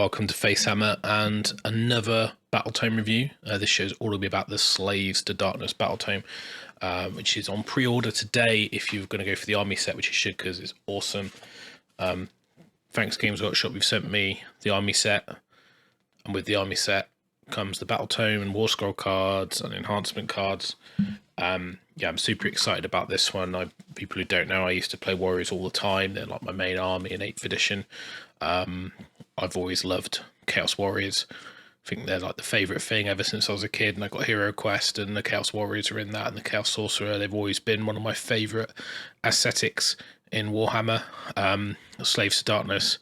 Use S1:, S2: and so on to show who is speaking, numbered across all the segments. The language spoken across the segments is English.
S1: welcome to FACEHAMMER and another Battle Tome review. This show's all to be about the Slaves to Darkness Battle Tome, which is on pre-order today if you're going to go for the army set, which you should because it's awesome. Thanks Games Workshop, you've sent me the army set, and with the army set comes the Battle Tome and War Scroll cards and enhancement cards. Yeah, I'm super excited about this one. People who don't know, I used to play Warriors all the time. They're like my main army in 8th edition. I've always loved Chaos Warriors. I think they're like the favourite thing ever since I was a kid, and I got Hero Quest and the Chaos Warriors are in that, and the Chaos Sorcerer. They've always been one of my favourite aesthetics in Warhammer. Slaves to Darkness,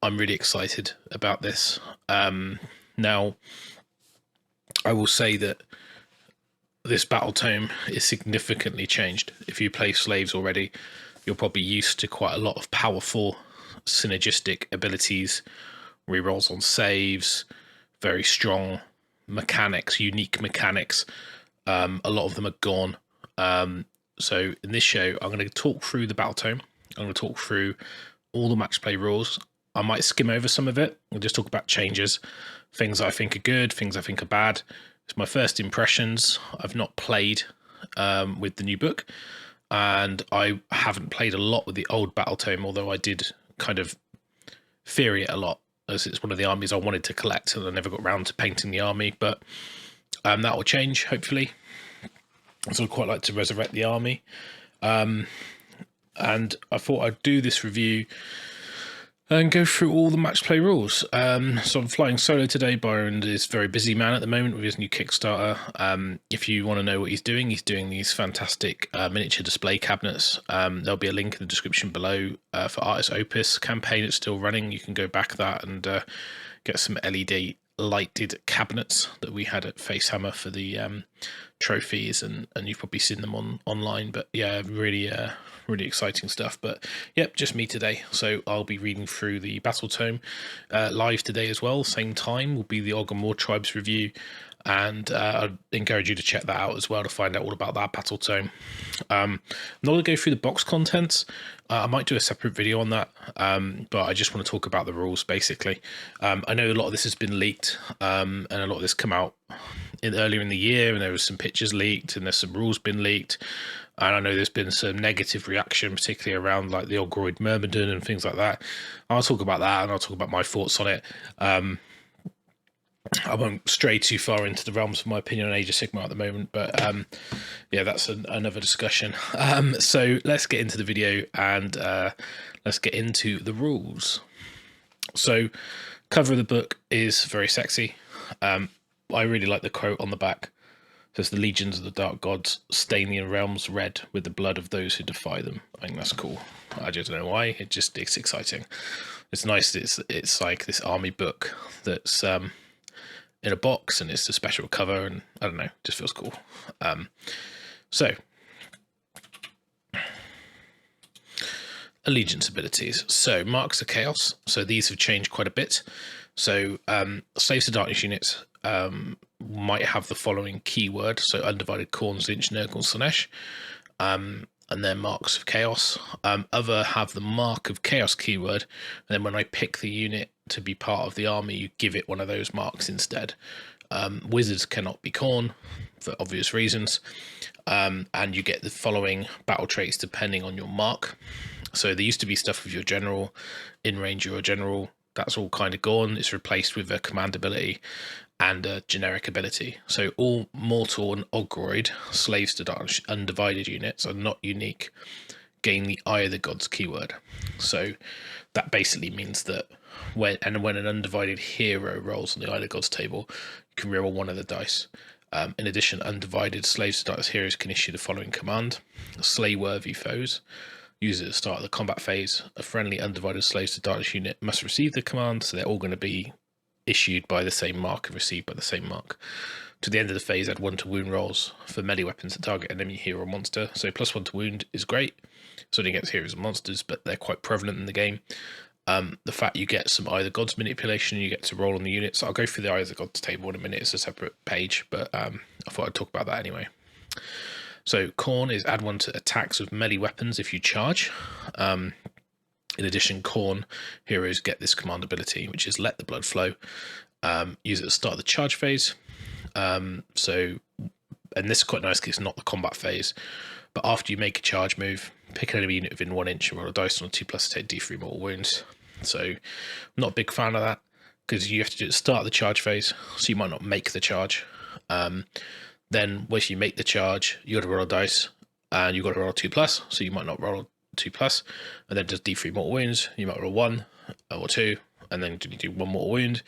S1: I'm really excited about this. Now, I will say that this Battle Tome is significantly changed. If you play Slaves already, you're probably used to quite a lot of powerful synergistic abilities, rerolls on saves, very strong mechanics, unique mechanics. A lot of them are gone. So in this show, I'm going to talk through the Battle Tome. I'm going to talk through all the match play rules. I might skim over some of it. I'll just talk about changes, things I think are good, things I think are bad. It's my first impressions. I've not played with the new book, and I haven't played a lot with the old Battle Tome, although I did kind of theory it a lot, as it's one of the armies I wanted to collect, and I never got around to painting the army, but that will change, hopefully. So I'd quite like to resurrect the army. And I thought I'd do this review and go through all the match play rules. So I'm flying solo today. Byron is a very busy man at the moment with his new Kickstarter. If you want to know what he's doing these fantastic miniature display cabinets. There'll be a link in the description below for Artist Opus campaign. It's still running. You can go back that and get some LED lighted cabinets that we had at FACEHAMMER for the trophies, and you've probably seen them online. But yeah, really exciting stuff. But yep, just me today, so I'll be reading through the Battle Tome live today as well. Same time will be the Ogre Tribes review, and I'd encourage you to check that out as well to find out all about that Battle Tome. I'm not going to go through the box contents. I might do a separate video on that, but I just want to talk about the rules basically. I know a lot of this has been leaked, and a lot of this come out earlier in the year, and there was some pictures leaked and there's some rules been leaked, and I know there's been some negative reaction, particularly around like the Ogroid Myrmidon and things like that. I'll talk about that, and I'll talk about my thoughts on it. I won't stray too far into the realms of my opinion on Age of Sigmar at the moment, but yeah, that's another discussion. So let's get into the video, and let's get into the rules. So cover of the book is very sexy. I really like the quote on the back. It says, "The legions of the dark gods stain the realms red with the blood of those who defy them." I think that's cool. I just don't know why. It's exciting. It's nice. It's like this army book that's in a box, and it's a special cover, and I don't know, just feels cool. So allegiance abilities. So marks of chaos. So these have changed quite a bit. So Slaves to Darkness units might have the following keyword. So Undivided Khorne, Lynch, Nurgle, Slaanesh, and then marks of chaos. Other have the mark of chaos keyword, and then when I pick the unit to be part of the army, you give it one of those marks instead. Wizards cannot be Khorne for obvious reasons, and you get the following battle traits depending on your mark. So there used to be stuff with your general, in range or general. That's all kind of gone. It's replaced with a command ability and a generic ability. So all mortal and ogroid Slaves to Darkness undivided units are not unique, gain the Eye of the Gods keyword. So that basically means that when an undivided hero rolls on the Eye of the Gods table, you can reroll one of the dice. In addition, undivided Slaves to Darkness heroes can issue the following command: slay worthy foes. Use it at the start of the combat phase. A friendly undivided Slaves to Darkness unit must receive the command, so they're all going to be issued by the same mark and received by the same mark. To the end of the phase, add 1 to wound rolls for melee weapons that target enemy hero or monster. So +1 to wound is great, certainly against heroes and monsters, but they're quite prevalent in the game. The fact you get some Eye of the Gods manipulation, you get to roll on the units. I'll go through the Eye of the Gods table in a minute. It's a separate page, but I thought I'd talk about that anyway. So Khorne is add 1 to attacks with melee weapons if you charge. In addition, Khorne heroes get this command ability, which is let the blood flow. Use it at the start of the charge phase. And this is quite nice because it's not the combat phase. But after you make a charge move, pick an enemy unit within 1 inch and roll a dice on a 2+ to take D3 mortal wounds. So I'm not a big fan of that because you have to do it at the start of the charge phase, so you might not make the charge. Then once you make the charge, you got to roll a dice and you got to roll a 2+, so you might not roll 2+, and then just D3 mortal wounds. You might roll 1 or 2, and then you do 1 mortal wound.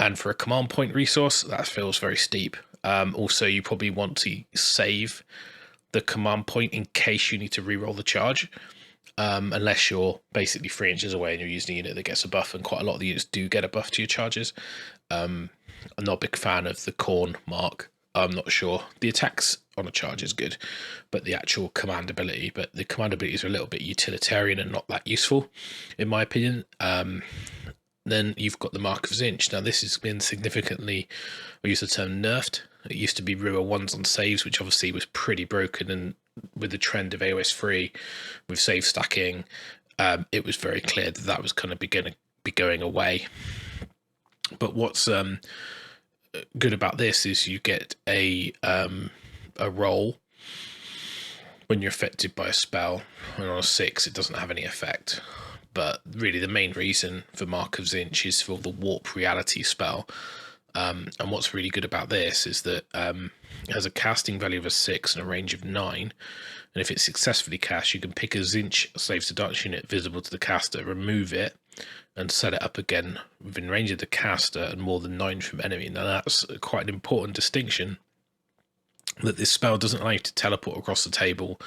S1: And for a command point resource, that feels very steep. Also, you probably want to save the command point in case you need to re-roll the charge, unless you're basically 3 inches away and you're using a unit that gets a buff, and quite a lot of the units do get a buff to your charges. I'm not a big fan of the Khorne mark. I'm not sure. The attacks on a charge is good, but the actual command abilities are a little bit utilitarian and not that useful, in my opinion. Then you've got the Mark of Tzeentch. Now this has been significantly, I use the term nerfed. It used to be Rua 1s on saves, which obviously was pretty broken, and with the trend of AOS 3, with save stacking, it was very clear that that was kind of going to be going away. But what's good about this is you get a roll when you're affected by a spell, and on a 6 it doesn't have any effect. But really the main reason for Mark of Tzeentch is for the Warp Reality spell. And what's really good about this is that it has a casting value of a 6 and a range of 9. And if it's successfully cast, you can pick a Tzeentch Slaves to Darkness unit visible to the caster, remove it, and set it up again within range of the caster and more than 9 from enemy. Now that's quite an important distinction, that this spell doesn't allow you to teleport across the table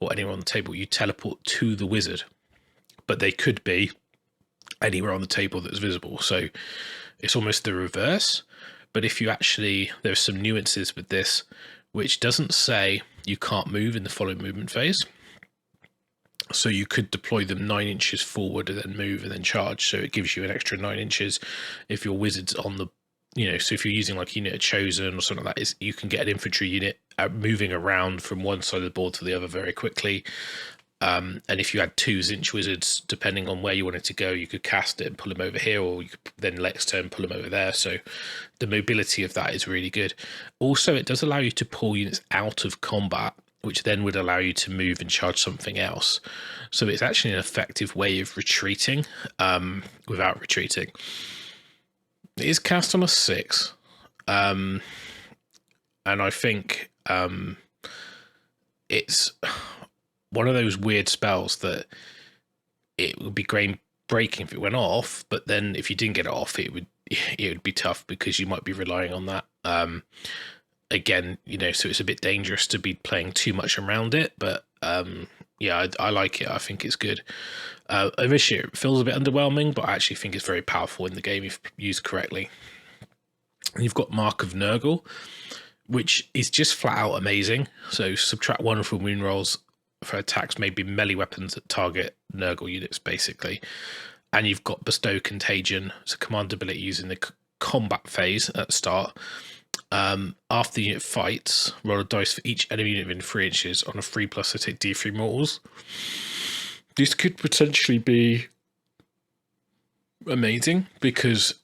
S1: or anywhere on the table. You teleport to the wizard, but they could be anywhere on the table that's visible. So it's almost the reverse. But if you actually, there's some nuances with this, which doesn't say you can't move in the following movement phase. So you could deploy them 9 inches forward and then move and then charge. So it gives you an extra 9 inches if your wizard's on the, so if you're using like a unit of Chosen or something like that, you can get an infantry unit moving around from one side of the board to the other very quickly. And if you had 2 Tzeentch wizards, depending on where you wanted to go, you could cast it and pull them over here, or you could then next turn pull them over there. So the mobility of that is really good. Also, it does allow you to pull units out of combat, which then would allow you to move and charge something else. So it's actually an effective way of retreating without retreating. It is cast on a 6. And I think it's one of those weird spells that it would be game breaking if it went off, but then if you didn't get it off, it would be tough because you might be relying on that. Again, so it's a bit dangerous to be playing too much around it, but yeah, I like it. I think it's good. Initially, it feels a bit underwhelming, but I actually think it's very powerful in the game if used correctly. And you've got Mark of Nurgle, which is just flat out amazing. So subtract 1 from wound rolls for attacks made by melee weapons that target Nurgle units, basically. And you've got Bestow Contagion. It's a command ability using the combat phase at the start. After the unit fights, roll a dice for each enemy unit within 3 inches on a 3+, to take D3 mortals. This could potentially be amazing because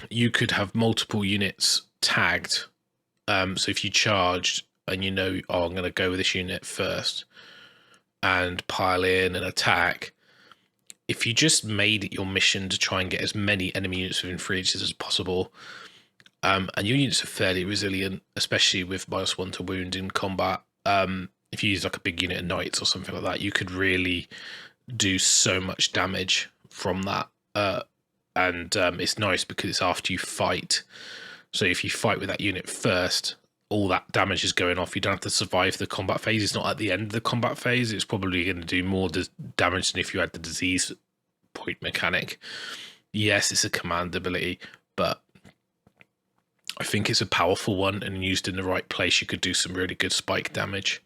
S1: you could have multiple units tagged. So if you charged and I'm going to go with this unit first and pile in and attack, if you just made it your mission to try and get as many enemy units within 3 inches as possible, and your units are fairly resilient, especially with -1 to wound in combat. If you use like a big unit of knights or something like that, you could really do so much damage from that. And it's nice because it's after you fight. So if you fight with that unit first, all that damage is going off. You don't have to survive the combat phase. It's not at the end of the combat phase. It's probably going to do more damage than if you had the disease point mechanic. Yes, it's a command ability, but I think it's a powerful one, and used in the right place, you could do some really good spike damage.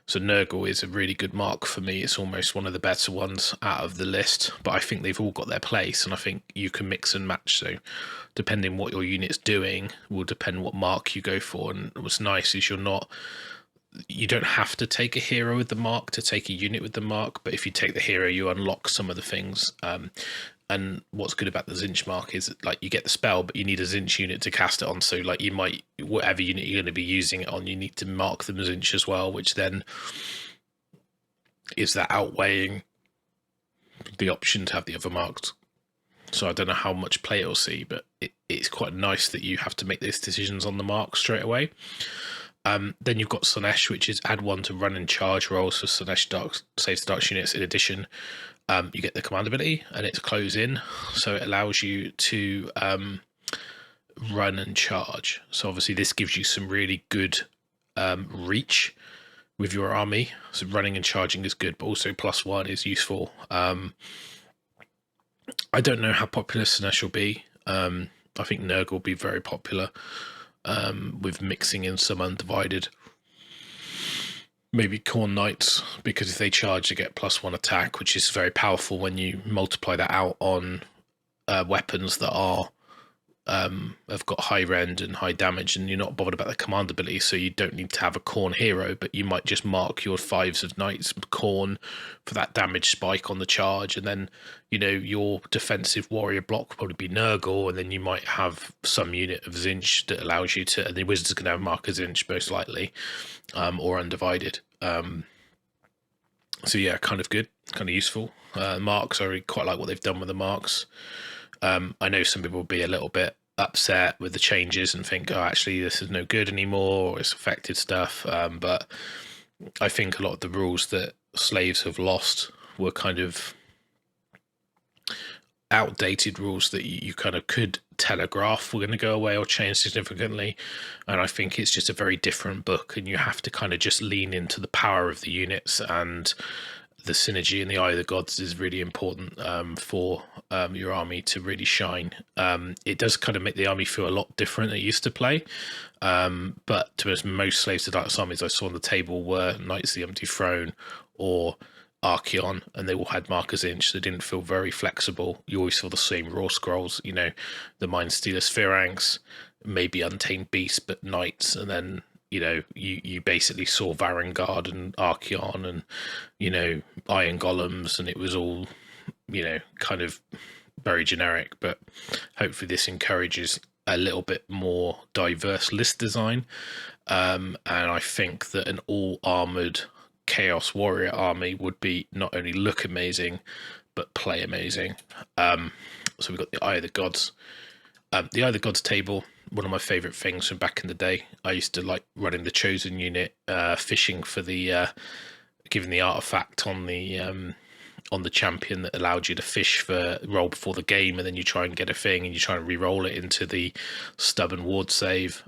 S1: So Nurgle is a really good mark for me. It's almost one of the better ones out of the list, but I think they've all got their place, and I think you can mix and match. So depending what your unit's doing will depend what mark you go for. And what's nice is you're not you don't have to take a hero with the mark to take a unit with the mark, but if you take the hero, you unlock some of the things. And what's good about the Zinch mark is like you get the spell, but you need a Zinch unit to cast it on. So like you might, whatever unit you're going to be using it on, you need to mark them Zinch as well, which then is that outweighing the option to have the other marked. So I don't know how much play it'll see, but it's quite nice that you have to make these decisions on the mark straight away. Then you've got Slaanesh, which is add 1 to run and charge rolls for Slaanesh saves dark units. In addition, you get the command ability, and it's close in, so it allows you to run and charge. So obviously this gives you some really good reach with your army. So running and charging is good, but also +1 is useful. I don't know how popular Slaanesh will be. I think Nurgle will be very popular, with mixing in some Undivided. Maybe Khorne Knights, because if they charge, they get +1 attack, which is very powerful when you multiply that out on weapons that are have got high rend and high damage, and you're not bothered about the command ability, so you don't need to have a Khorne hero, but you might just mark your 5s of Knights Khorne for that damage spike on the charge, and then, you know, your defensive warrior block will probably be Nurgle, and then you might have some unit of Zinch that allows you to, and the Wizards are going to have marker Zinch most likely, or Undivided. So yeah, kind of good, kind of useful. Marks, I really quite like what they've done with the marks. I know some people will be a little bit upset with the changes and think, oh, actually this is no good anymore, or it's affected stuff. But I think a lot of the rules that slaves have lost were kind of outdated rules that you kind of could telegraph were going to go away or change significantly. And I think it's just a very different book, and you have to kind of just lean into the power of the units, and the synergy in the Eye of the Gods is really important for your army to really shine. It does kind of make the army feel a lot different than it used to play. But to us, most Slaves to Darkness armies I saw on the table were Knights of the Empty Throne or Archaon, and they all had markers inch. They didn't feel very flexible. You always saw the same raw scrolls, you know, the Mind Stealer Spheranx, maybe Untamed Beast, but Knights, and then, you know, you basically saw Varangard and Archaon and, you know, Iron Golems, and it was all, you know, kind of very generic. But hopefully this encourages a little bit more diverse list design. And I think that an all armored Chaos Warrior army would be not only look amazing, but play amazing. So we've got the Eye of the Gods. The Eye of the Gods table, one of my favourite things from back in the day. I used to like running the Chosen unit, fishing for the giving the artifact on the champion that allowed you to fish for roll before the game, and then you try and get a thing and you try and re-roll it into the stubborn ward save.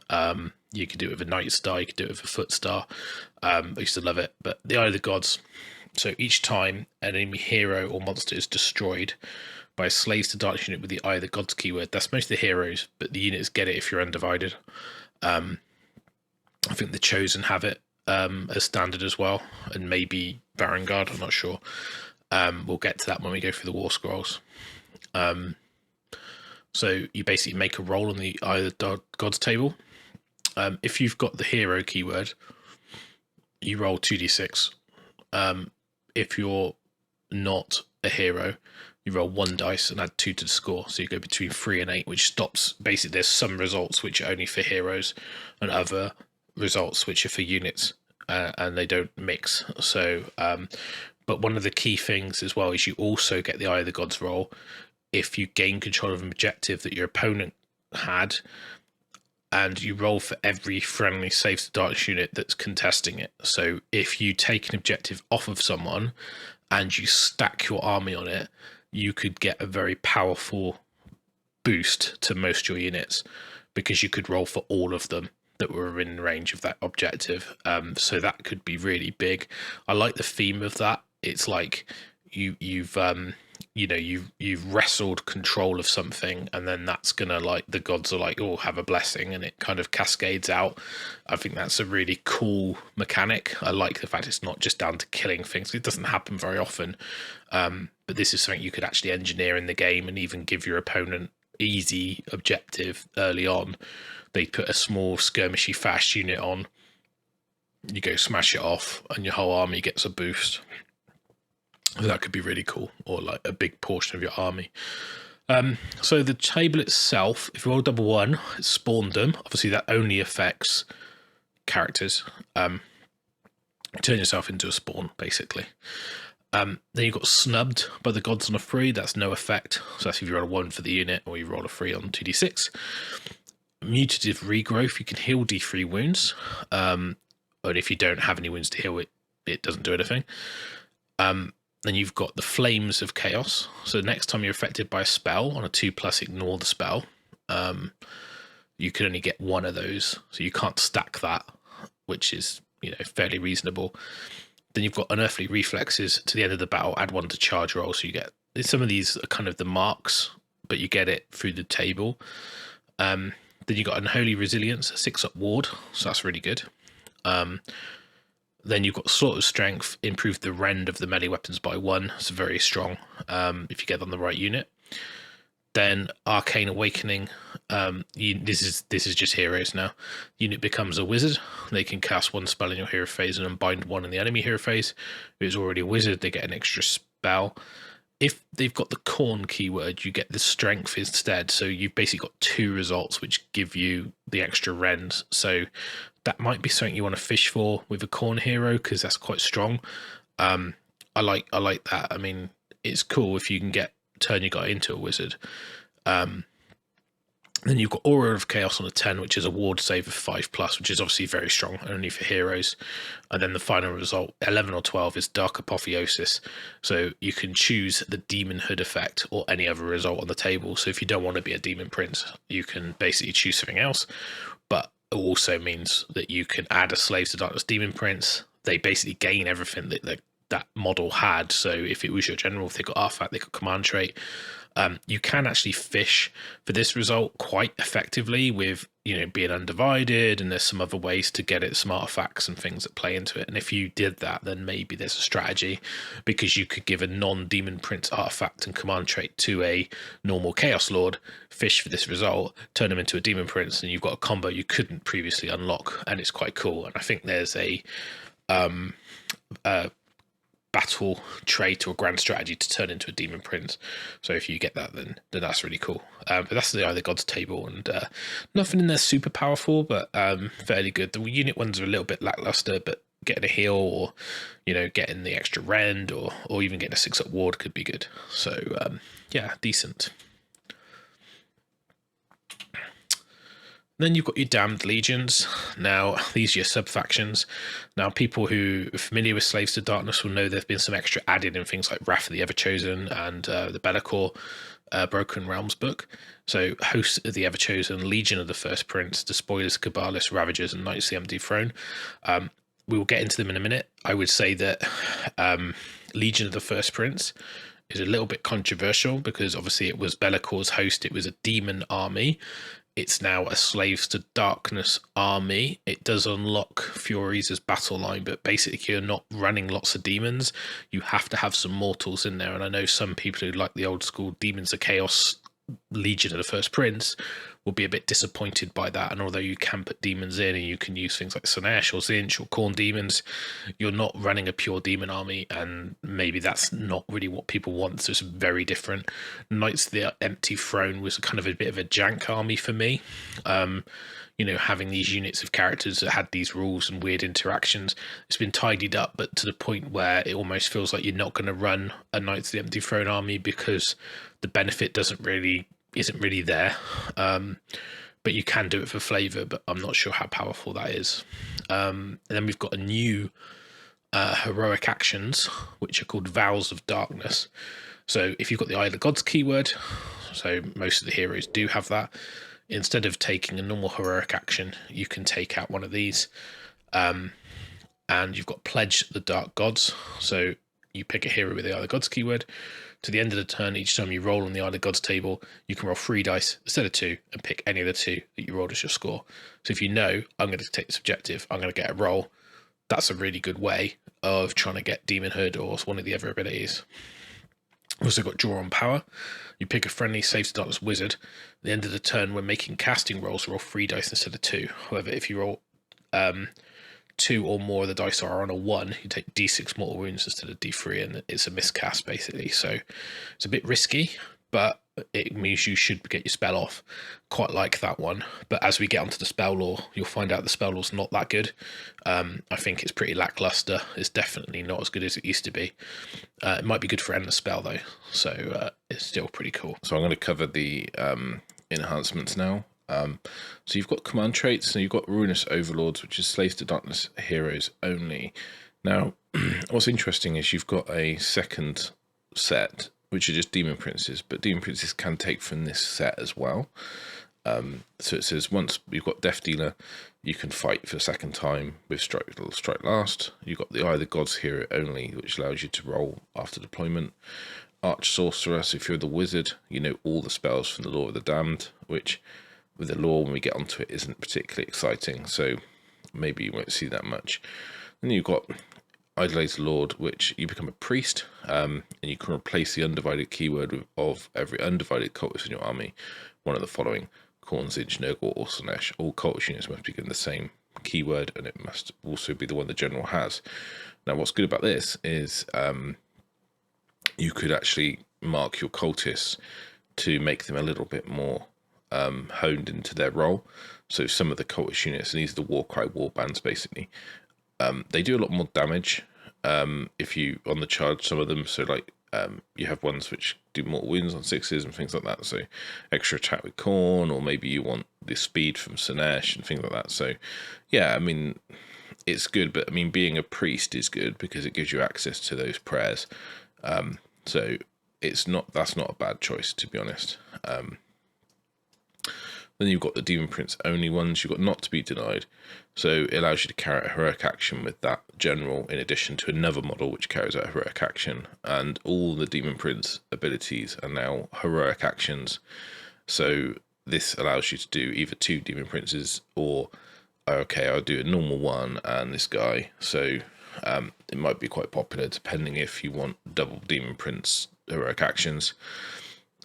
S1: You could do it with a Night Star, you could do it with a Foot Star. I used to love it. But the Eye of the Gods, so each time an enemy hero or monster is destroyed by a Slaves to Darkness unit with the Eye of the Gods keyword, that's most of the heroes, but the units get it if you're Undivided. I think the Chosen have it as standard as well, and maybe Varangard, I'm not sure. We'll get to that when we go through the War Scrolls. So you basically make a roll on the Eye of the Gods table. If you've got the hero keyword, you roll 2d6. If you're not a hero, you roll 1 dice and add 2 to the score. So you go between 3 and 8, which stops. Basically, there's some results which are only for heroes and other results which are for units, and they don't mix. So, but one of the key things as well is you also get the Eye of the Gods roll if you gain control of an objective that your opponent had, and you roll for every friendly Saves to Darkness unit that's contesting it. So if you take an objective off of someone and you stack your army on it, you could get a very powerful boost to most of your units, because you could roll for all of them that were in range of that objective. So that could be really big. I like the theme of that. It's like you've wrestled control of something, and then that's gonna, like, the gods are like, oh, have a blessing, and it kind of cascades out. I think that's a really cool mechanic. I like the fact it's not just down to killing things. It doesn't happen very often, but this is something you could actually engineer in the game and even give your opponent easy objective early on. They put a small skirmishy fast unit on, you go smash it off and your whole army gets a boost. That could be really cool, or like a big portion of your army. So the table itself, if you roll double one, it spawned them. Obviously that only affects characters. Turn yourself into a spawn, basically. Then you got snubbed by the gods on a 3. That's no effect. So that's if you roll a 1 for the unit, or you roll a 3 on 2d6. Mutative regrowth, you can heal D3 wounds. And if you don't have any wounds to heal, it doesn't do anything. Then you've got the Flames of Chaos. So next time you're affected by a spell on a 2+, ignore the spell. You can only get one of those, so you can't stack that, which is, you know, fairly reasonable. Then you've got Unearthly Reflexes. To the end of the battle, add 1 to charge roll. So you get, some of these are kind of the marks, but you get it through the table. Then you got Unholy Resilience, a 6-up ward, so that's really good. Then you've got Slaughter's Strength, improve the rend of the melee weapons by 1. It's very strong if you get on the right unit. Then Arcane Awakening. This is just heroes now. Unit becomes a wizard. They can cast 1 spell in your hero phase and unbind 1 in the enemy hero phase. If it's already a wizard, they get an extra spell. If they've got the Corn keyword, you get the Strength instead. So you've basically got 2 results which give you the extra rend. So that might be something you want to fish for with a Corn hero, because that's quite strong. I like that. I mean, it's cool if you can turn your guy into a wizard. Then you've got Aura of Chaos on a 10, which is a ward save of 5+, which is obviously very strong, only for heroes. And then the final result, 11 or 12, is Dark Apotheosis. So you can choose the Demon Hood effect or any other result on the table. So if you don't want to be a Demon Prince, you can basically choose something else. But it also means that you can add a Slaves to Darkness Demon Prince. They basically gain everything that model had. So if it was your general, if they got artifact, they got command trait. You can actually fish for this result quite effectively with, you know, being undivided, and there's some other ways to get it, some artifacts and things that play into it. And if you did that, then maybe there's a strategy, because you could give a non-Demon Prince artifact and command trait to a normal Chaos Lord, fish for this result, turn them into a Demon Prince, and you've got a combo you couldn't previously unlock, and it's quite cool. And I think there's a battle trait or grand strategy to turn into a Demon Prince. So if you get that, then that's really cool. But that's the Eye of the Gods table, and nothing in there super powerful, but fairly good. The unit ones are a little bit lackluster, but getting a heal, or, you know, getting the extra rend, or even getting a 6-up ward could be good. So yeah, decent. Then you've got your Damned Legions. Now, these are your sub-factions. Now, people who are familiar with Slaves to Darkness will know there have been some extra added in things like Wrath of the Everchosen and the Be'lakor Broken Realms book. So, Hosts of the Everchosen, Legion of the First Prince, Despoilers, Cabalists, Ravagers, and Knights of the Empty Throne. We will get into them in a minute. I would say that Legion of the First Prince is a little bit controversial, because obviously it was Be'lakor's host. It was a demon army. It's now a Slaves to Darkness army. It does unlock Furies as battle line, but basically you're not running lots of demons. You have to have some mortals in there. And I know some people who like the old school Demons of Chaos Legion of the First Prince will be a bit disappointed by that. And although you can put demons in, and you can use things like Sinesh or Zinch or Khorne demons, you're not running a pure demon army, and maybe that's not really what people want. So it's very different. Knights of the Empty Throne was kind of a bit of a jank army for me. You know, having these units of characters that had these rules and weird interactions, it's been tidied up, but to the point where it almost feels like you're not going to run a Knights of the Empty Throne army, because the benefit isn't really there. But you can do it for flavor, but I'm not sure how powerful that is. And then we've got a new heroic actions, which are called Vows of Darkness. So if you've got the Eye of the Gods keyword, so most of the heroes do have that, instead of taking a normal heroic action, you can take out one of these. And you've got Pledge the Dark Gods. So you pick a hero with the Eye of the Gods keyword. To the end of the turn, each time you roll on the Eye of the Gods table, you can roll 3 dice instead of 2 and pick any of the 2 that you rolled as your score. So if you know, I'm going to take this objective, I'm going to get a roll, that's a really good way of trying to get Demon Hood or one of the other abilities. We've also got Draw on Power. You pick a friendly Slaves to Darkness wizard. At the end of the turn, when making casting rolls, roll 3 dice instead of 2. However, if you roll 2 or more of the dice are on a 1, you take d6 mortal wounds instead of d3, and it's a miscast basically. So it's a bit risky, but it means you should get your spell off. Quite like that one, but as we get onto the spell lore, you'll find out the spell lore's not that good. I think it's pretty lackluster. It's definitely not as good as it used to be. It might be good for endless spell though, so it's still pretty cool. So I'm going to cover the enhancements now. So you've got command traits, and you've got Ruinous Overlords, which is Slaves to Darkness heroes only. Now, what's interesting is you've got a second set, which are just Demon Princes, but Demon Princes can take from this set as well. So it says once you've got Death Dealer, you can fight for a second time with Strike Last. You've got the Eye of the Gods hero only, which allows you to roll after deployment. Arch Sorcerer, so if you're the wizard, you know all the spells from the Lore of the Damned, which with the lore when we get onto it isn't particularly exciting, so maybe you won't see that much. Then you've got Idolated Lord, which you become a priest, and you can replace the undivided keyword of every undivided cultist in your army, one of the following: Khorne, Tzeentch, Nurgle, or Slaanesh. All cultist units must be given the same keyword, and it must also be the one the general has. Now, what's good about this is you could actually mark your cultists to make them a little bit more honed into their role. So some of the cultist units, and these are the Warcry warbands basically, they do a lot more damage if you on the charge, some of them. So like you have ones which do mortal wounds on 6s and things like that, so extra attack with Khorne, or maybe you want the speed from Slaanesh and things like that. So yeah, I mean, it's good, but I mean, being a priest is good because it gives you access to those prayers. So that's not a bad choice, to be honest. Then you've got the Demon Prince only ones. You've got Not to be Denied, so it allows you to carry out a heroic action with that general in addition to another model which carries out a heroic action, and all the Demon Prince abilities are now heroic actions. So this allows you to do either 2 Demon Princes, or okay, I'll do a normal one and this guy. So it might be quite popular depending if you want double Demon Prince heroic actions.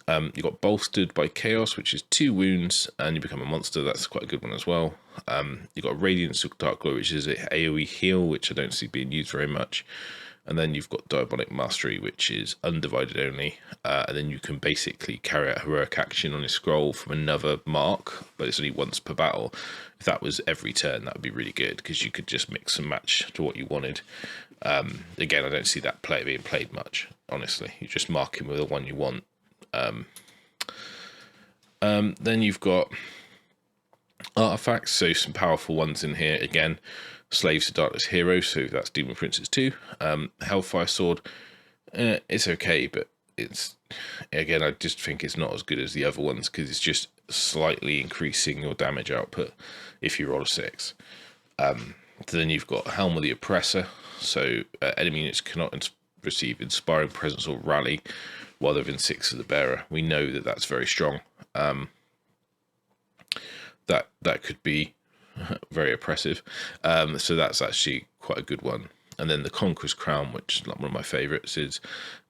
S1: You got Bolstered by Chaos, which is 2 wounds and you become a monster. That's quite a good one as well. You got Radiance of Dark Glow, which is an AoE heal, which I don't see being used very much. And then you've got Diabolic Mastery, which is undivided only, and then you can basically carry out heroic action on a scroll from another mark, but it's only once per battle. If that was every turn, that would be really good, because you could just mix and match to what you wanted. Again, I don't see that being played much, honestly. You just mark him with the one you want. Then you've got artifacts, so some powerful ones in here. Again, Slaves to Darkness heroes, so that's Demon Princes 2. Hellfire Sword, it's okay, but it's, again, I just think it's not as good as the other ones, because it's just slightly increasing your damage output if you roll a 6. Then you've got Helm of the Oppressor, so enemy units cannot receive Inspiring Presence or Rally while they're within 6 of the bearer. We know that that's very strong. That could be very oppressive. So that's actually quite a good one. And then the Conqueror's Crown, which is one of my favourites, is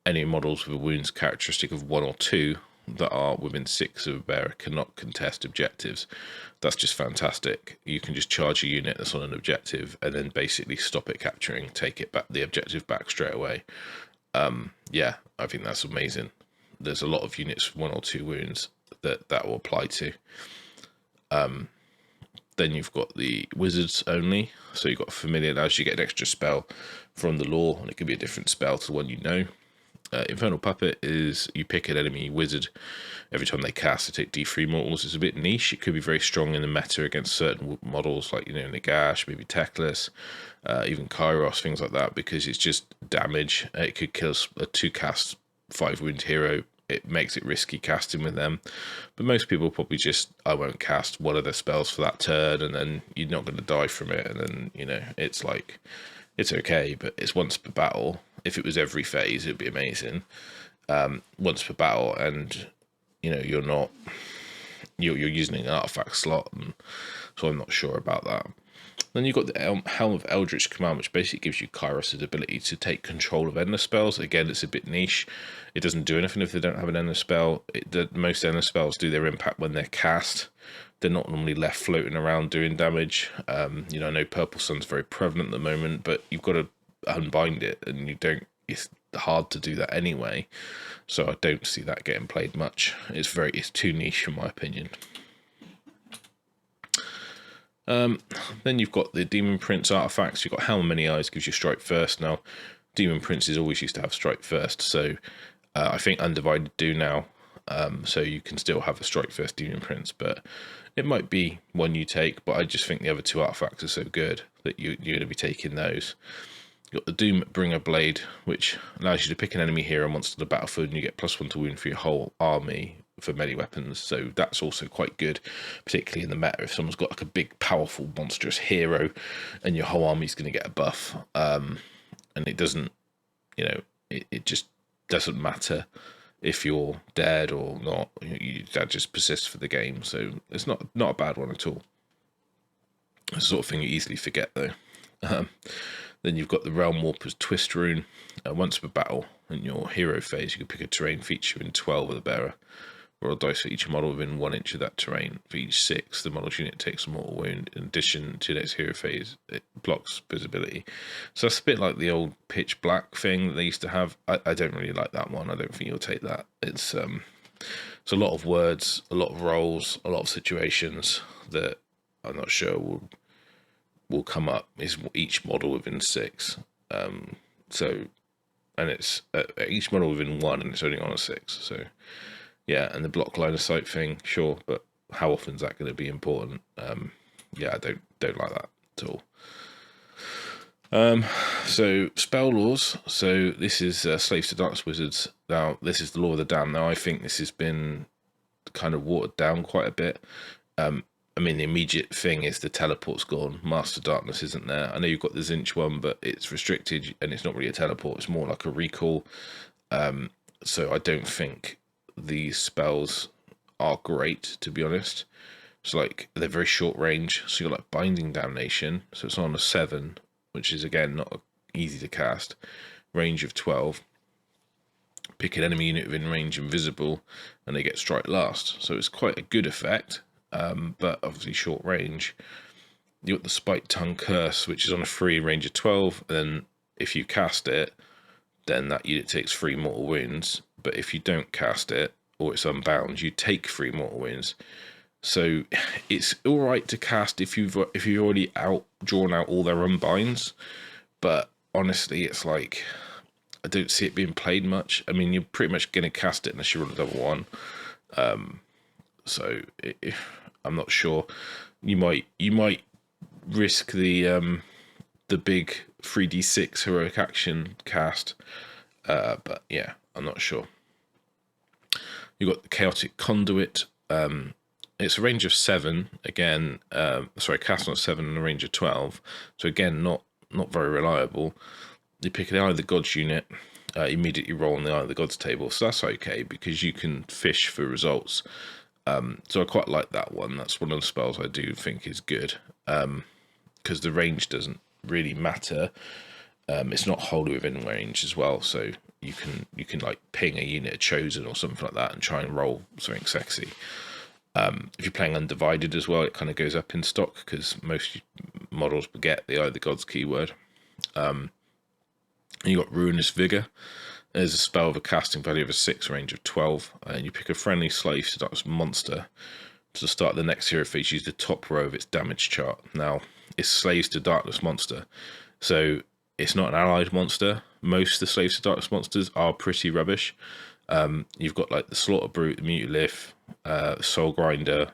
S1: any models with a wounds characteristic of 1 or 2 that are within 6 of a bearer cannot contest objectives. That's just fantastic. You can just charge a unit that's on an objective and then basically stop it capturing, take it back, the objective back straight away. Yeah, I think that's amazing. There's a lot of units with 1 or 2 wounds that will apply to. Then you've got the Wizards only, so you've got Familiar, allows you to get an extra spell from the lore, and it could be a different spell to the one you know. Infernal Puppet is you pick an enemy wizard every time they cast, they take D3 mortals. It's a bit niche. It could be very strong in the meta against certain models like, you know, Nagash, maybe Teclis, even Kairos, things like that, because it's just damage. It could kill a 2-cast 5-wound hero. It makes it risky casting with them, but most people probably just, I won't cast one of their spells for that turn, and then you're not going to die from it, and then, you know, it's like, it's okay, but it's once per battle. If it was every phase, it'd be amazing. Once per battle, and you know, you're using an artifact slot, and so I'm not sure about that. Then you've got the Helm of Eldritch Command, which basically gives you Kairos' ability to take control of endless spells. Again, it's a bit niche. It doesn't do anything if they don't have an endless spell. Most endless spells do their impact when they're cast. They're not normally left floating around doing damage. I know Purple Sun's very prevalent at the moment, but you've got to unbind it, and you don't. It's hard to do that anyway, so I don't see that getting played much. It's too niche in my opinion. Then you've got the Demon Prince artifacts. You've got Helm of Many Eyes, gives you strike first. Now, Demon Princes always used to have strike first, so I think Undivided do now. So you can still have a strike first Demon Prince, but it might be one you take. But I just think the other two artifacts are so good that you're going to be taking those. You've got the Doom Bringer Blade, which allows you to pick an enemy hero monster to the battlefield, and you get +1 to wound for your whole army for melee weapons. So that's also quite good, particularly in the meta. If someone's got like a big, powerful, monstrous hero, and your whole army's going to get a buff, and it doesn't, it just doesn't matter if you're dead or not. That just persists for the game. So it's not a bad one at all. It's the sort of thing you easily forget though. Then you've got the Realm Warper's Twist Rune. Once per battle in your hero phase, you can pick a terrain feature in 12 of the bearer. Roll dice for each model within 1 inch of that terrain. For each 6, the model's unit takes a mortal wound. In addition to its hero phase, it blocks visibility. So it's a bit like the old Pitch Black thing that they used to have. I don't really like that one. I don't think you'll take that. It's a lot of words, a lot of roles, a lot of situations that I'm not sure will come up. Is each model within 6. And it's each model within 1, and it's only on a 6. So yeah, and the block line of sight thing, sure, but how often is that going to be important? Yeah, I don't like that at all. So spell laws. So this is Slaves to Darkness Wizards. Now this is the Law of the Damned. Now I think this has been kind of watered down quite a bit. I mean, the immediate thing is the teleport's gone. Master Darkness isn't there. I know you've got the Zinch one, but it's restricted, and it's not really a teleport. It's more like a recall. So I don't think these spells are great, to be honest. So like they're very short range. So you're like Binding Damnation. So it's on a 7, which is again not easy to cast. Range of 12. Pick an enemy unit within range invisible, and they get strike last. So it's quite a good effect. But obviously short range. You got the Spike Tongue Curse, which is on a 3 range of 12, and then if you cast it, then that unit takes 3 mortal wounds. But if you don't cast it, or it's unbound, you take 3 mortal wounds. So it's all right to cast if you've already drawn out all their unbinds. But honestly, it's like I don't see it being played much. I mean, you're pretty much going to cast it unless you roll a double 1. So I'm not sure. You might risk the big 3d6 heroic action cast, but yeah, I'm not sure. You've got the Chaotic Conduit. It's a range of 7 again. Cast on 7 and a range of 12. So again, not very reliable. You pick the Eye of the Gods unit. Immediately roll on the Eye of the Gods table, so that's okay because you can fish for results. So I quite like that one. That's one of the spells I do think is good, because the range doesn't really matter. It's not wholly within range as well, so you can like ping a unit of Chosen or something like that and try and roll something sexy. If you're playing Undivided as well, it kind of goes up in stock because most models get the Eye of the Gods keyword. And you got Ruinous Vigor. There's a spell with a casting value of a 6, range of 12, and you pick a friendly Slave to Darkness monster. To start the next hero phase, use the top row of its damage chart. Now, it's Slaves to Darkness monster, so it's not an allied monster. Most of the Slaves to Darkness monsters are pretty rubbish. You've got like the Slaughter Brute, the Mutilith, Soul Grinder.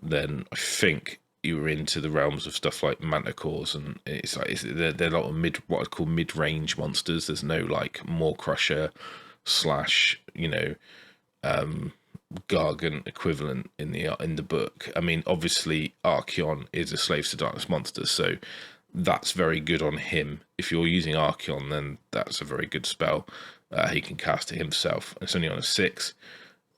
S1: Then I think you were into the realms of stuff like Manticores, and it's like they're a lot of what I'd call mid-range monsters. There's no like Maw Crusher / Gargant equivalent in the book. I mean, obviously Archeon is a Slaves to Darkness monster, so that's very good on him. If you're using Archeon, then that's a very good spell. He can cast it himself. It's only on a 6.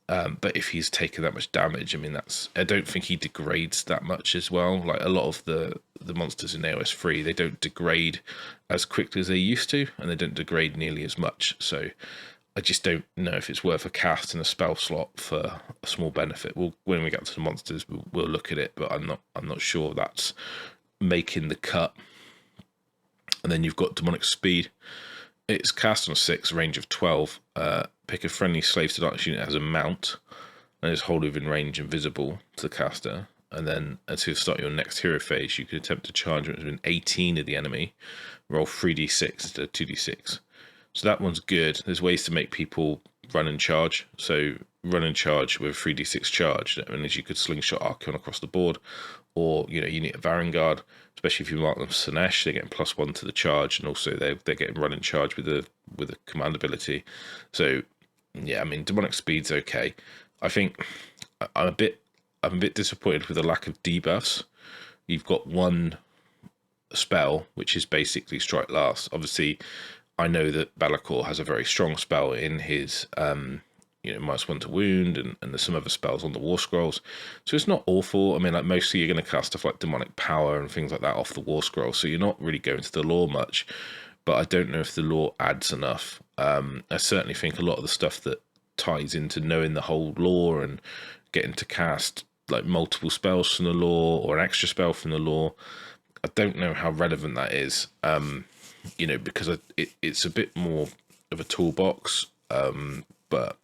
S1: But if he's taken that much damage, I mean, I don't think he degrades that much as well. Like a lot of the monsters in AOS 3, they don't degrade as quickly as they used to, and they don't degrade nearly as much. So I just don't know if it's worth a cast in a spell slot for a small benefit. When we get to the monsters, we'll look at it, but I'm not sure that's making the cut. And then you've got Demonic Speed. It's cast on a 6, range of 12. Pick a friendly Slaves to Darkness unit as a mount, and is wholly within range and visible to the caster. And then until you start your next hero phase, you can attempt to charge within 18 of the enemy. Roll 3d6 instead of 2d6. So that one's good. There's ways to make people run and charge. So run and charge with 3d6 charge. That means you could slingshot Archon across the board, or you need a Varangard, especially if you mark them Sinesh, they're getting +1 to the charge, and also they're getting run and charge with a command ability. So yeah, I mean, Demonic Speed's okay. I think I'm a bit disappointed with the lack of debuffs. You've got one spell which is basically Strike Last. Obviously, I know that Balakor has a very strong spell in his -1 to wound, and there's some other spells on the War Scrolls, so it's not awful. I mean, like, mostly you're going to cast stuff like Demonic Power and things like that off the War Scroll, so you're not really going to the lore much, but I don't know if the lore adds enough. I certainly think a lot of the stuff that ties into knowing the whole lore and getting to cast like multiple spells from the lore or an extra spell from the lore, I don't know how relevant that is, because it's a bit more of a toolbox, but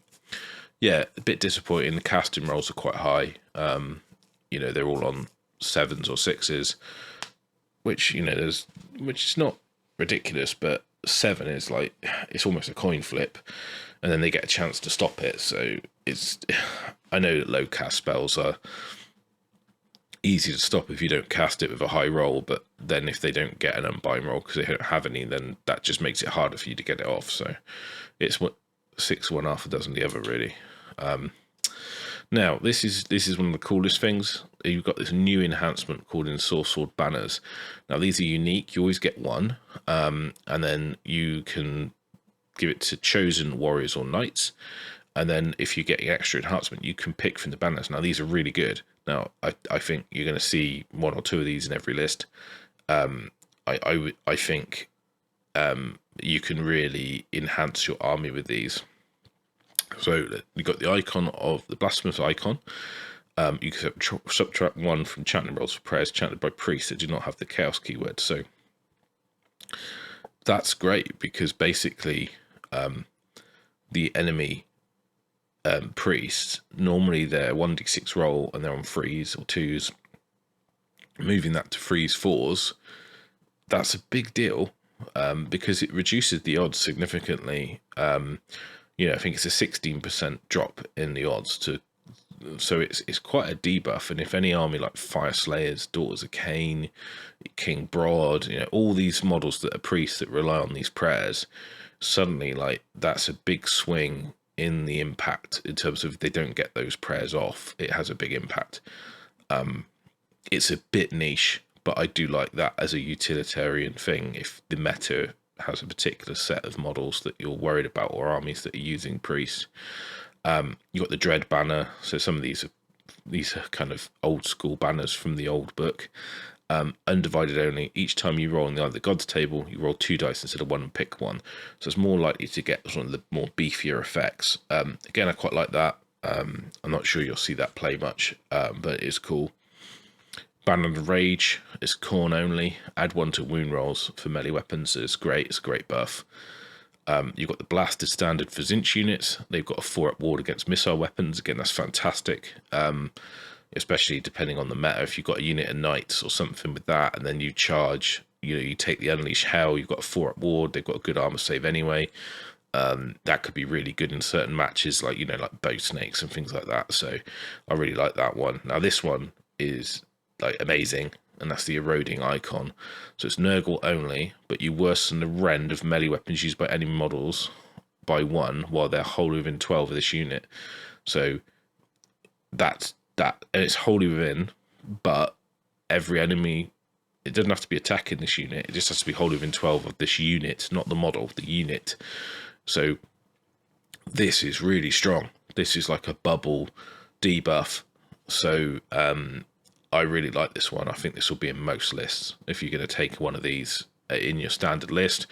S1: yeah, a bit disappointing. The casting rolls are quite high. They're all on 7s or 6s, which is not ridiculous, but 7 is like, it's almost a coin flip, and then they get a chance to stop it. So I know that low cast spells are easy to stop if you don't cast it with a high roll, but then if they don't get an unbind roll because they don't have any, then that just makes it harder for you to get it off. So it's 6 one, half a dozen the other, really. Now this is one of the coolest things. You've got this new enhancement called Ensource Sword Banners. Now these are unique. You always get one, and then you can give it to chosen warriors or knights, and then if you're getting extra enhancement, you can pick from the banners. Now these are really good. Now I think you're going to see 1 or 2 of these in every list. I think you can really enhance your army with these. So you've got the icon of the blasphemous icon. You can subtract 1 from chanting rolls for prayers chanted by priests that do not have the chaos keyword. So that's great, because basically the enemy priests, normally they're 1d6 roll and they're on 3s or 2s. Moving that to 3s, 4s, that's a big deal, because it reduces the odds significantly. I think it's a 16% drop in the odds so it's quite a debuff. And if any army like Fire Slayers, Daughters of Cain, King Broad, all these models that are priests that rely on these prayers, suddenly like that's a big swing in the impact in terms of if they don't get those prayers off, it has a big impact. It's a bit niche, but I do like that as a utilitarian thing. If the meta has a particular set of models that you're worried about, or armies that are using priests, you got the Dread banner. So some of these are kind of old school banners from the old book. Undivided only. Each time you roll in the gods table, you roll 2 dice instead of 1 and pick 1. So it's more likely to get one of the more beefier effects. Again, I quite like that. I'm not sure you'll see that play much, but it's cool. Banner of Rage is Khorne only. Add 1 to wound rolls for melee weapons. It's great. It's a great buff. You've got the Blasted Standard for Zinch units. They've got a 4-up ward against missile weapons. Again, that's fantastic. Especially depending on the meta. If you've got a unit of knights or something with that, and then you charge, you take the Unleash Hell, you've got a 4-up ward, they've got a good armor save anyway. That could be really good in certain matches, like like bow snakes and things like that. So I really like that one. Now this one is like amazing, and that's the Eroding icon. So it's Nurgle only, but you worsen the rend of melee weapons used by enemy models by 1 while they're wholly within 12 of this unit. So that's that, and it's wholly within, but every enemy, it doesn't have to be attacking this unit, it just has to be wholly within 12 of this unit, not the model, the unit. So this is really strong. This is like a bubble debuff. So I really like this one. I think this will be in most lists. If you're going to take one of these in your standard list,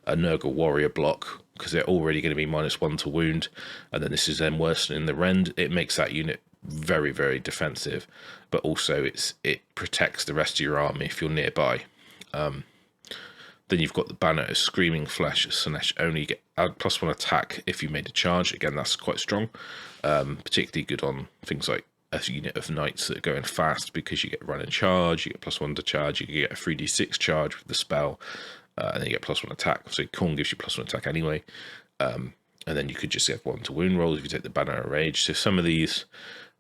S1: a Nurgle Warrior block, because they're already going to be -1 to wound, and then this is then worsening the rend, it makes that unit very, very defensive, but also it protects the rest of your army if you're nearby. Then you've got the banner of Screaming Flesh. Slaanesh only get add +1 attack if you made a charge. Again, that's quite strong. Particularly good on things like a unit of knights that are going fast, because you get run and charge, you get +1 to charge, you can get a 3d6 charge with the spell, and then you get +1 attack. So Khorne gives you +1 attack anyway. And then you could just have 1 to wound rolls if you take the banner of Rage. So some of these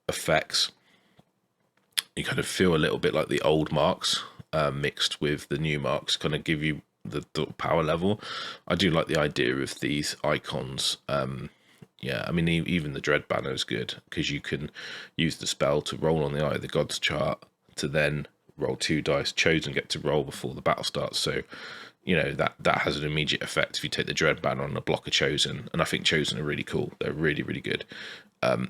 S1: effects, you kind of feel a little bit like the old marks mixed with the new marks, kind of give you the power level. I do like the idea of these icons. Yeah, I mean, even the Dread banner is good, because you can use the spell to roll on the Eye of the Gods chart to then roll 2 dice. Chosen get to roll before the battle starts, so you know that has an immediate effect if you take the Dread banner on a block of Chosen. And I think Chosen are really cool. They're really, really good.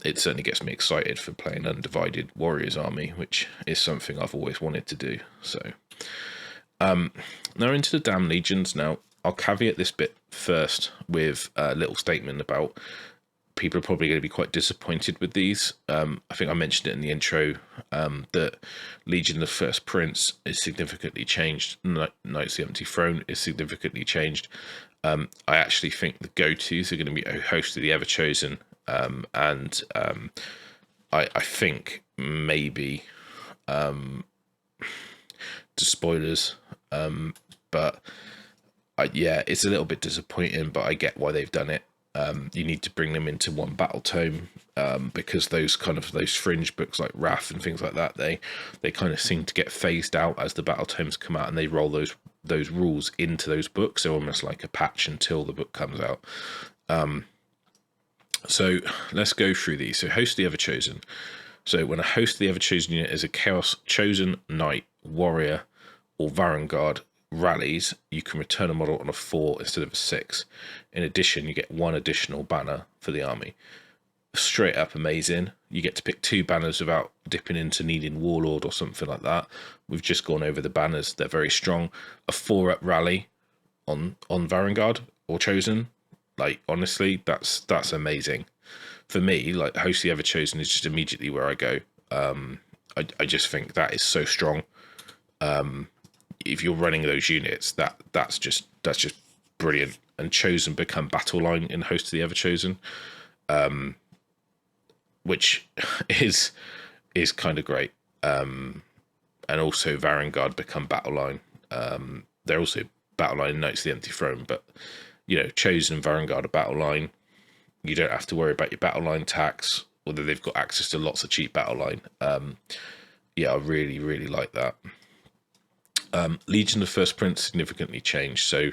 S1: It certainly gets me excited for playing Undivided Warriors army, which is something I've always wanted to do. So now into the Damned Legions. Now I'll caveat this bit first with a little statement about people are probably going to be quite disappointed with these. I think I mentioned it in the intro, that Legion of the First Prince is significantly changed. Knights of the Empty Throne is significantly changed. I actually think the go-tos are going to be a Host of the Everchosen, and I think maybe to spoilers, but yeah, it's a little bit disappointing, but I get why they've done it. You need to bring them into one battle tome, because those fringe books like Wrath and things like that, they kind of seem to get phased out as the battle tomes come out, and they roll those rules into those books. They're almost like a patch until the book comes out. So let's go through these. So Host of the Everchosen. So when a Host of the Everchosen unit is a Chaos Chosen Knight, Warrior, or Varangard rallies, you can return a model on a 4 instead of a 6. In addition, you get 1 additional banner for the army. Straight up amazing. You get to pick 2 banners without dipping into needing Warlord or something like that. We've just gone over the banners. They're very strong. A 4-up rally on Varangard or Chosen. Like, honestly, that's amazing. For me, like, Host of the Everchosen is just immediately where I go. I just think that is so strong. If you're running those units, that's just brilliant. And Chosen become battle line in Host of the Everchosen, which is kind of great. And also Varangard become battle line. They're also battle line in Knights of the Empty Throne, but you know, Chosen and Varangard are battle line. You don't have to worry about your battle line tax, although they've got access to lots of cheap battle line. Yeah, I really, really like that. Legion of the First Prince significantly changed. So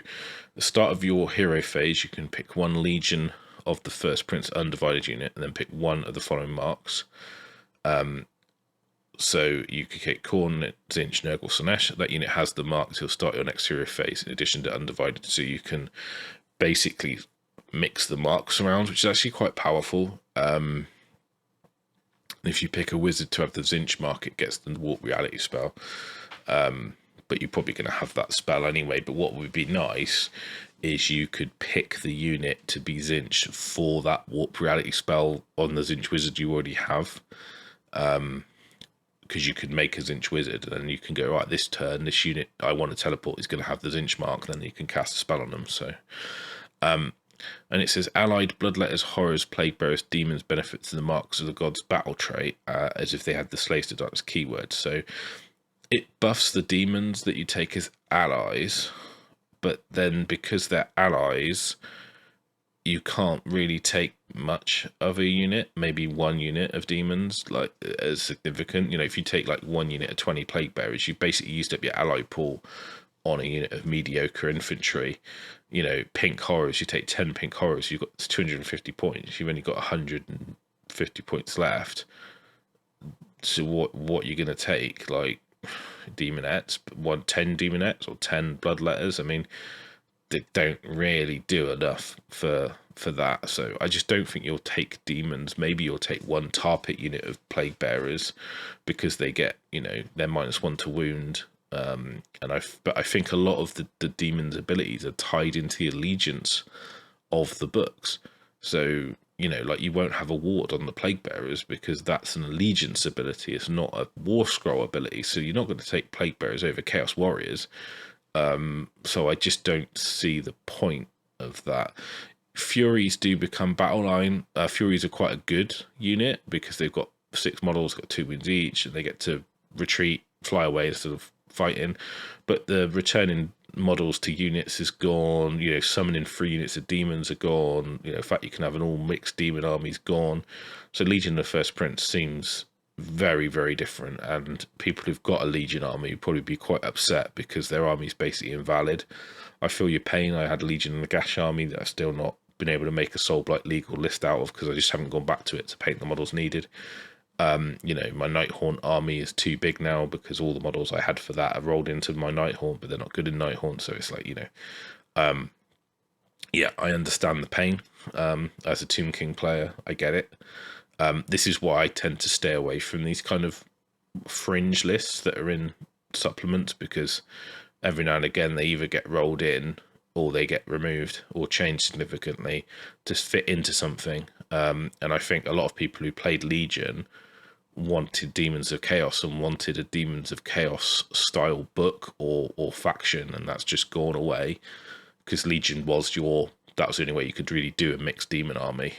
S1: the start of your hero phase, you can pick 1 Legion of the First Prince Undivided unit, and then pick 1 of the following marks. So you could get Khorne, Tzeentch, Nurgle, Slaanesh. That unit has the mark till start your next hero phase, in addition to Undivided. So you can basically mix the marks around, which is actually quite powerful. If you pick a wizard to have the Tzeentch mark, it gets the Warp Reality spell. But you're probably going to have that spell anyway. But what would be nice is you could pick the unit to be Tzeentch for that Warp Reality spell on the Tzeentch wizard you already have. Because you could make a Tzeentch wizard, and then you can go, right, this turn, this unit I want to teleport is going to have the Tzeentch mark, then you can cast a spell on them. So, and it says allied bloodletters, horrors, plague bearers, demons benefit to the marks of the gods battle trait, as if they had the Slaves to Darkness keyword. So it buffs the demons that you take as allies, but then because they're allies, you can't really take much of a unit, maybe 1 unit of demons, like as significant. You know, if you take like 1 unit of 20 plague bearers, you've basically used up your ally pool on a unit of mediocre infantry. You know, pink horrors, you take 10 pink horrors, you've got 250 points, you've only got 150 points left. So what you're going to take, like demonettes, 10 demonettes or 10 bloodletters? I mean, they don't really do enough for that. So I just don't think you'll take demons. Maybe you'll take one tar pit unit of plague bearers because they get, you know, they're -1 to wound. But I think a lot of the demons' abilities are tied into the allegiance of the books. So, you know, like you won't have a ward on the plague bearers because that's an allegiance ability. It's not a war scroll ability. So you're not going to take plague bearers over chaos warriors. So I just don't see the point of that. Furies do become battle line. Furies are quite a good unit because they've got 6 models, got 2 wounds each, and they get to retreat, fly away instead of fighting. But the returning models to units is gone. You know, summoning 3 units of demons are gone. You know, in fact, you can have an all mixed demon army's gone. So Legion of the First Prince seems very, very different, and people who've got a Legion army would probably be quite upset because their army is basically invalid. I feel your pain. I had Legion in the Gash army that I've still not been able to make a Soulblight legal list out of because I just haven't gone back to it to paint the models needed. You know, my Nighthaunt army is too big now because all the models I had for that have rolled into my Nighthaunt, but they're not good in Nighthaunt, so it's like, you know, yeah, I understand the pain. As a Tomb King player, I get it. This is why I tend to stay away from these kind of fringe lists that are in supplements, because every now and again they either get rolled in or they get removed or changed significantly to fit into something. And I think a lot of people who played Legion wanted Demons of Chaos and wanted a Demons of Chaos style book or faction, and that's just gone away because Legion was that was the only way you could really do a mixed demon army.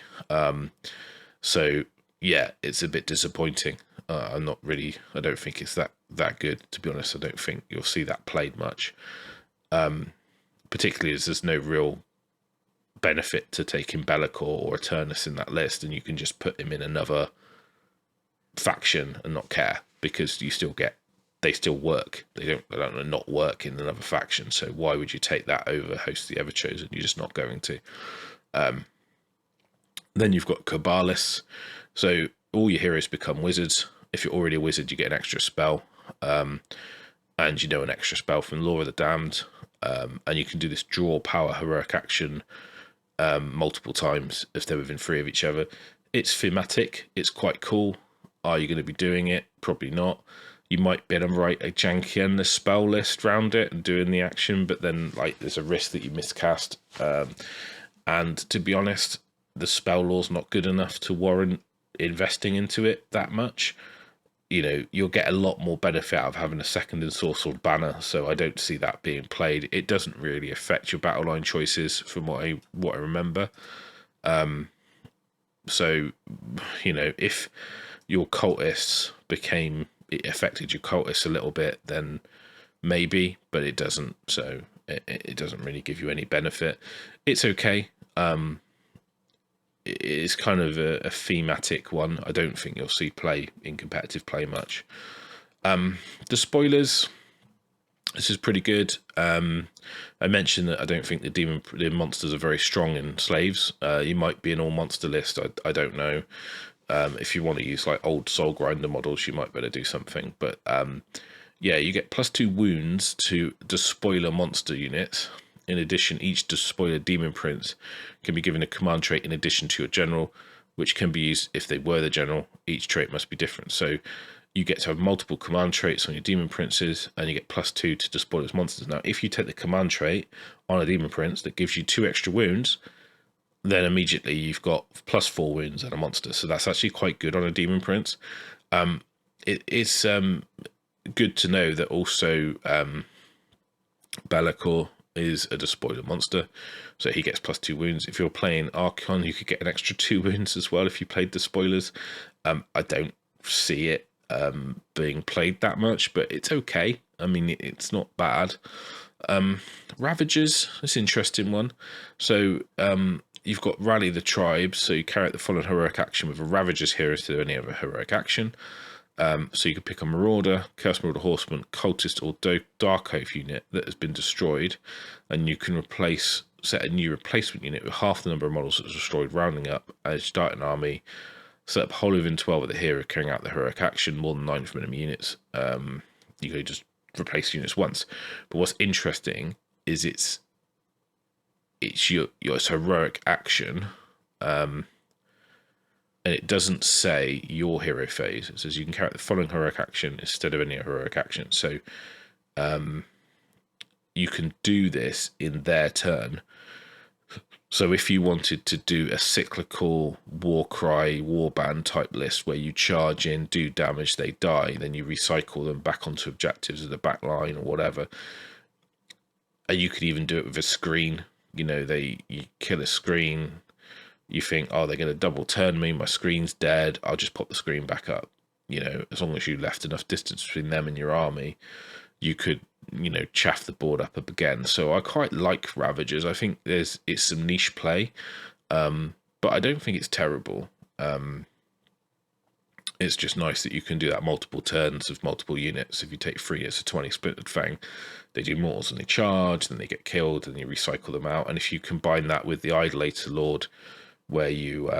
S1: So yeah, it's a bit disappointing. I don't think it's that good, to be honest. I don't think you'll see that played much, particularly as there's no real benefit to taking Bellicor or Eternus in that list, and you can just put him in another faction and not care because they still work. They don't not work in another faction. So why would you take that over Host of the Everchosen? You're just not going to. Then you've got Cabalus. So all your heroes become wizards. If you're already a wizard, you get an extra spell. And you know, an extra spell from Law of the Damned. And you can do this draw power heroic action multiple times if they're within 3 of each other. It's thematic. It's quite cool. Are you going to be doing it? Probably not. You might be able to write a janky endless spell list around it and doing the action, but then like there's a risk that you miscast. And to be honest, the spell law's not good enough to warrant investing into it that much. You know, you'll get a lot more benefit out of having a second Ensorcelled banner, so I don't see that being played. It doesn't really affect your battle line choices from what I remember. So, you know, if your cultists it affected your cultists a little bit, then maybe, but it doesn't. So it doesn't really give you any benefit. It's okay. It's kind of a thematic one. I don't think you'll see play in competitive play much. The spoilers, this is pretty good. I mentioned that I don't think the monsters are very strong in slaves. You might be an all monster list. I don't know. If you want to use like old soul grinder models, you might better do something. But yeah, you get +2 wounds to despoiler monster units. In addition, each despoiler demon prince can be given a command trait in addition to your general, which can be used if they were the general. Each trait must be different. So you get to have multiple command traits on your demon princes, and you get +2 to despoilers monsters. Now, if you take the command trait on a demon prince that gives you 2 extra wounds, then immediately you've got +4 wounds and a monster. So that's actually quite good on a demon prince. It's good to know that also Bellicor is a despoiler monster, so he gets +2 wounds. If you're playing Archon, you could get an extra 2 wounds as well if you played despoilers. I don't see it being played that much, but it's okay. I mean, it's not bad. Ravagers, it's an interesting one. So you've got Rally the Tribes, so you carry out the following heroic action with a Ravager's hero to do any other heroic action. So you could pick a Marauder, Curse Marauder Horseman, Cultist, or Dark Oath unit that has been destroyed, and you can set a new replacement unit with half the number of models that was destroyed, rounding up as you start an army. Set up wholly within 12 of the hero carrying out the heroic action, more than 9 from enemy units. You can just replace units once. But what's interesting is it's it's your heroic action, and it doesn't say your hero phase. It says you can carry out the following heroic action instead of any heroic action. So you can do this in their turn. So if you wanted to do a cyclical Warcry, Warband type list where you charge in, do damage, they die, then you recycle them back onto objectives of the back line or whatever. And you could even do it with a screen. You know, you kill a screen, you think, oh, they're going to double turn me, my screen's dead, I'll just pop the screen back up. You know, as long as you left enough distance between them and your army, you could, you know, chaff the board up again. So I quite like Ravagers. I think it's some niche play, but I don't think it's terrible. It's just nice that you can do that multiple turns of multiple units. If you take 3 units of 20 Splintered Fang, they do mortals and they charge, then they get killed, and you recycle them out. And if you combine that with the Idolator Lord, where you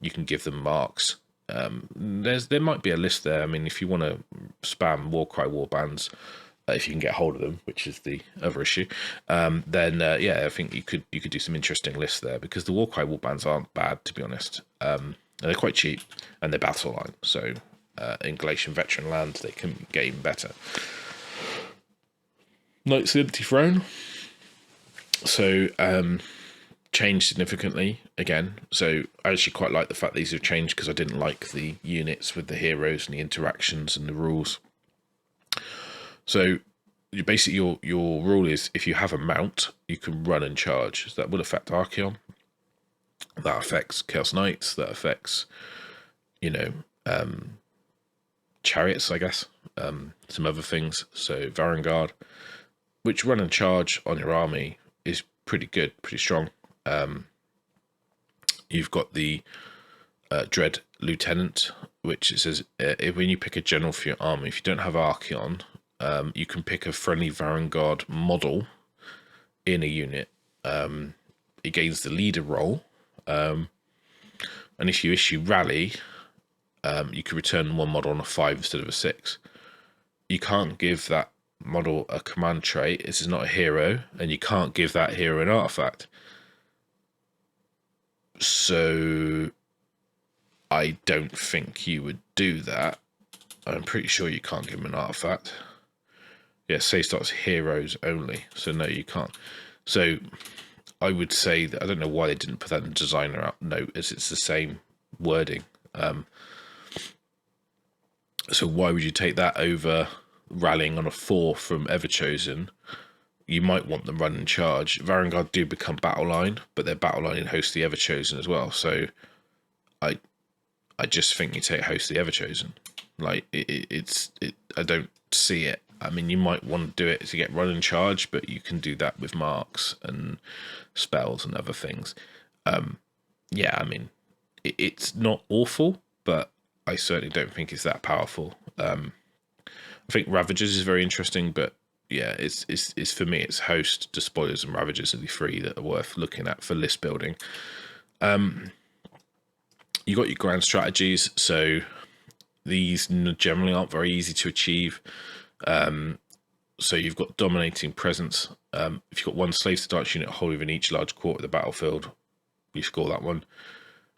S1: can give them marks, there might be a list there. I mean, if you want to spam Warcry Warbands, if you can get hold of them, which is the other issue, then yeah, I think you could do some interesting lists there, because the Warcry Warbands aren't bad, to be honest. They're quite cheap, and they're battle line, so in Galatian Veteran land they can get even better. Knights of the Empty Throne, so changed significantly again. So I actually quite like the fact these have changed, because I didn't like the units with the heroes and the interactions and the rules. So you basically, your rule is, if you have a mount, you can run and charge. So that will affect Archaon. That affects Chaos Knights. That affects, you know, chariots, I guess. Some other things. So Varangard, which run and charge on your army is pretty good, pretty strong. You've got the Dread Lieutenant, which it says when you pick a general for your army, if you don't have Archaon, you can pick a friendly Varangard model in a unit. It gains the leader role, and if you issue Rally, you can return one model on a 5 instead of a 6. You can't give that model a command trait. This is not a hero, and you can't give that hero an artifact. So I don't think you would do that. I'm pretty sure you can't give him an artifact. Yeah, save starts heroes only. So no, you can't. So I would say that I don't know why they didn't put that in the designer note, as it's the same wording. So why would you take that over rallying on a 4 from Everchosen? You might want them run and charge. Varangard do become battle line, but their battle line hosts the Everchosen as well. So I just think you take host the Everchosen. Like I don't see it. I mean, you might want to do it to get run and charge, but you can do that with marks and spells and other things. Yeah, I mean, it's not awful, but I certainly don't think it's that powerful. I think Ravagers is very interesting, but yeah, it's for me, it's Host, Despoilers, and Ravagers are the 3 that are worth looking at for list building. You got your grand strategies, so these generally aren't very easy to achieve. So you've got Dominating Presence. If you've got one Slaves to Darts unit wholly within each large quarter of the battlefield, you score that one.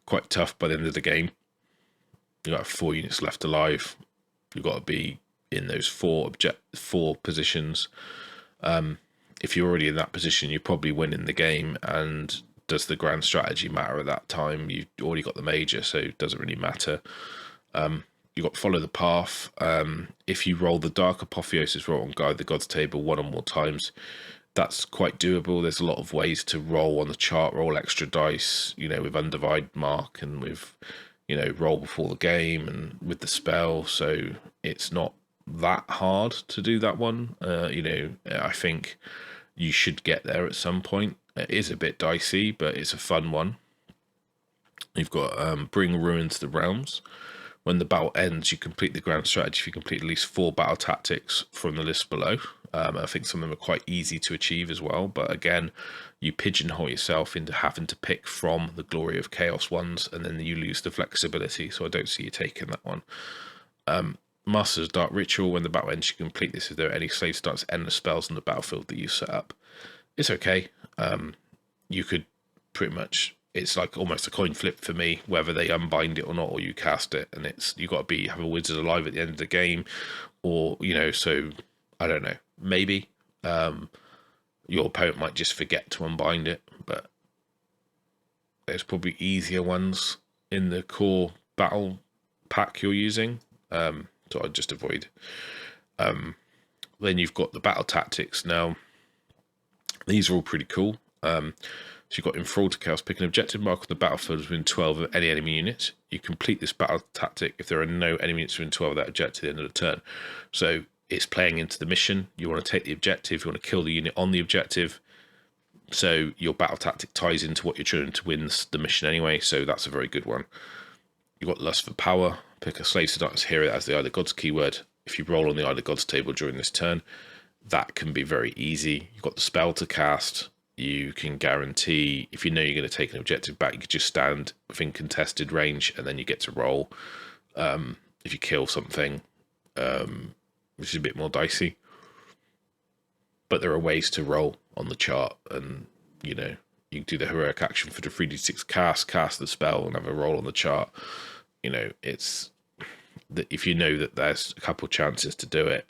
S1: Quite tough by the end of the game. You've got 4 units left alive. You've got to be in those 4 positions. If you're already in that position, you're probably winning the game. And does the grand strategy matter at that time? You've already got the major, so it doesn't really matter. You've got Follow the Path. If you roll the Dark Apotheosis roll on Guide the Gods table 1 or more times, that's quite doable. There's a lot of ways to roll on the chart, roll extra dice, you know, with Undivide Mark and with, you know, roll before the game and with the spell. So it's not that hard to do that one. You know, I think you should get there at some point. It is a bit dicey, but it's a fun one. You've got Bring Ruin to the Realms. When the battle ends, you complete the grand strategy if you complete at least 4 battle tactics from the list below. I think some of them are quite easy to achieve as well, but again, you pigeonhole yourself into having to pick from the Glory of Chaos ones, and then you lose the flexibility, so I don't see you taking that one. Master's Dark Ritual. When the battle ends, you complete this if there are any slave starts endless spells on the battlefield that you set up. It's okay. you could pretty much, it's like almost a coin flip for me whether they unbind it or not, or you cast it, and it's, you got to have a wizard alive at the end of the game, or so I don't know, maybe your opponent might just forget to unbind it, but there's probably easier ones in the core battle pack you're using, so I'd just avoid. Then you've got the battle tactics. Now these are all pretty cool. So you've got Enthrall to Chaos. Pick an objective mark on the battlefield within 12 of any enemy unit. You complete this battle tactic if there are no enemy units within 12 of that objective at the end of the turn. So it's playing into the mission. You want to take the objective. You want to kill the unit on the objective. So your battle tactic ties into what you're trying to win the mission anyway. So that's a very good one. You've got Lust for Power. Pick a Slaves to Darkness hero that has the Eye of the Gods keyword. If you roll on the Eye of the Gods table during this turn, that can be very easy. You've got the spell to cast. You can guarantee, if you know you're going to take an objective back, you could just stand within contested range and then you get to roll if you kill something, which is a bit more dicey. But there are ways to roll on the chart, and you can do the heroic action for the 3d6 cast the spell and have a roll on the chart. It's that if you know that there's a couple chances to do it,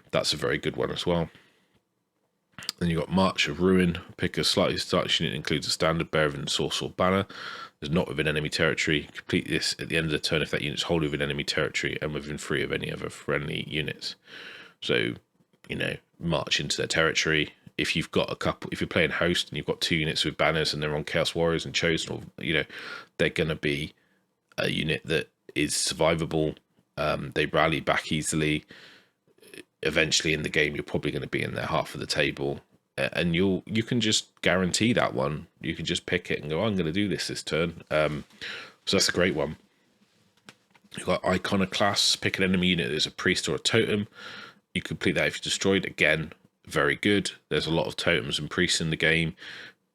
S1: that's a very good one as well. Then you've got March of Ruin. Pick a slightly starch unit that includes a standard bearer and source or banner. Is not within enemy territory. Complete this at the end of the turn if that unit's wholly within enemy territory and within 3 of any other friendly units. So, march into their territory. If you've got if you're playing host and you've got 2 units with banners and they're on Chaos Warriors and Chosen, they're going to be a unit that is survivable. They rally back easily. Eventually in the game, you're probably going to be in their half of the table, and you can just guarantee that one. You can just pick it and go, I'm going to do this turn. So that's a great one. You've got Iconoclasts. Pick an enemy unit that's a priest or a totem. You complete that if you destroyed. Again, very good. There's a lot of totems and priests in the game.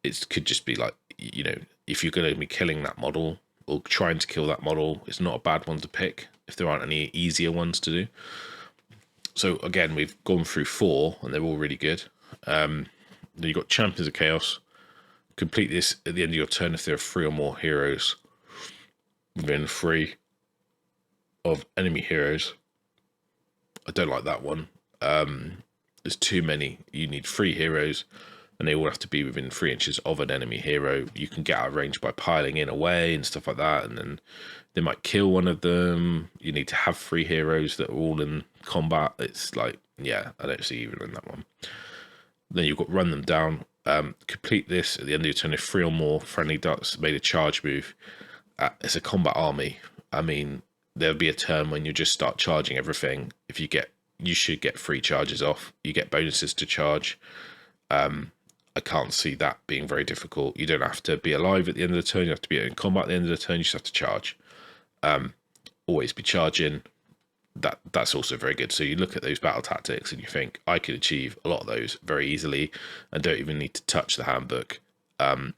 S1: It could just be like, if you're going to be killing that model or trying to kill that model, it's not a bad one to pick if there aren't any easier ones to do. So again, we've gone through 4 and they're all really good. Then you've got Champions of Chaos. Complete this at the end of your turn if there are 3 or more heroes within 3 of enemy heroes. I don't like that one. There's too many. You need 3 heroes and they all have to be within 3 inches of an enemy hero. You can get out of range by piling in away and stuff like that, and then they might kill one of them. You need to have 3 heroes that are all in combat. It's like, yeah, I don't see even in that one. Then you've got Run Them Down. Complete this at the end of your turn if 3 or more friendly ducks made a charge move. It's a combat army. I mean, there'll be a turn when you just start charging everything. You should get 3 charges off. You get bonuses to charge. I can't see that being very difficult. You don't have to be alive at the end of the turn. You have to be in combat at the end of the turn. You just have to charge. Always be charging. That's also very good. So you look at those battle tactics and you think, I could achieve a lot of those very easily and don't even need to touch the handbook,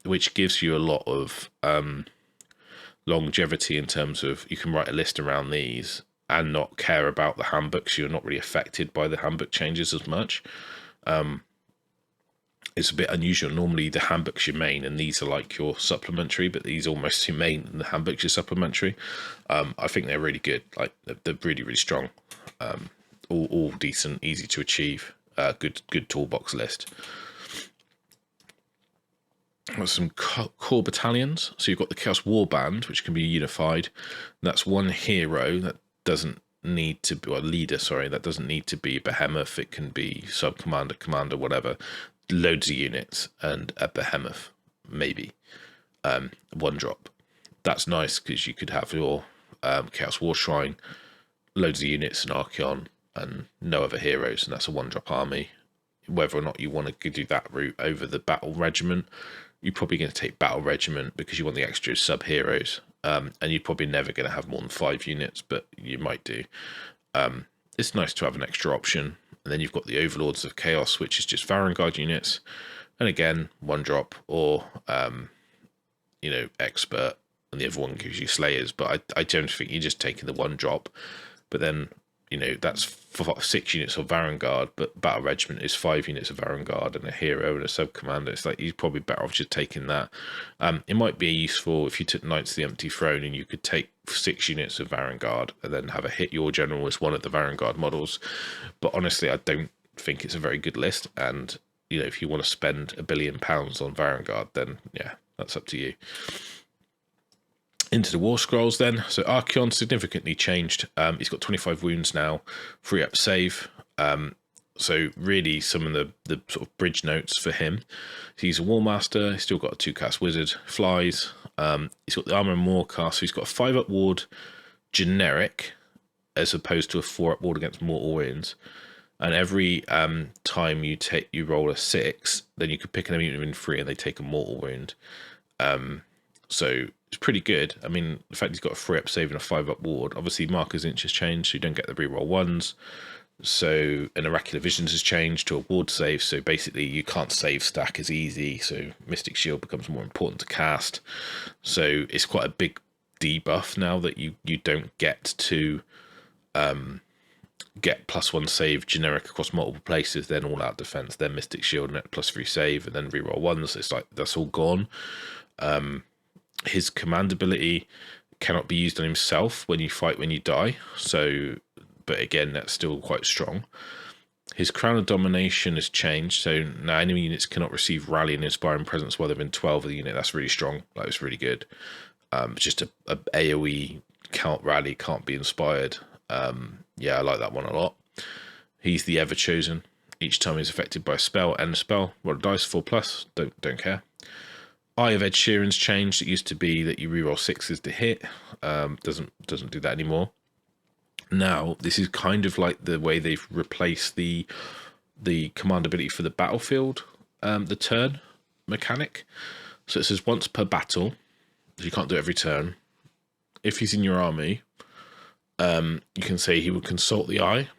S1: which gives you a lot of longevity in terms of you can write a list around these and not care about the handbooks. You're not really affected by the handbook changes as much. It's a bit unusual. Normally the handbook's your main and these are like your supplementary, but these are almost your main and the handbook's your supplementary. I think they're really good. Like they're really, really strong. All decent, easy to achieve. Good toolbox list. Got some core battalions. So you've got the Chaos Warband, which can be unified. That's 1 hero that doesn't need to be, or leader, sorry, that doesn't need to be Behemoth. It can be sub commander, commander, whatever. Loads of units and a Behemoth, maybe 1 drop. That's nice because you could have your Chaos War Shrine, loads of units and Archeon, and no other heroes, and that's a 1 drop army. Whether or not you want to do that route over the Battle Regiment, you're probably going to take Battle Regiment because you want the extra sub heroes, and you're probably never going to have more than 5 units, but you might do. It's nice to have an extra option. And then you've got the Overlords of Chaos, which is just Varangard units. And again, 1 drop or, Expert. And the other one gives you Slayers. But I don't think you're just taking the 1 drop. But then you know, that's 6 units of Varangard, but Battle Regiment is 5 units of Varangard and a hero and a sub commander. It's like he's probably better off just taking that. It might be useful if you took Knights of the Empty Throne and you could take 6 units of Varangard and then have a hit your general as one of the Varangard models. But honestly, I don't think it's a very good list. And you know, if you want to spend £1 billion on Varangard, then yeah, that's up to you. Into the War Scrolls then. So Archeon significantly changed. He's got 25 wounds now, 3-up save. So really some of the sort of bridge notes for him. He's a War Master. He's still got a 2-cast Wizard. Flies. He's got the Armor and Warcast. So he's got a 5-up ward generic as opposed to a 4-up ward against mortal wounds. And every time you roll a 6, then you could pick an enemy within 3 and they take a mortal wound. So it's pretty good. I mean, the fact he's got a 3-up save and a 5-up ward. Obviously, Marker's Inch has changed, so you don't get the reroll 1s. So an Oracular Visions has changed to a ward save. So basically, you can't save stack as easy. So Mystic Shield becomes more important to cast. So it's quite a big debuff now that you don't get to get +1 save generic across multiple places, then all out defense, then Mystic Shield, net +3 save, and then reroll 1s. It's like that's all gone. His command ability cannot be used on himself when you fight when you die. So, but again, that's still quite strong. His Crown of Domination has changed. So now enemy units cannot receive Rally and Inspiring Presence while they're in 12 of the unit. That's really strong. Like, it's really good. Just a AoE can't rally, can't be inspired. Yeah, I like that one a lot. He's the Ever Chosen. Each time he's affected by a spell, end a spell, roll a dice, 4+. Don't care. Eye of Ed Sheeran's changed. It used to be that you reroll 6s to hit. Doesn't do that anymore. Now this is kind of like the way they've replaced the command ability for the battlefield, the turn mechanic. So it says once per battle. You can't do it every turn. If he's in your army, you can say he would consult the eye,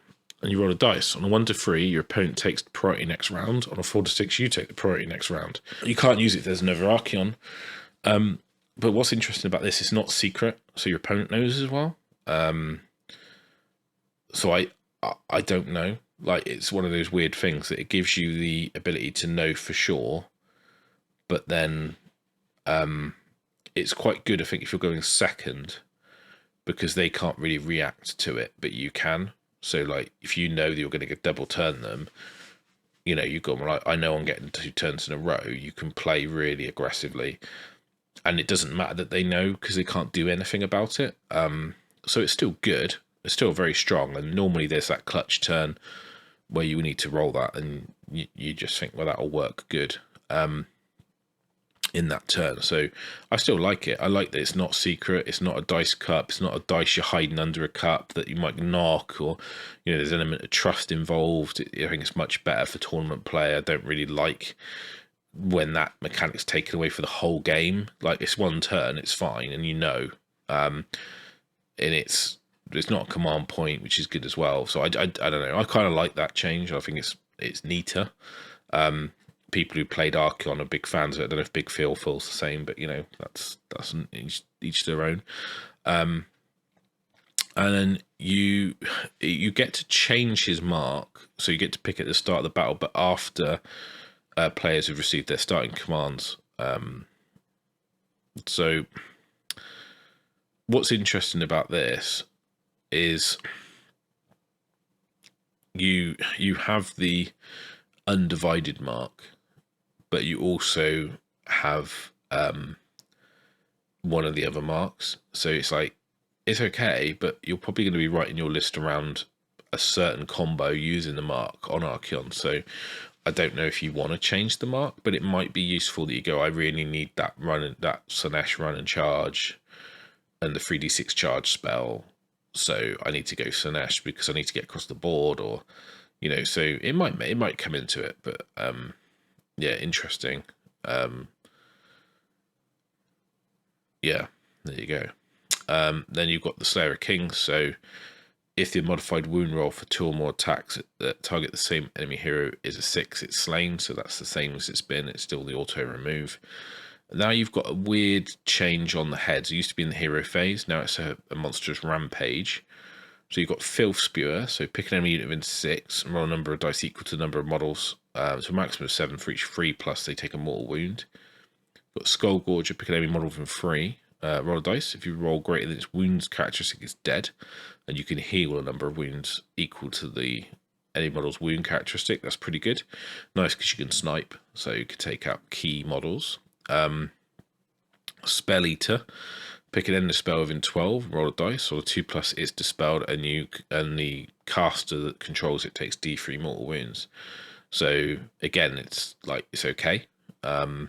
S1: and you roll a dice. On a 1 to 3, your opponent takes the priority next round. On a 4 to 6, you take the priority next round. You can't use it if there's another Archeon. But what's interesting about this, it's not secret, so your opponent knows as well. So I don't know. Like, it's one of those weird things that it gives you the ability to know for sure, but then it's quite good, I think, if you're going second, because they can't really react to it, but you can. So, like, if you know that you're going to get double turn them, you know, you've got, well, I know I'm getting 2 turns in a row, you can play really aggressively. And it doesn't matter that they know, because they can't do anything about it. So it's still good. It's still very strong. And normally there's that clutch turn where you need to roll that, and you just think, well, that'll work good in that turn. So I still like it. I like that it's not secret. It's not a dice cup. It's not a dice you're hiding under a cup that you might knock, or, you know, there's an element of trust involved. I think it's much better for tournament play. I don't really like when that mechanic's taken away for the whole game. Like, it's one turn, it's fine, and you know, and it's not a command point, which is good as well. So I don't know. I kind of like that change. I think it's neater. People who played Archeon are big fans of it. I don't know if Big Phil feels the same, but, you know, that's each their own. And then you get to change his mark, so you get to pick at the start of the battle, but after players have received their starting commands. So what's interesting about this is you have the undivided mark, but you also have one of the other marks. So it's like, it's okay, but you're probably going to be writing your list around a certain combo using the mark on Archeon. So I don't know if you want to change the mark, but it might be useful that you go, I really need that Slanesh run and charge and the 3d6 charge spell. So I need to go Slanesh because I need to get across the board, or, you know, so it might come into it, but yeah, interesting. Yeah, there you go. Then you've got the Slayer of Kings. So if the modified wound roll for 2 or more attacks that target the same enemy hero is a 6, it's slain. So that's the same as it's been. It's still the auto remove. Now you've got a weird change on the heads. It used to be in the hero phase. Now it's a monstrous rampage. So you've got Filth Spewer, so pick an enemy unit within 6 and roll a number of dice equal to the number of models. So a maximum of 7 for each 3, plus they take a mortal wound. You've got Skull Gorger, pick an enemy model within 3. Roll a dice. If you roll greater than its wounds characteristic, it's dead, and you can heal a number of wounds equal to the any model's wound characteristic. That's pretty good. Nice because you can snipe, so you can take out key models. Spell Eater, pick an end of spell within 12. Roll a dice. Or 2+, it's dispelled, and the caster that controls it takes D3 mortal wounds. So again, it's okay. I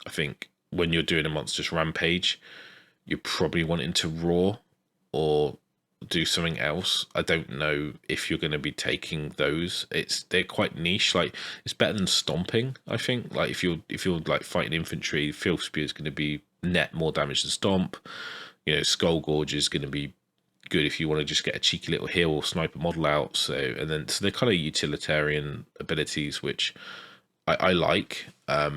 S1: think when you're doing a monstrous rampage, you're probably wanting to roar or do something else. I don't know if you're going to be taking those. They're quite niche. Like, it's better than stomping, I think. Like, if you're like fighting infantry, Filth Spear is going to be net more damage than stomp. You know, Skull Gorge is going to be good if you want to just get a cheeky little heal or snipe a model out. So they're kind of utilitarian abilities, which I like. I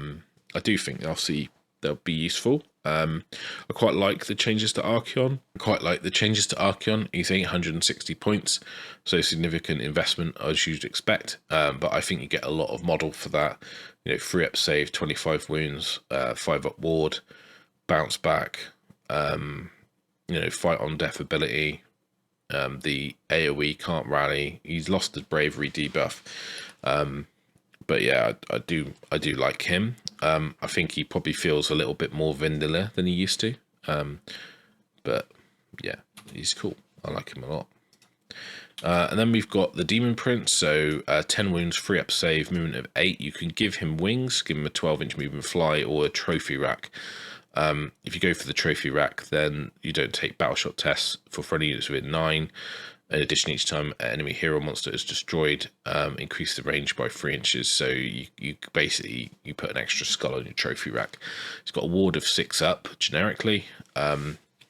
S1: do think they'll be useful. I quite like the changes to Archeon. He's 860 points, so significant investment as you'd expect. But I think you get a lot of model for that. You know, 3-up save, 25 wounds, 5-up ward, bounce back. You know, fight on death ability. The AOE can't rally. He's lost his bravery debuff. But yeah, I do like him. I think he probably feels a little bit more vanilla than he used to. But yeah, he's cool. I like him a lot. And then we've got the Demon Prince. So 10 wounds, 3-up save, movement of 8. You can give him wings, give him a 12-inch movement fly, or a trophy rack. If you go for the trophy rack, then you don't take battle shot tests for friendly units within 9. In addition, each time an enemy hero monster is destroyed, increase the range by 3 inches. So you basically put an extra skull on your trophy rack. It's got a ward of 6-up generically.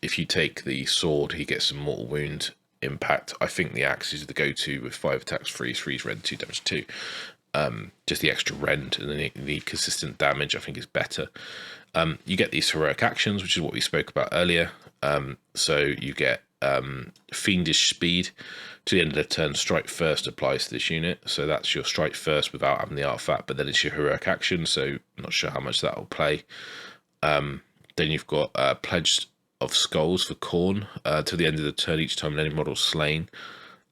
S1: If you take the sword, he gets some mortal wound impact. I think the axe is the go-to with 5 attacks, freeze, rend, 2 damage 2. Just the extra rend and the consistent damage, I think, is better. You get these heroic actions, which is what we spoke about earlier. So you get Fiendish Speed. To the end of the turn, Strike First applies to this unit. So that's your Strike First without having the artifact, but then it's your heroic action, so I'm not sure how much that will play. Then you've got Pledge of Skulls for Khorne. To the end of the turn, each time an enemy model is slain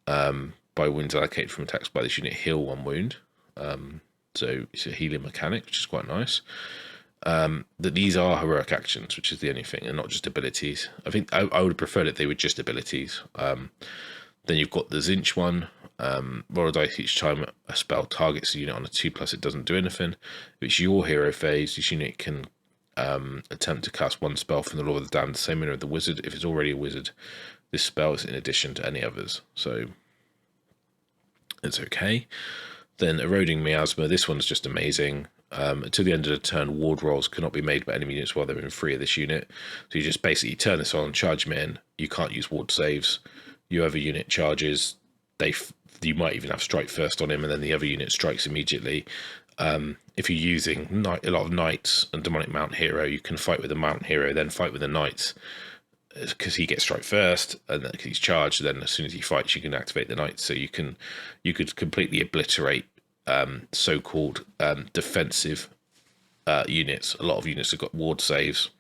S1: by wounds allocated from attacks by this unit, heal 1 wound. So it's a healing mechanic, which is quite nice. That these are heroic actions, which is the only thing, and not just abilities. I think I would have preferred it they were just abilities. Then you've got the Zinch one. Roll a dice each time a spell targets a unit on a 2+, it doesn't do anything. If it's your hero phase, this unit can attempt to cast 1 spell from the Lord of the Damned, the same manner of the wizard. If it's already a wizard, this spell is in addition to any others, so it's okay. Then Eroding Miasma, this one's just amazing. Until the end of the turn, ward rolls cannot be made by enemy units while they're in 3 of this unit. So you just basically turn this on, charge them in. You can't use ward saves. Your other unit charges. You might even have Strike First on him, and then the other unit strikes immediately. If you're using a lot of Knights and Demonic Mount Hero, you can fight with the Mount Hero, then fight with the Knights, because he gets Strike First, and then he's charged. Then as soon as he fights, you can activate the Knights. So you could completely obliterate so-called defensive units. A lot of units have got ward saves.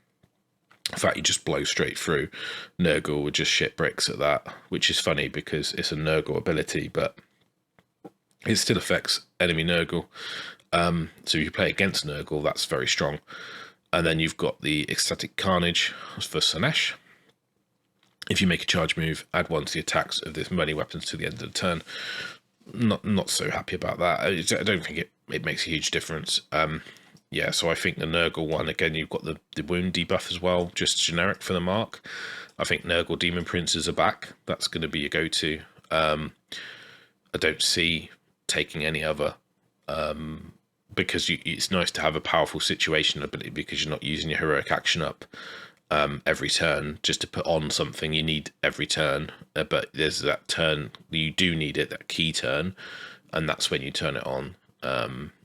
S1: In fact, you just blow straight through. Nurgle would just shit bricks at that, which is funny because it's a Nurgle ability, but it still affects enemy Nurgle. So if you play against Nurgle, that's very strong. And then you've got the Ecstatic Carnage for Sanesh. If you make a charge move, add 1 to the attacks of this melee weapons to the end of the turn. Not so happy about that. I don't think it makes a huge difference. Yeah, so I think the Nurgle one, again, you've got the wound debuff as well, just generic for the mark. I think Nurgle Demon Princes are back. That's going to be your go-to. I don't see taking any other, because it's nice to have a powerful situation ability because you're not using your heroic action up every turn just to put on something you need every turn. But there's that turn, you do need it, that key turn, and that's when you turn it on.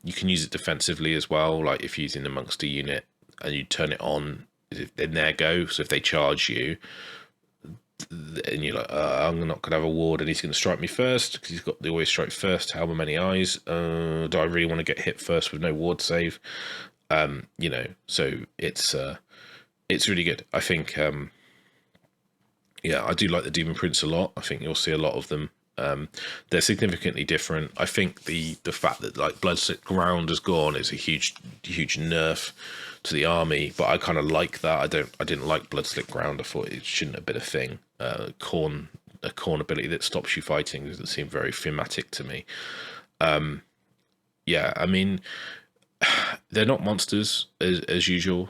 S1: You can use it defensively as well, like if you're using amongst a unit and you turn it on, then there go. So if they charge you, and you're like, I'm not gonna have a ward, and he's gonna strike me first because he's got the always strike first. However many eyes? Do I really want to get hit first with no ward save? You know, so it's really good. I think, yeah, I do like the Demon Prince a lot. I think you'll see a lot of them. They're significantly different. I think the fact that like Bloodslit Ground has gone is a huge nerf to the army, but I kind of like that. I didn't like Bloodslit Ground. I thought it shouldn't have been a thing. A Khorne ability that stops you fighting doesn't seem very thematic to me. Yeah, I mean, they're not monsters as usual.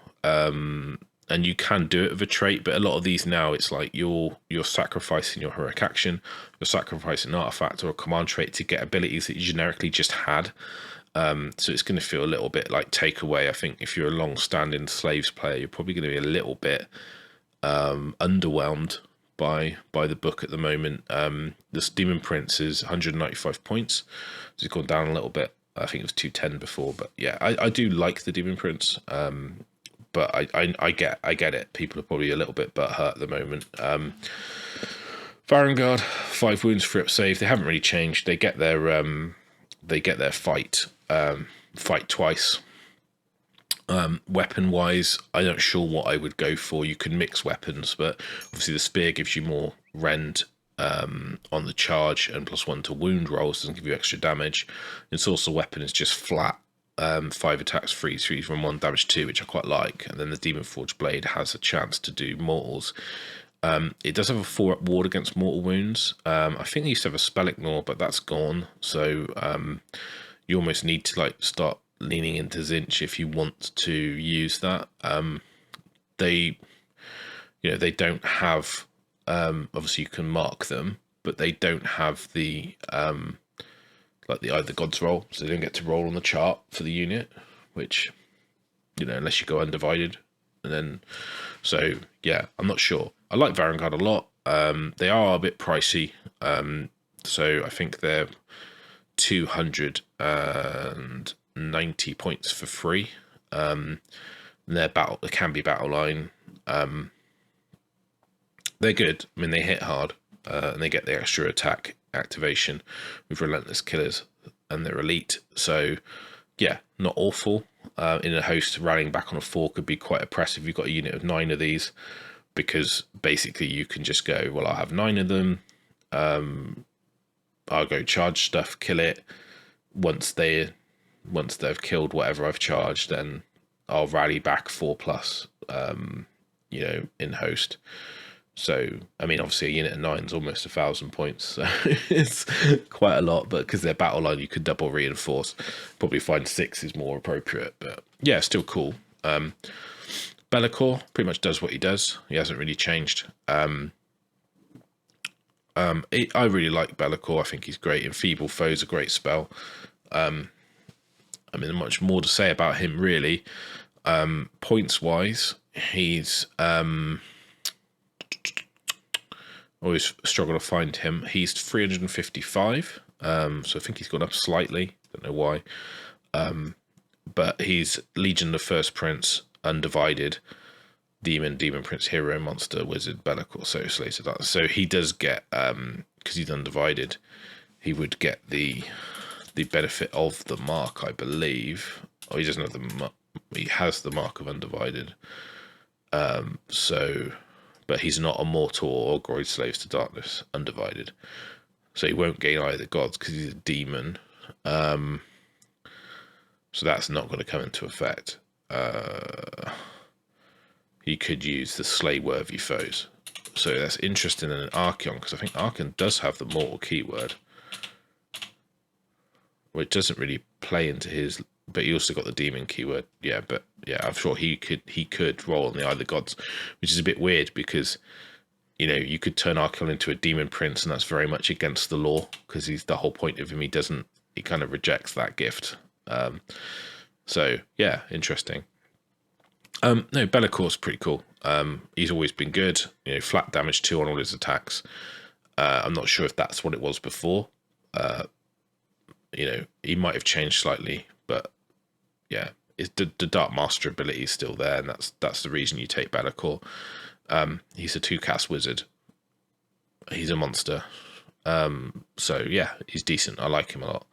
S1: And you can do it with a trait, but a lot of these now, it's like you're sacrificing your heroic action, you're sacrificing an artifact or a command trait to get abilities that you generically just had. So it's going to feel a little bit like takeaway. I think if you're a long-standing Slaves player, you're probably going to be a little bit underwhelmed by the book at the moment. This Demon Prince is 195 points, so it's gone down a little bit. I think it was 210 before, but yeah, I do like the Demon Prince. But I get it. People are probably a little bit butthurt at the moment. Varangard, 5 wounds for up save. They haven't really changed. They get their fight twice. Weapon wise, I'm not sure what I would go for. You can mix weapons, but obviously the spear gives you more rend on the charge and +1 to wound rolls, doesn't give you extra damage. And Source of Weapon is just flat. 5 attacks, 3 from 1 damage 2, which I quite like. And then the Demon Forge Blade has a chance to do mortals. It does have a 4-up ward against mortal wounds. I think they used to have a spell ignore, but that's gone. So you almost need to like start leaning into Zinch if you want to use that. They don't have. Obviously, you can mark them, but they don't have the like the Either Gods roll, so they don't get to roll on the chart for the unit, which, you know, unless you go undivided. And then, so yeah, I'm not sure. I like Varangard a lot. They are a bit pricey, so I think they're 290 points for free. And they can be battle line. They're good. I mean, they hit hard, and they get the extra attack activation with Relentless Killers, and they're elite. So yeah, not awful. In a host, rallying back on a 4 could be quite oppressive. You've got a unit of 9 of these, because basically you can just go, well, I'll have 9 of them. I'll go charge stuff, kill it. Once they've killed whatever I've charged, then I'll rally back 4+, you know, in host. So, I mean, obviously a unit of 9 is almost 1,000 points, so it's quite a lot, but because they're battle line, you could double reinforce. Probably find 6 is more appropriate, but yeah, still cool. Be'lakor pretty much does what he does. He hasn't really changed. I really like Be'lakor. I think he's great. Enfeeble Foe's a great spell. I mean, much more to say about him, really. Points-wise, he's... always struggle to find him. He's 355, so I think he's gone up slightly. Don't know why. But he's Legion, the First Prince, Undivided, Demon Prince, Hero, Monster, Wizard, Be'lakor, so he does get, because he's Undivided, he would get the benefit of the mark, I believe. Oh, he doesn't have the mark. He has the mark of Undivided. But he's not a mortal or Groid Slaves to Darkness Undivided, so he won't gain either gods because he's a demon. So that's not going to come into effect. He could use the Slay Worthy Foes, so that's interesting in an Archeon, because I think Archeon does have the mortal keyword, which doesn't really play into his. But he also got the demon keyword, yeah. But yeah, I'm sure he could roll on the Either Gods, which is a bit weird because, you know, you could turn Archeon into a demon prince, and that's very much against the law, because he's the whole point of him. He kind of rejects that gift. So yeah, interesting. No, Be'lakor's pretty cool. He's always been good. You know, flat damage 2 on all his attacks. I'm not sure if that's what it was before. You know, he might have changed slightly, but yeah, the Dark Master ability is still there, and that's the reason you take Be'lakor. He's a 2-cast wizard, he's a monster. So yeah, he's decent. I like him a lot.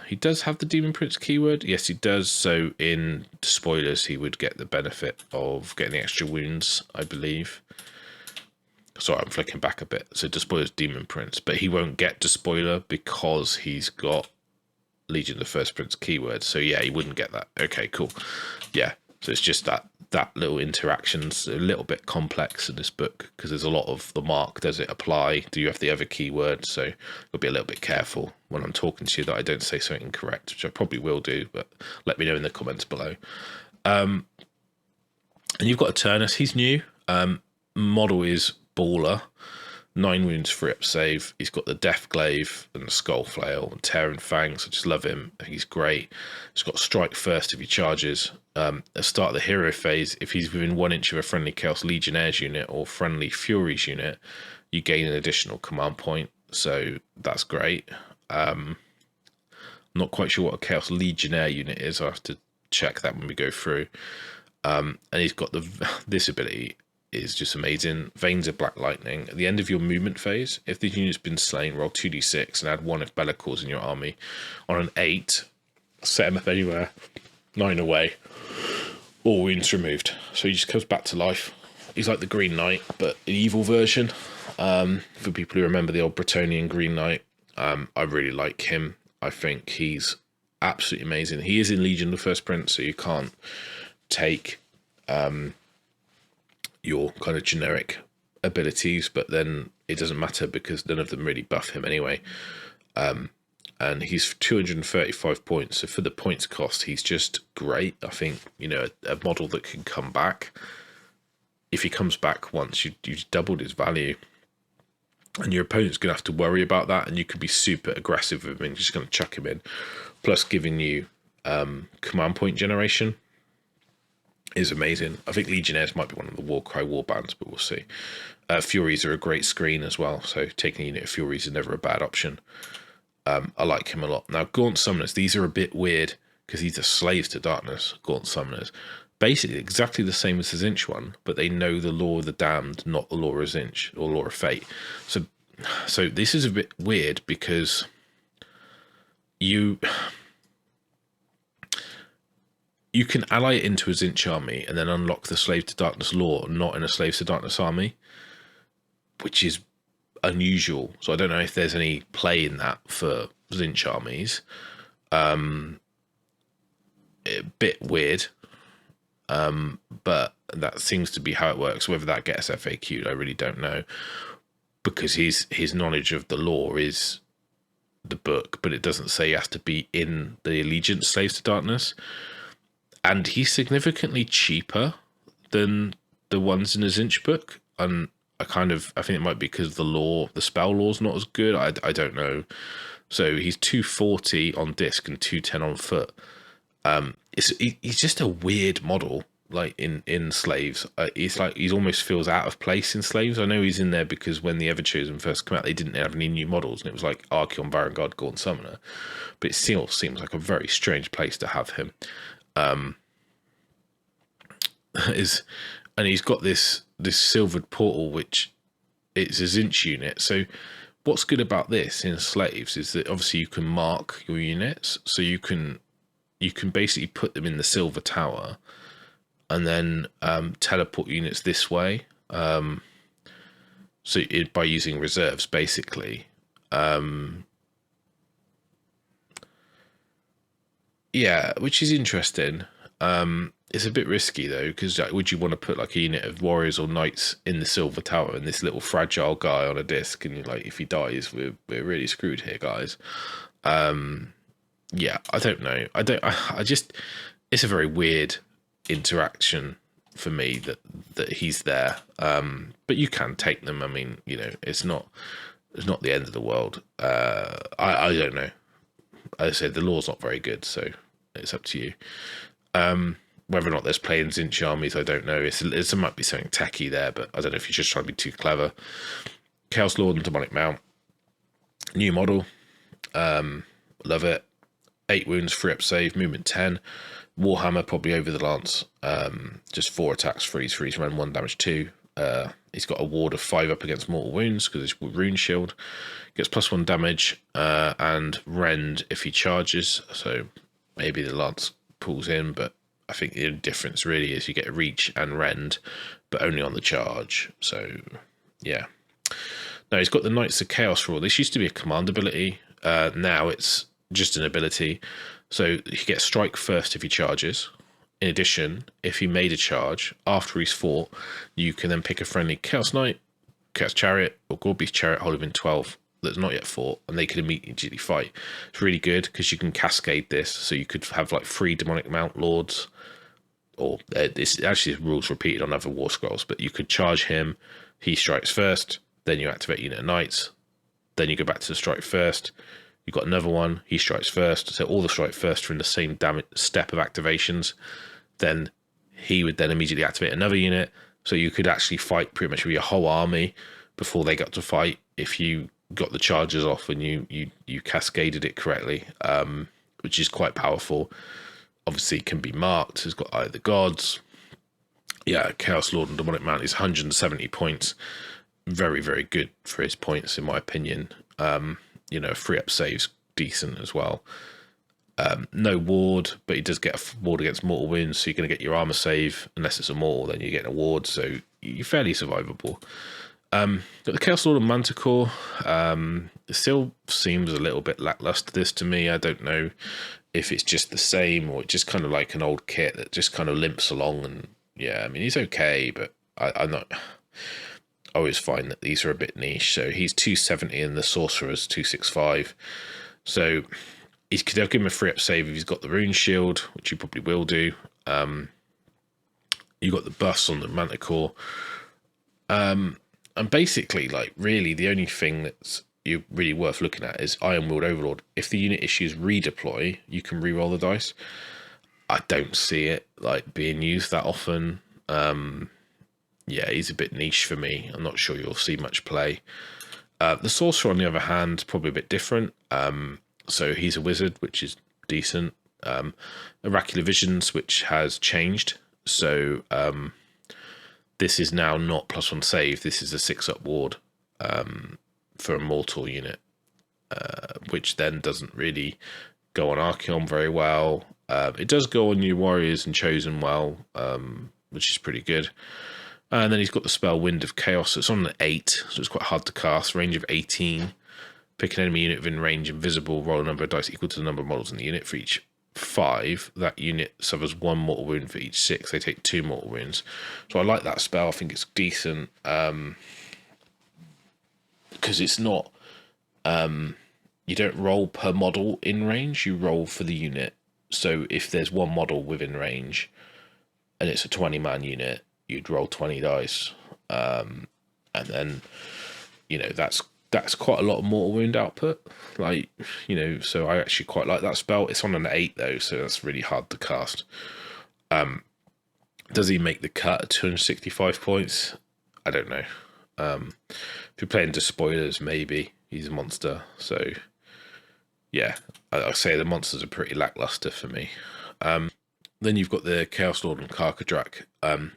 S1: He does have the Demon Prince keyword. Yes, he does. So in spoilers, he would get the benefit of getting the extra wounds, I believe. Sorry, I'm flicking back a bit. So Despoiler's Demon Prince, but he won't get Despoiler because he's got Legion of the First Prince keyword. So yeah, he wouldn't get that. Okay, cool. Yeah, so it's just that little interaction's a little bit complex in this book because there's a lot of the mark. Does it apply? Do you have the other keyword? So you'll be a little bit careful when I'm talking to you that I don't say something incorrect, which I probably will do, but let me know in the comments below. And you've got Eternus. He's new. Model is Baller. 9 wounds for up save. He's got the Death Glaive and the Skull Flail and Tearing Fangs. I just love him. He's great. He's got Strike First if he charges. At the start of the hero phase, if he's within 1 inch of a friendly Chaos Legionnaires unit or friendly Furies unit, you gain an additional command point. So that's great. I'm not quite sure what a Chaos Legionnaire unit is. I'll have to check that when we go through. And he's got this ability is just amazing. Veins of Black Lightning. At the end of your movement phase, if the unit's been slain, roll 2d6 and add 1 if Be'lakor's in your army. On an 8, set him up anywhere, 9 away, all wounds removed. So he just comes back to life. He's like the Green Knight, but an evil version. For people who remember the old Bretonian Green Knight, I really like him. I think he's absolutely amazing. He is in Legion of the First Prince, so you can't take your kind of generic abilities, but then it doesn't matter because none of them really buff him anyway. And he's 235 points, so for the points cost, he's just great. I think, you know, a model that can come back. If he comes back once, you've doubled his value, and your opponent's gonna have to worry about that, and you could be super aggressive with him and just gonna chuck him in, plus giving you command point generation is amazing. I think Legionnaires might be one of the Warcry warbands, but we'll see. Furies are a great screen as well, so taking a unit of Furies is never a bad option. I like him a lot. Now, Gaunt Summoners, these are a bit weird because these are slaves to darkness, Gaunt Summoners. Basically exactly the same as the Zinch one, but they know the Law of the Damned, not the Law of Zinch or Law of Fate. So this is a bit weird because you can ally it into a Zinch army and then unlock the Slave to Darkness lore, not in a Slave to Darkness army, which is unusual. So I don't know if there's any play in that for Zinch armies. A bit weird, but that seems to be how it works. Whether that gets FAQ'd, I really don't know, because his knowledge of the lore is the book, but it doesn't say he has to be in the Allegiance Slaves to Darkness. And he's significantly cheaper than the ones in the Zinch book. And I think it might be because the spell law is not as good. I don't know. So he's 240 on disc and 210 on foot. He's just a weird model, like in Slaves. It's like he almost feels out of place in Slaves. I know he's in there because when the Everchosen first came out, they didn't have any new models, and it was like Archeon, Varangard, Gaunt Summoner. But it still seems like a very strange place to have him. And he's got this silvered portal, which it's a Zinch unit. So what's good about this in Slaves is that obviously you can mark your units, so you can basically put them in the silver tower and then teleport units this way. By using reserves, basically. Yeah, which is interesting. It's a bit risky though, because would you want to put like a unit of warriors or knights in the silver tower and this little fragile guy on a disc, and you're like, if he dies, we're really screwed here, guys. Yeah, I don't know. I just, it's a very weird interaction for me that he's there. But you can take them. I mean, you know, it's not the end of the world. I don't know. As I said, the law's not very good, so it's up to you. Whether or not there's play in Zinch armies, I don't know. There might be something techie there, but I don't know if you're just trying to be too clever. Chaos Lord and Demonic Mount. New model. Love it. 8 wounds, 3 up save, movement 10. Warhammer probably over the lance. Just 4 attacks, freeze, run 1 damage 2. He's got a ward of 5 up against mortal wounds because it's rune shield. Gets +1 damage and rend if he charges. So maybe the lance pulls in, but I think the difference really is you get reach and rend, but only on the charge. So yeah. Now he's got the Knights of Chaos rule. This used to be a command ability. Now it's just an ability. So he gets strike first if he charges. In addition, if he made a charge after he's fought, you can then pick a friendly Chaos Knight, Chaos Chariot, or Gorebeast Chariot holding in 12 that's not yet fought, and they can immediately fight. It's really good because you can cascade this. So you could have like 3 demonic mount lords, or this actually rules repeated on other war scrolls, but you could charge him, he strikes first, then you activate unit of knights, then you go back to the strike first, you've got another one, he strikes first, so all the strike first are in the same step of activations. Then he would then immediately activate another unit, so you could actually fight pretty much with your whole army before they got to fight if you got the charges off and you cascaded it correctly, which is quite powerful. Obviously can be marked, has got Eye of the Gods. Yeah, Chaos Lord and Demonic Mount is 170 points. Very, very good for his points, in my opinion. You know, 3-up saves decent as well. No ward, but he does get a ward against mortal wounds, so you're going to get your armor save. Unless it's a mortal, then you get a ward, so you're fairly survivable. Got the Chaos Lord and Manticore. It still seems a little bit lackluster, this to me. I don't know if it's just the same or it's just kind of like an old kit that just kind of limps along. And yeah, I mean, he's okay, but I'm not... I always find that these are a bit niche. So he's 270 and the Sorcerer's 265. So they'll give him a 3-up save if he's got the Rune Shield, which you probably will do. You got the bus on the Manticore. And basically, like, really the only thing that's really worth looking at is Ironworld Overlord. If the unit issues redeploy, you can re-roll the dice. I don't see it like being used that often. Yeah, he's a bit niche for me. I'm not sure you'll see much play. The Sorcerer, on the other hand, probably a bit different. So he's a wizard, which is decent. Oracular Visions, which has changed. So this is now not +1 save. This is a 6-up ward for a mortal unit, which then doesn't really go on Archaon very well. It does go on your Warriors and Chosen well, which is pretty good. And then he's got the spell Wind of Chaos. It's on an 8, so it's quite hard to cast. Range of 18. Pick an enemy unit within range invisible. Roll a number of dice equal to the number of models in the unit. For each 5, that unit suffers 1 mortal wound. For each 6, they take 2 mortal wounds. So I like that spell. I think it's decent. Because it's not... you don't roll per model in range. You roll for the unit. So if there's 1 model within range and it's a 20-man unit, you'd roll 20 dice, and then, you know, that's quite a lot of mortal wound output. Like, you know, so I actually quite like that spell. It's on an 8 though, so that's really hard to cast. Does he make the cut at 265 points? I don't know. If you're playing to spoilers, maybe he's a monster. So yeah, I say the monsters are pretty lackluster for me. Then you've got the Chaos Lord and Karkadrak.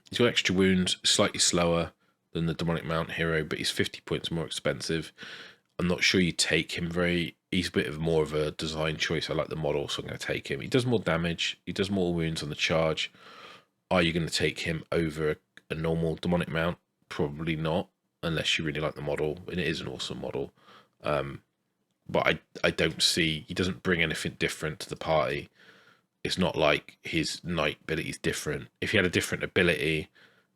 S1: He's got extra wounds, slightly slower than the Demonic Mount hero, but he's 50 points more expensive. I'm not sure you take him he's a bit of more of a design choice. I like the model, so I'm going to take him. He does more damage. He does more wounds on the charge. Are you going to take him over a normal Demonic Mount? Probably not, unless you really like the model, and it is an awesome model. But I don't see... He doesn't bring anything different to the party. It's not like his knight ability is different. If he had a different ability,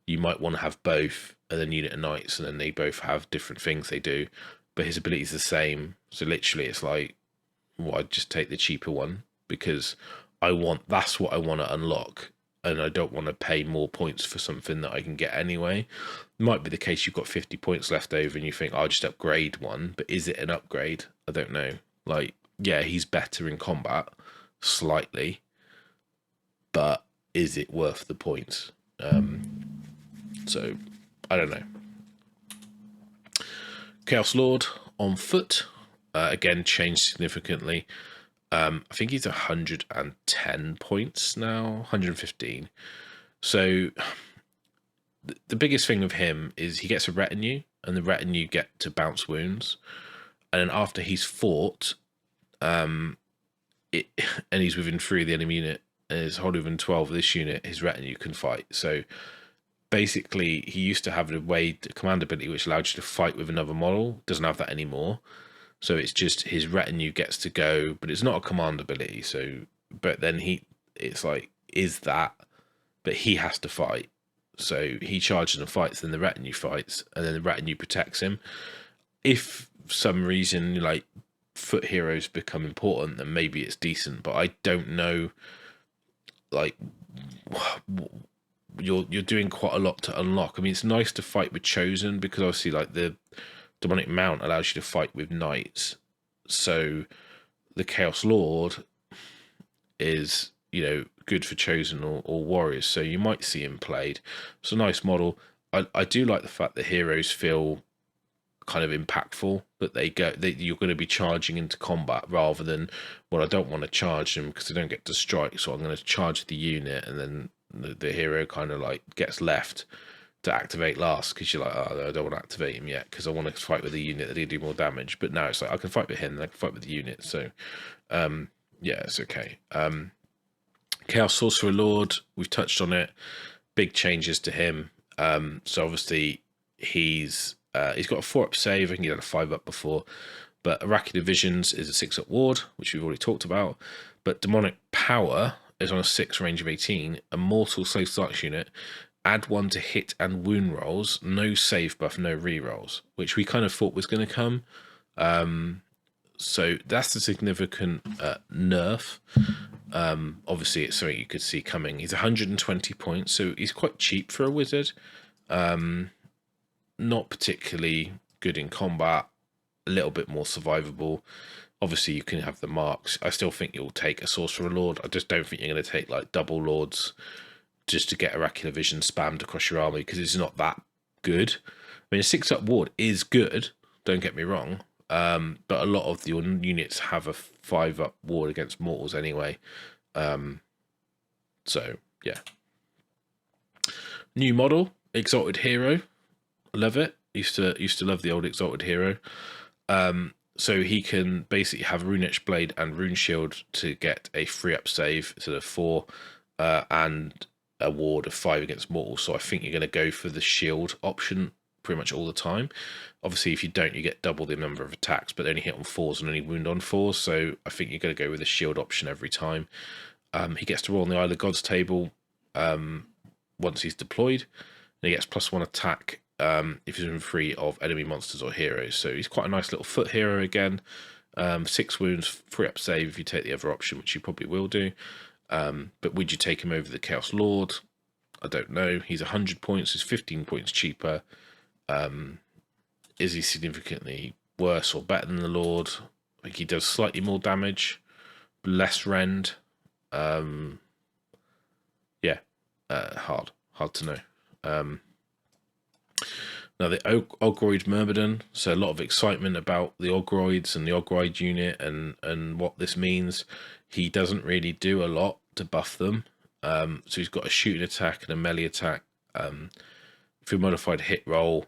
S1: you might want to have both, and then unit of knights, and then they both have different things they do. But his ability is the same. So literally, it's like, well, I'd just take the cheaper one because that's what I want to unlock, and I don't want to pay more points for something that I can get anyway. It might be the case you've got 50 points left over, and you think, I'll just upgrade one. But is it an upgrade? I don't know. Like, yeah, he's better in combat, slightly. But is it worth the points? So, I don't know. Chaos Lord on foot. Again, changed significantly. I think he's 110 points now. 115. So, the biggest thing with him is he gets a retinue, and the retinue get to bounce wounds, and then after he's fought, and he's within 3 of the enemy unit, and is holding within 12 of this unit, his retinue can fight. So basically, he used to have a command ability which allowed you to fight with another model. Doesn't have that anymore. So it's just his retinue gets to go, but it's not a command ability. So, but then it's like, is that? But he has to fight. So he charges and fights, then the retinue fights, and then the retinue protects him. If for some reason, like, foot heroes become important, then maybe it's decent. But I don't know. Like, you're doing quite a lot to unlock. I mean, it's nice to fight with Chosen, because obviously, like, the demonic mount allows you to fight with knights. So the Chaos Lord is, you know, good for Chosen or warriors. So you might see him played. It's a nice model. I do like the fact that heroes feel kind of impactful, that you're going to be charging into combat rather than, well, I don't want to charge them because they don't get to strike, so I'm going to charge the unit, and then the hero kind of like gets left to activate last, because you're like, oh, I don't want to activate him yet because I want to fight with the unit that they do more damage. But now it's like, I can fight with him and I can fight with the unit. So yeah, it's okay. Chaos Sorcerer Lord, we've touched on it. Big changes to him. So obviously he's got a 4-up save. I think he had a 5-up before, but Arachidivisions Visions is a 6-up ward, which we've already talked about. But Demonic Power is on a 6 range of 18. A Mortal Slave Starks unit. Add 1 to hit and wound rolls. No save buff, no re-rolls, which we kind of thought was going to come. So that's a significant nerf. Obviously, it's something you could see coming. He's 120 points, so he's quite cheap for a wizard. Not particularly good in combat, a little bit more survivable. Obviously, you can have the marks. I still think you'll take a Sorcerer Lord. I just don't think you're going to take like double Lords just to get Oracular Vision spammed across your army, because it's not that good. I mean, a 6-up ward is good, don't get me wrong, but a lot of your units have a 5-up ward against mortals anyway. So yeah. New model, Exalted Hero. Love it. Used to love the old Exalted Hero. So he can basically have Rune Etched Blade and Rune Shield to get a 3-up save to the 4, and a ward of 5 against mortals. So I think you're going to go for the shield option pretty much all the time. Obviously, if you don't, you get double the number of attacks, but only hit on 4s and only wound on 4s. So I think you're going to go with the shield option every time. He gets to roll on the Isle of Gods table once he's deployed, and he gets +1 attack if he's in free of enemy monsters or heroes. So he's quite a nice little foot hero again. 6 wounds, 3-up save if you take the other option, which you probably will do. But would you take him over the Chaos Lord? I don't know. He's 100 points. He's 15 points cheaper. Is he significantly worse or better than the Lord? I think he does slightly more damage, less rend. Yeah, hard to know. Now the Ogroid Myrmidon, so a lot of excitement about the Ogroids and the Ogroid unit and what this means. He doesn't really do a lot to buff them. So he's got a shooting attack and a melee attack. If your modified hit roll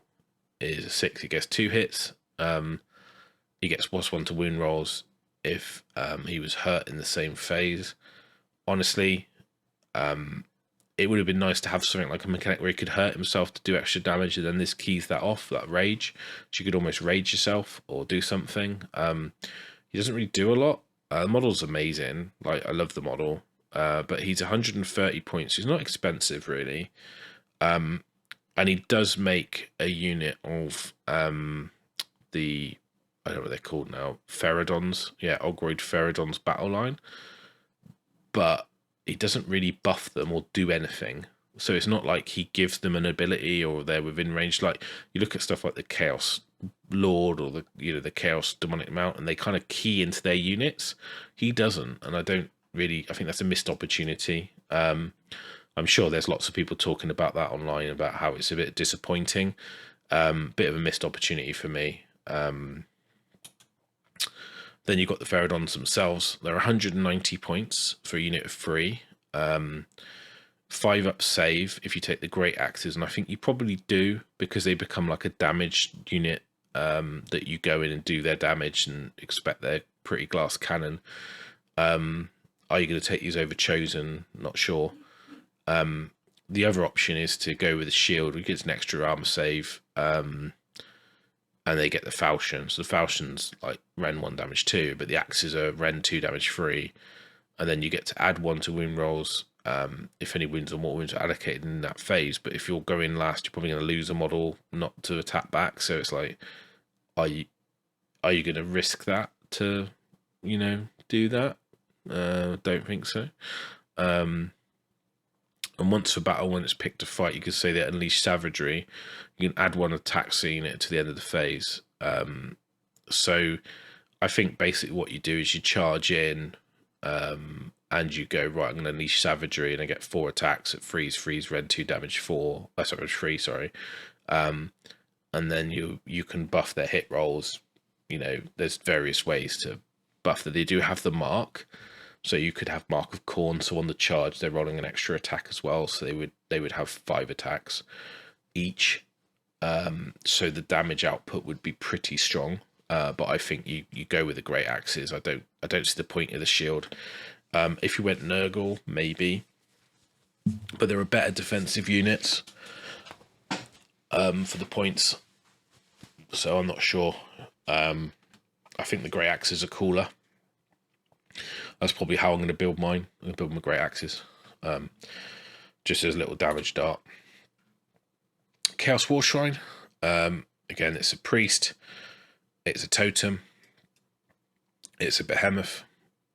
S1: is a 6, he gets 2 hits. He gets +1 to wound rolls if he was hurt in the same phase. Honestly, it would have been nice to have something like a mechanic where he could hurt himself to do extra damage, and then this keys that off, that rage. So you could almost rage yourself or do something. He doesn't really do a lot. The model's amazing. Like, I love the model. But he's 130 points. He's not expensive, really. And he does make a unit of the, I don't know what they're called now, Feridons. Yeah, Ogroid Feridons battle line. But he doesn't really buff them or do anything. So it's not like he gives them an ability or they're within range. Like, you look at stuff like the Chaos Lord or the Chaos Demonic Mount, and they kind of key into their units. He doesn't, and I think that's a missed opportunity. I'm sure there's lots of people talking about that online, about how it's a bit disappointing. Bit of a missed opportunity for me. Then you've got the Feridons themselves. They're 190 points for a unit of 3. 5-up save if you take the great axes, and I think you probably do because they become like a damaged unit that you go in and do their damage and expect their pretty glass cannon. Are you going to take these over chosen? Not sure. The other option is to go with a shield, which gets an extra armor save, and they get the falchion. So the falchion's like Ren 1 damage 2, but the axes are Ren 2 damage 3, and then you get to add 1 to wound rolls if any wounds or more wounds are allocated in that phase. But if you're going last, you're probably going to lose a model not to attack back. So it's like, are you going to risk that to, do that? Don't think so. And once for battle, when it's picked to fight, you could say that Unleash Savagery. You can add 1 attack scene to the end of the phase. So I think basically what you do is you charge in, and you go, right, I'm going to Unleash Savagery, and I get 4 attacks at freeze, Ren 2 damage 4, damage 3, sorry. And then you can buff their hit rolls. There's various ways to buff that. They do have the mark, so you could have Mark of Khorne, so on the charge they're rolling an extra attack as well, so they would have 5 attacks each. So the damage output would be pretty strong. But I think you go with the great axes. I don't see the point of the shield. If you went Nurgle, maybe, but there are better defensive units for the points, so I'm not sure. I think the great axes are cooler. That's probably how I'm going to build mine. I'm going to build my great axes, just as a little damage dart. Chaos War Shrine. Again, it's a priest. It's a totem. It's a behemoth,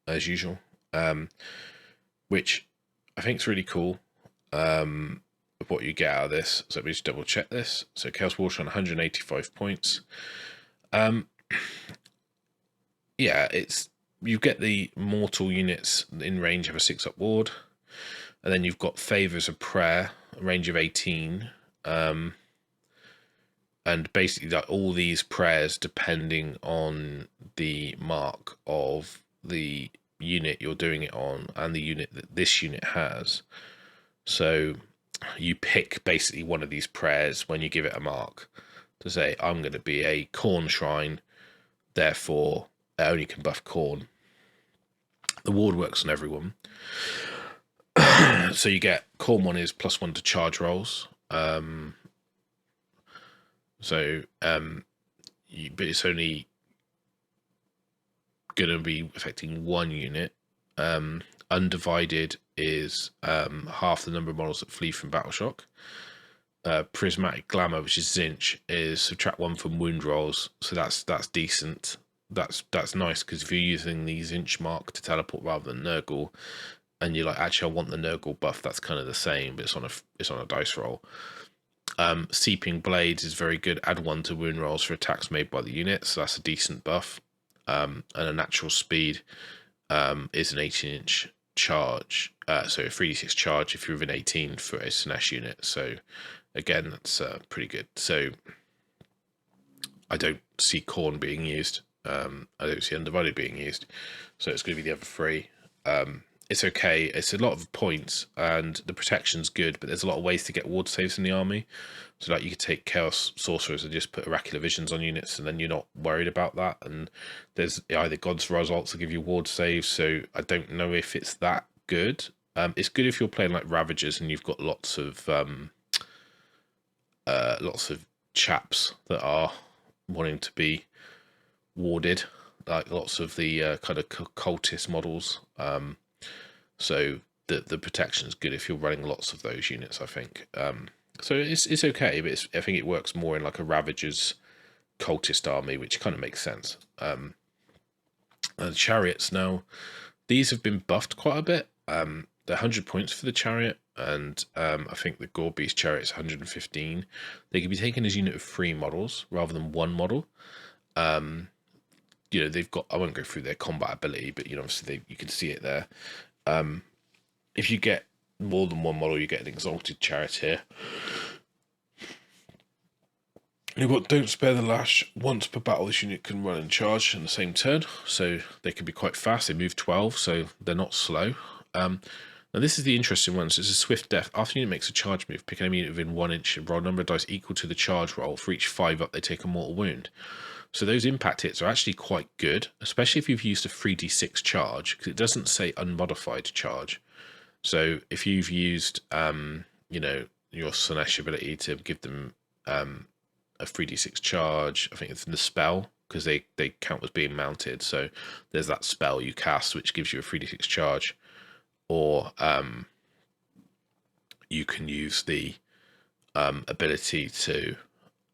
S1: as usual, which I think is really cool. Of what you get out of this. So let me just double check this. So Chaos War Shrine, 185 points. Yeah, you get the mortal units in range of a 6-up ward, and then you've got Favors of Prayer, a range of 18. And basically, like, all these prayers depending on the mark of the unit you're doing it on and the unit that this unit has. So you pick basically one of these prayers when you give it a mark to say, I'm going to be a Khorne shrine, therefore it only can buff Khorne. The ward works on everyone. So you get Khorne 1 is +1 to charge rolls. But it's only going to be affecting 1 unit. Undivided is half the number of models that flee from battle shock. Prismatic Glamour, which is Zinch, is subtract 1 from wound rolls, so that's decent. That's nice, because if you're using the Zinch mark to teleport rather than Nurgle, and you're like, actually I want the Nurgle buff, that's kind of the same, but it's on a dice roll. Seeping Blades is very good. Add 1 to wound rolls for attacks made by the unit, so that's a decent buff. And a natural speed is an 18-inch charge, so a 3d6 charge if you're within 18 for a Sinesh unit. So again, that's pretty good. So I don't see Khorne being used. I don't see Undivided being used. So it's going to be the other 3. It's okay. It's a lot of points, and the protection's good, but there's a lot of ways to get ward saves in the army. So like you could take Chaos Sorcerers and just put Oracular Visions on units, and then you're not worried about that. And there's either God's Results to give you ward saves, so I don't know if it's that good. It's good if you're playing like Ravagers and you've got lots of chaps that are wanting to be warded, like lots of the kind of cultist models. So the protection is good if you're running lots of those units, I think. So it's okay, but I think it works more in like a Ravager's cultist army, which kind of makes sense. The chariots now, these have been buffed quite a bit. They're 100 points for the chariot, and I think the Gore Beast chariot's 115. They can be taken as a unit of 3 models rather than 1 model. They've got, I won't go through their combat ability, but obviously you can see it there. If you get more than 1 model, you get an exalted chariot here. You've got Don't Spare the Lash. Once per battle, this unit can run and charge in the same turn, so they can be quite fast. They move 12, so they're not slow. Now this is the interesting one. So it's a swift death. After unit makes a charge move, pick an enemy unit within 1 inch and roll a number of dice equal to the charge roll. For each 5 up, they take a mortal wound. So those impact hits are actually quite good, especially if you've used a 3d6 charge, because it doesn't say unmodified charge. So if you've used, you know, your Slanesh ability to give them a 3d6 charge, I think it's in the spell, because they count as being mounted. So there's that spell you cast which gives you a 3d6 charge. Or you can use the ability to,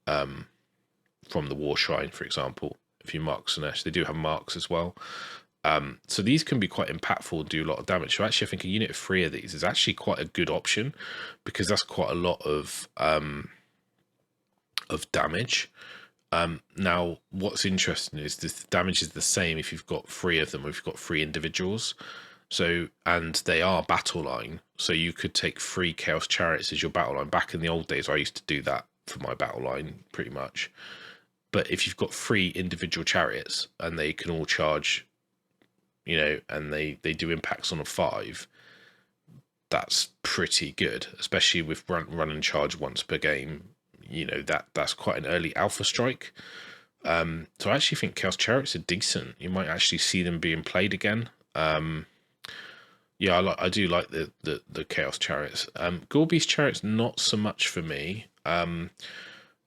S1: from the War Shrine, for example, if you mark Slanesh, they do have marks as well. So these can be quite impactful and do a lot of damage. So actually, I think a unit of 3 of these is actually quite a good option, because that's quite a lot of damage. Now, what's interesting is the damage is the same if you've got 3 of them, or if you've got 3 individuals. So, and they are battle line, so you could take 3 Chaos Chariots as your battle line. Back in the old days, I used to do that for my battle line, pretty much. But if you've got 3 individual chariots and they can all charge, you know, and they do impacts on a 5, that's pretty good, especially with run and charge once per game. You know, that's quite an early alpha strike. So I actually think Chaos Chariots are decent. You might actually see them being played again. Yeah, I do like the Chaos Chariots. Gorby's Chariots, not so much for me.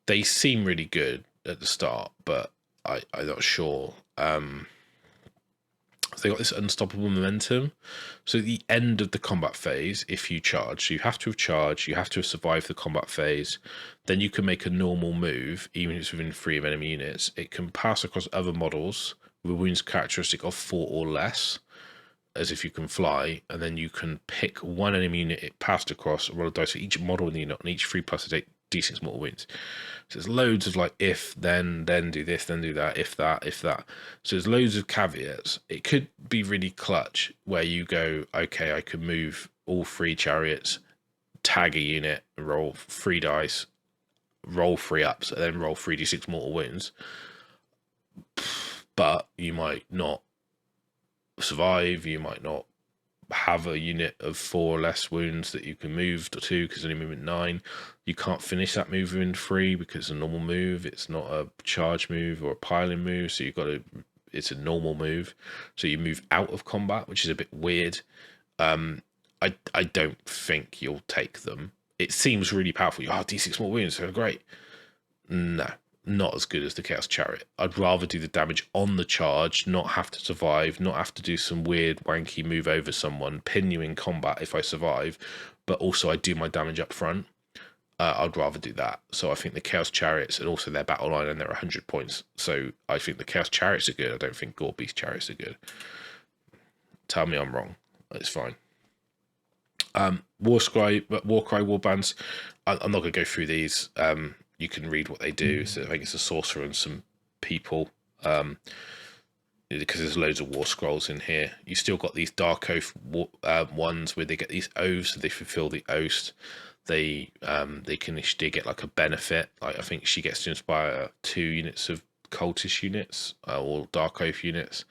S1: They seem really good at the start, but I'm not sure. They got this unstoppable momentum. So at the end of the combat phase, if you charge, so you have to have charged, you have to have survived the combat phase, then you can make a normal move, even if it's within 3 of enemy units. It can pass across other models with a wounds characteristic of 4 or less, as if you can fly, and then you can pick 1 enemy unit it passed across, roll a dice for each model in the unit, and each 3 plus to take d6 mortal wounds. So there's loads of like, if, then do this, then do that, if that. So there's loads of caveats. It could be really clutch where you go, okay, I can move all 3 chariots, tag a unit, roll 3 dice, roll 3 ups, and then roll 3d6 mortal wounds. But you might not survive, you might not have a unit of 4 or less wounds that you can move to, because only movement 9. You can't finish that move in 3 because it's a normal move. It's not a charge move or a piling move, so you've got to, it's a normal move. So you move out of combat, which is a bit weird. I don't think you'll take them. It seems really powerful. Oh, d6 more wounds, so great. No, not as good as the Chaos Chariot. I'd rather do the damage on the charge, not have to survive, not have to do some weird wanky move over someone, pin you in combat if I survive, but also I do my damage up front. I'd rather do that. So I think the Chaos Chariots, and also their battle line, and they're 100 points. So I think the Chaos Chariots are good. I don't think Gore Beast Chariots are good. Tell me I'm wrong. It's fine. Warcry warbands. I'm not going to go through these. You can read what they do. So I think it's a sorcerer and some people, because there's loads of war scrolls in here. You've still got these Dark Oath ones where they get these oaths, so they fulfill the oath. They can initially get like a benefit. Like I think she gets to inspire 2 units of cultist units or Dark Oath units.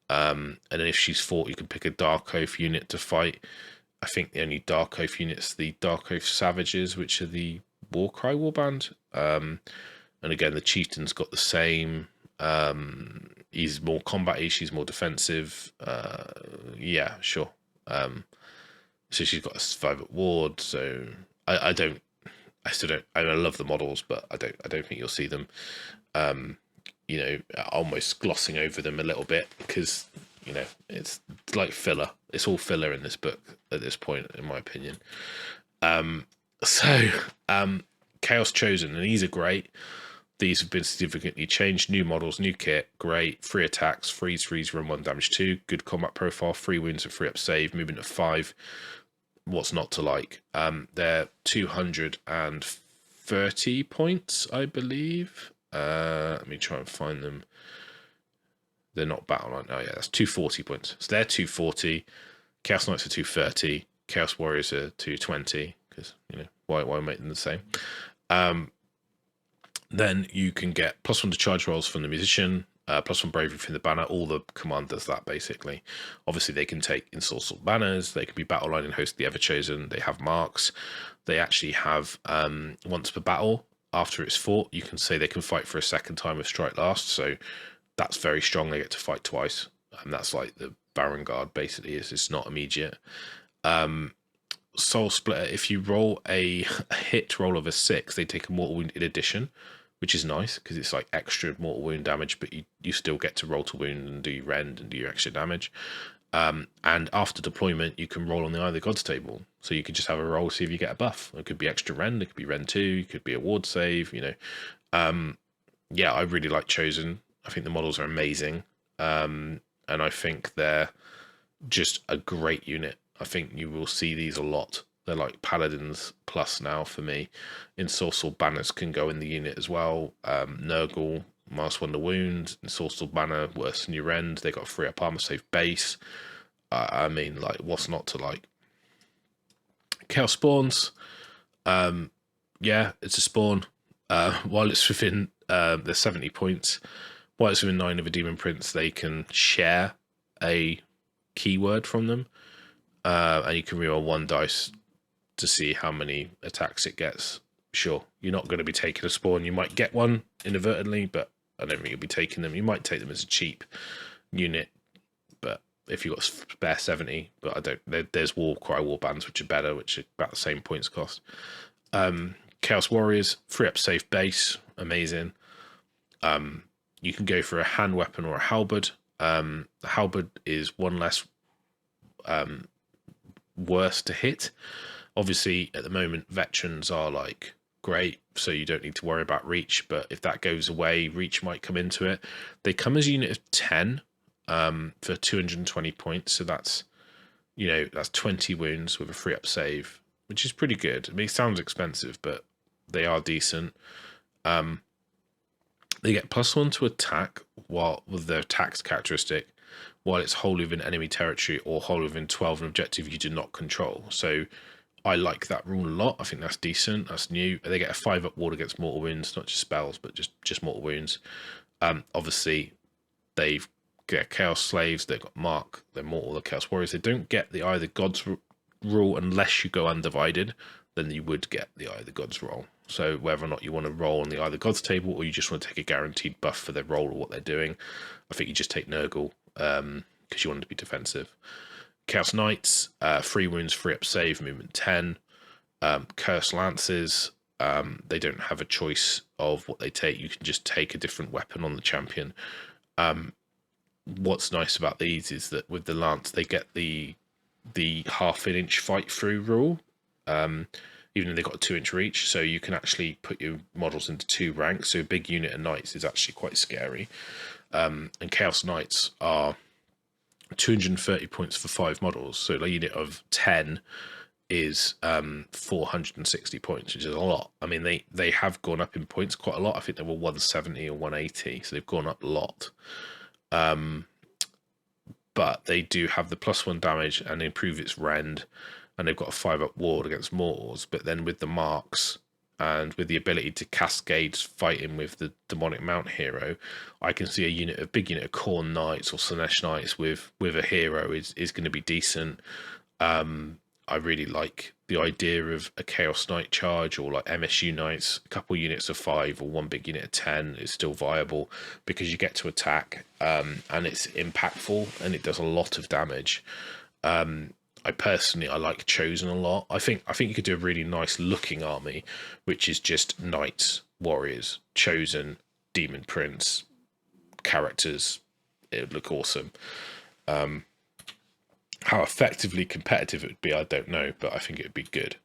S1: And then if she's fought, you can pick a Dark Oath unit to fight. I think the only Dark Oath units, the Dark Oath Savages, which are the Warcry warband. And again, the Chieftain's got the same. He's more combat-y, she's more defensive. Yeah, sure. So she's got a survivor ward. So I still don't. I love the models, but I don't think you'll see them. You know, almost glossing over them a little bit because, you know, it's like filler. It's all filler in this book at this point, in my opinion. Chaos Chosen, and these are great. These have been significantly changed. New models, new kit, great. 3 attacks, freeze, run 1, damage 2. Good combat profile, 3 wounds and 3 up save, movement of 5. What's not to like? They're 230 points, I believe. Let me try and find them. They're not battle line. Oh yeah, that's 240 points. So they're 240. Chaos Knights are 230. Chaos Warriors are 220. Because, you know, why make them the same? Then you can get +1 to charge rolls from the musician. +1 bravery from the banner. All the command does that basically. Obviously, they can take ensorcelled banners. They can be battle line and host the Everchosen. They have marks. They actually have once per battle after it's fought, you can say they can fight for a second time with strike last. So that's very strong. They get to fight twice, and that's like the Baron Guard basically. It's not immediate. Soul Splitter. If you roll a hit roll of a 6, they take a mortal wound in addition, which is nice because it's like extra mortal wound damage, but you still get to roll to wound and do your rend and do your extra damage. And after deployment, you can roll on the Eye of the Gods table. So you could just have a roll, see if you get a buff. It could be extra rend, it could be rend 2, it could be a ward save, you know. Yeah, I really like Chosen. I think the models are amazing. And I think they're just a great unit. I think you will see these a lot. They're like Paladins plus now for me. Ensorcelled banners can go in the unit as well. Nurgle, -1 to wound. Ensorcelled banner, worse than your rend. They got a 3-up armor save base. I mean, like, what's not to like? Chaos Spawns. Yeah, it's a spawn. While it's within the 70 points, while it's within 9 of a Demon Prince, they can share a keyword from them. And you can reroll 1 dice to see how many attacks it gets. Sure, you're not going to be taking a spawn. You might get one inadvertently, but I don't think you'll be taking them. You might take them as a cheap unit, but if you've got spare 70, but I don't. There's Warcry warbands which are better, which are about the same points cost. Chaos Warriors, 3-up safe base, amazing. You can go for a hand weapon or a halberd. The halberd is 1 less worse to hit. Obviously, at the moment, veterans are like great, so you don't need to worry about reach. But if that goes away, reach might come into it. They come as a unit of 10 for 220 points. So that's, you know, that's 20 wounds with a 3-up save, which is pretty good. I mean, it sounds expensive, but they are decent. They get +1 to attack while with their attack characteristic, while it's wholly within enemy territory or wholly within 12 an objective you do not control. So I like that rule a lot. I think that's decent. That's new. They get a 5-up ward against mortal wounds, not just spells, but just mortal wounds. Obviously, they've got Chaos Slaves. They've got Mark. They're mortal. The Chaos Warriors. They don't get the Eye of the Gods rule unless you go undivided. Then you would get the Eye of the Gods roll. So whether or not you want to roll on the Eye of the Gods table or you just want to take a guaranteed buff for their roll or what they're doing, I think you just take Nurgle because you want to be defensive. Chaos Knights, 3 wounds, 3-up save, movement 10. Curse Lances, they don't have a choice of what they take. You can just take a different weapon on the champion. What's nice about these is that with the Lance, they get the half-an-inch fight through rule, even though they've got a 2-inch reach. So you can actually put your models into 2 ranks. So a big unit of Knights is actually quite scary. And Chaos Knights are 230 points for 5 models. So a unit of 10 is 460 points, which is a lot. I mean, they have gone up in points quite a lot. I think they were 170 or 180, so they've gone up a lot. But they do have the +1 damage and improve its rend, and they've got a 5-up ward against mortals. But then with the marks and with the ability to cascade fighting with the demonic mount hero, I can see a big unit of Khorne Knights or Slanesh Knights with a hero is going to be decent. I really like the idea of a Chaos Knight charge or like MSU Knights. A couple units of 5 or 1 big unit of 10 is still viable because you get to attack and it's impactful and it does a lot of damage. I personally like Chosen a lot. I think you could do a really nice looking army, which is just Knights, Warriors, Chosen, Demon Prince characters. It would look awesome. How effectively competitive it would be, I don't know, but I think it would be good.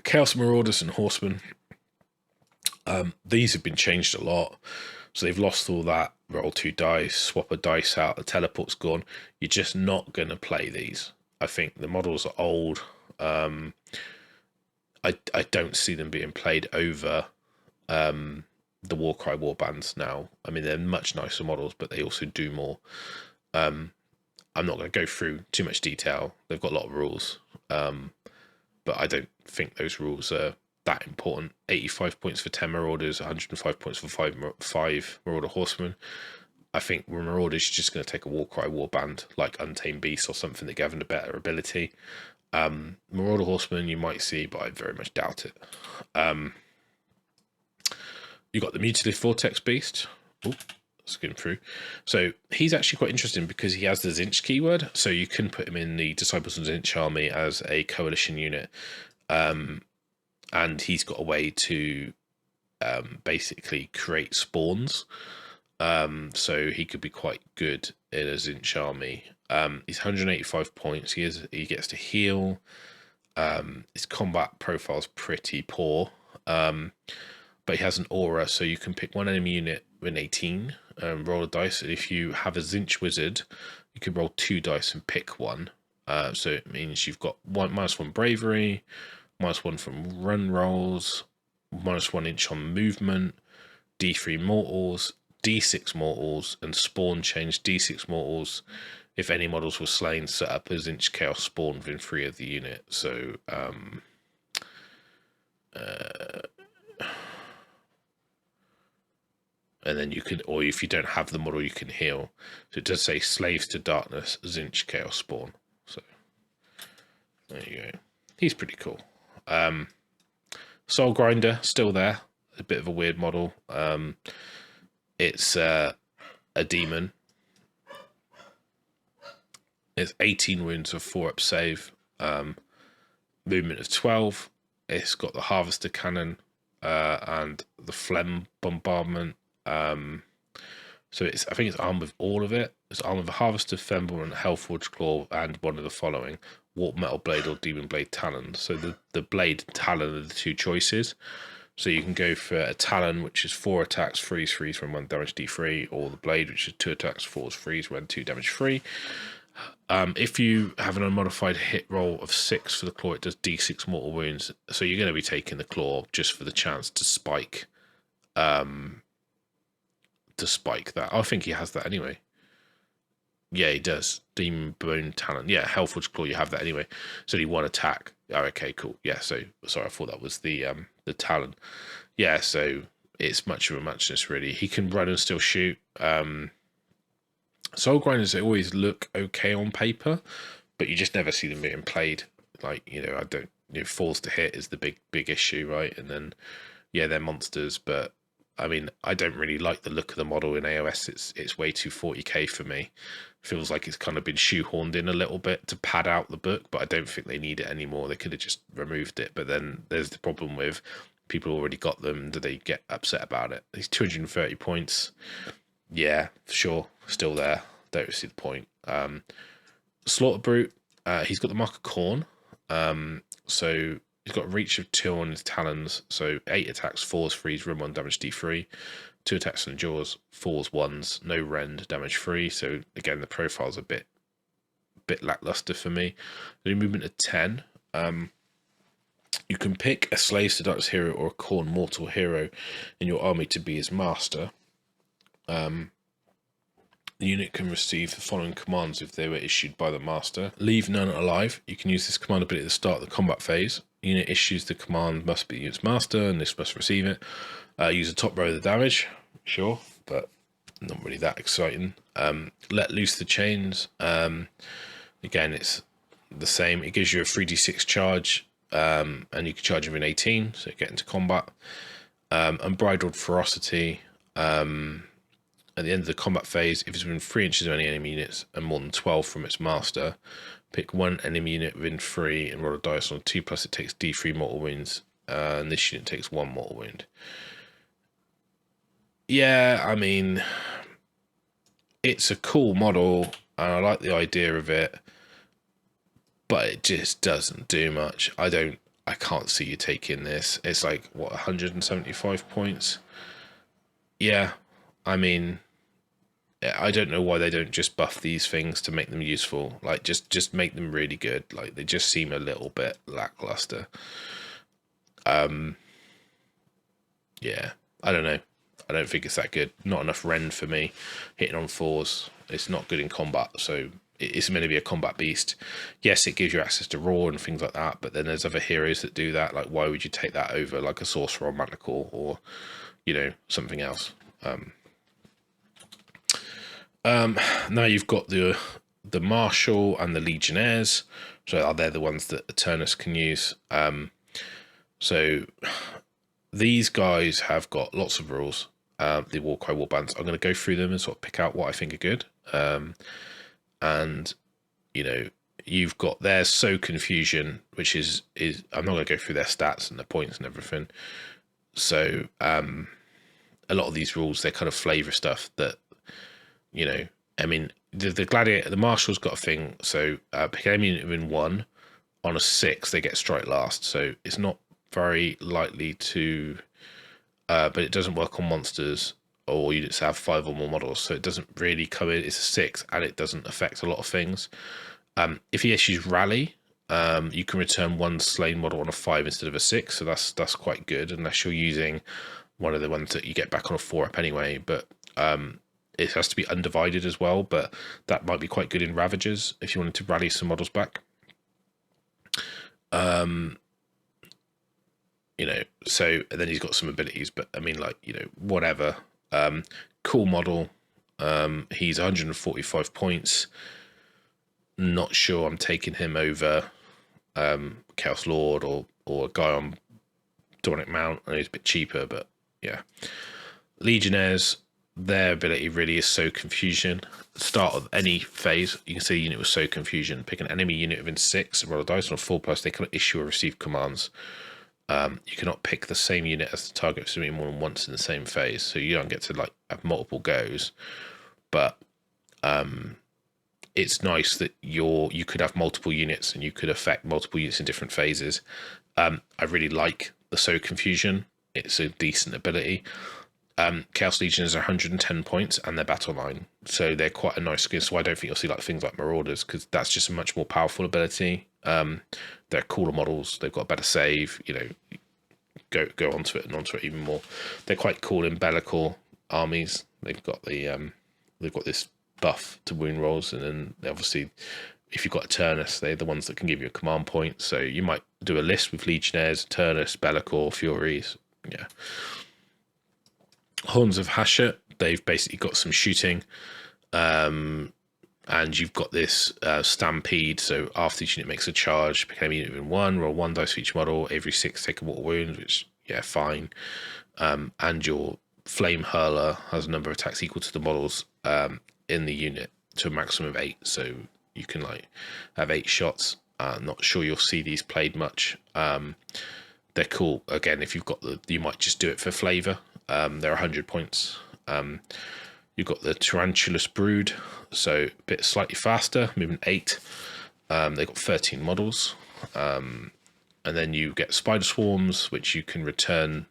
S1: Chaos Marauders and Horsemen, these have been changed a lot. So they've lost all that roll 2 dice, swap a dice out, the teleport's gone. You're just not going to play these. I think the models are old. I don't see them being played over the Warcry warbands now. I mean, they're much nicer models, but they also do more. I'm not going to go through too much detail. They've got a lot of rules, but I don't think those rules are that important. 85 points for 10 Marauders, 105 points for five Marauder Horsemen. I think Marauders is just going to take a Warcry Warband, like Untamed Beast or something that given a better ability. Marauder Horsemen you might see, but I very much doubt it. You got the Mutilated Vortex Beast. Ooh, skim through. So he's actually quite interesting because he has the Zinch keyword. So you can put him in the Disciples of Zinch army as a coalition unit. And he's got a way to basically create spawns. So he could be quite good in a Zinch army. He's 185 points. He gets to heal. His combat profile's pretty poor. But he has an aura, so you can pick one enemy unit with 18, roll a dice, and if you have a Zinch wizard, you can roll 2 dice and pick one. So it means you've got -1 bravery, -1 from run rolls, -1 inch on movement, D3 mortals, D6 mortals, and spawn change D6 mortals. If any models were slain, set up a Zinch Chaos spawn within 3 of the unit. So and then you can, or if you don't have the model, you can heal. So it does say Slaves to Darkness, Zinch Chaos Spawn. So there you go. He's pretty cool. Soul Grinder, still there. A bit of a weird model. It's a demon. It's 18 wounds of 4-up save. Movement of 12. It's got the Harvester Cannon and the Phlegm Bombardment. So I think it's armed with all of it. It's armed with a Harvester, Femble, Hellforged Claw, and one of the following: Warp Metal Blade or Demon Blade Talon. So the blade and Talon are the 2 choices. So you can go for a Talon, which is 4 attacks, freeze, from 1 damage D3, or the blade, which is 2 attacks, 4 freeze, 1 2 damage free. If you have an unmodified hit roll of 6 for the claw, it does D6 mortal wounds. So you're going to be taking the claw just for the chance to spike. That. I think he has that anyway. Yeah, he does. Demon Bone Talon. Yeah, Hellforged Claw, you have that anyway. So only 1 attack. Oh, okay, cool. Yeah, so sorry, I thought that was the Talon. Yeah, so it's much of a muchness really. He can run and still shoot. Soul Grinders, they always look okay on paper, but you just never see them being played. Like, I don't, falls to hit is the big issue, right? And then yeah, they're monsters, but I mean, I don't really like the look of the model in AOS. It's way too 40k for me. Feels like it's kind of been shoehorned in a little bit to pad out the book, but I don't think they need it anymore. They could have just removed it. But then there's the problem with people already got them. Do they get upset about it? He's 230 points. Yeah, for sure. Still there. Don't see the point. Slaughter Brute. He's got the Mark of Khorne. So he's got a reach of 2 on his talons, so 8 attacks, 4s, freeze, room 1 damage D3, 2 attacks on jaws, 4s, 1s, no rend, damage 3. So again, the profile's a bit lackluster for me. The movement of 10. You can pick a Slaves to Darkness hero or a Khorne mortal hero in your army to be his master. The unit can receive the following commands if they were issued by the master. Leave none alive. You can use this command ability at the start of the combat phase. Unit issues the command must be its master, and this must receive it. Use the top row of the damage, sure, but not really that exciting. Let loose the chains. Again, it's the same. It gives you a 3d6 charge, and you can charge within 18, so get into combat. Unbridled ferocity. At the end of the combat phase, if it's within 3 inches of any enemy units and more than 12 from its master, pick 1 enemy unit within 3 and roll a dice on 2+. It takes D3 mortal wounds, and this unit takes 1 mortal wound. Yeah, I mean, it's a cool model, and I like the idea of it, but it just doesn't do much. I can't see you taking this. It's like, what, 175 points? Yeah, I mean, I don't know why they don't just buff these things to make them useful. Like, just make them really good. Like, they just seem a little bit lackluster. Yeah, I don't know. I don't think it's that good. Not enough rend for me. Hitting on 4s. It's not good in combat, so it's meant to be a combat beast. Yes, it gives you access to raw and things like that, but then there's other heroes that do that. Like, why would you take that over like a sorcerer or magical or, you know, something else? Now you've got the Marshal and the Legionnaires, so they're the ones that Eternus can use. So these guys have got lots of rules. The Warcry warbands. I'm going to go through them and sort of pick out what I think are good. And you know, you've got their So Confusion, which is I'm not going to go through their stats and the points and everything. So a lot of these rules, they're kind of flavor stuff that, you know, I mean, the Gladiator, the Marshal's got a thing. So pick any unit within 1 on a 6, they get strike last. So it's not very likely to, but it doesn't work on monsters or units that have 5 or more models. So it doesn't really come in. It's a 6 and it doesn't affect a lot of things. If he issues Rally, you can return 1 slain model on a 5 instead of a 6. So that's quite good, unless you're using one of the ones that you get back on a 4-up anyway. But it has to be undivided as well, but that might be quite good in Ravagers if you wanted to rally some models back. You know, so and then he's got some abilities, but I mean, like, you know, whatever. Cool model. He's 145 points. Not sure I'm taking him over Chaos Lord or a guy on Dornic Mount. I know he's a bit cheaper, but yeah. Legionnaires, their ability really is So Confusion. Start of any phase, you can see a unit with So Confusion. Pick an enemy unit within 6 and roll a dice on a 4+. They cannot issue or receive commands. You cannot pick the same unit as the target for more than once in the same phase, so you don't get to like have multiple goes. But it's nice that you could have multiple units and you could affect multiple units in different phases. I really like the So Confusion. It's a decent ability. Chaos Legions are 110 points and they're battle line, so they're quite a nice skin. So I don't think you'll see like things like Marauders, because that's just a much more powerful ability. They're cooler models. They've got a better save. You know, go onto it and onto it even more. They're quite cool in Bellical armies. They've got this buff to wound rolls, and then obviously, if you've got Eternus, they're the ones that can give you a command point. So you might do a list with Legionnaires, Eternus, Bellical, Furies. Yeah. Horns of Hashut, they've basically got some shooting, and you've got this Stampede. So after each unit makes a charge, pick any unit within 1, roll 1 dice for each model. Every 6 take a mortal wound, which, yeah, fine. And your Flame Hurler has a number of attacks equal to the models in the unit to a maximum of 8. So you can like have 8 shots. Not sure you'll see these played much. They're cool. Again, if you've got you might just do it for flavor. They're 100 points. You've got the Tarantulas Brood, so a bit slightly faster, moving 8. They've got 13 models. And then you get Spider Swarms, which you can return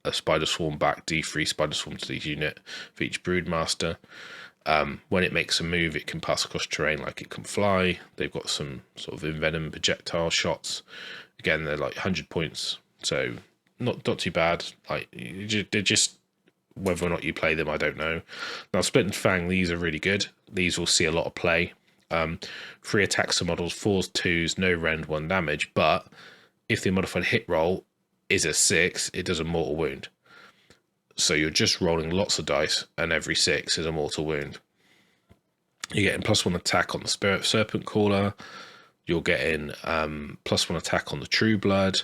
S1: a Spider Swarm back, D3 Spider Swarm to the unit for each Broodmaster. When it makes a move, it can pass across terrain like it can fly. They've got some sort of envenom projectile shots. Again, they're like 100 points, so not too bad. Like, they're just, whether or not you play them, I don't know. Now, Split and Fang, these are really good. These will see a lot of play. 3 attacks to models, 4s, 2s, no rend, 1 damage. But if the modified hit roll is a 6, it does a mortal wound. So you're just rolling lots of dice, and every 6 is a mortal wound. You're getting +1 attack on the Spirit Serpent Caller. You're getting +1 attack on the True Blood.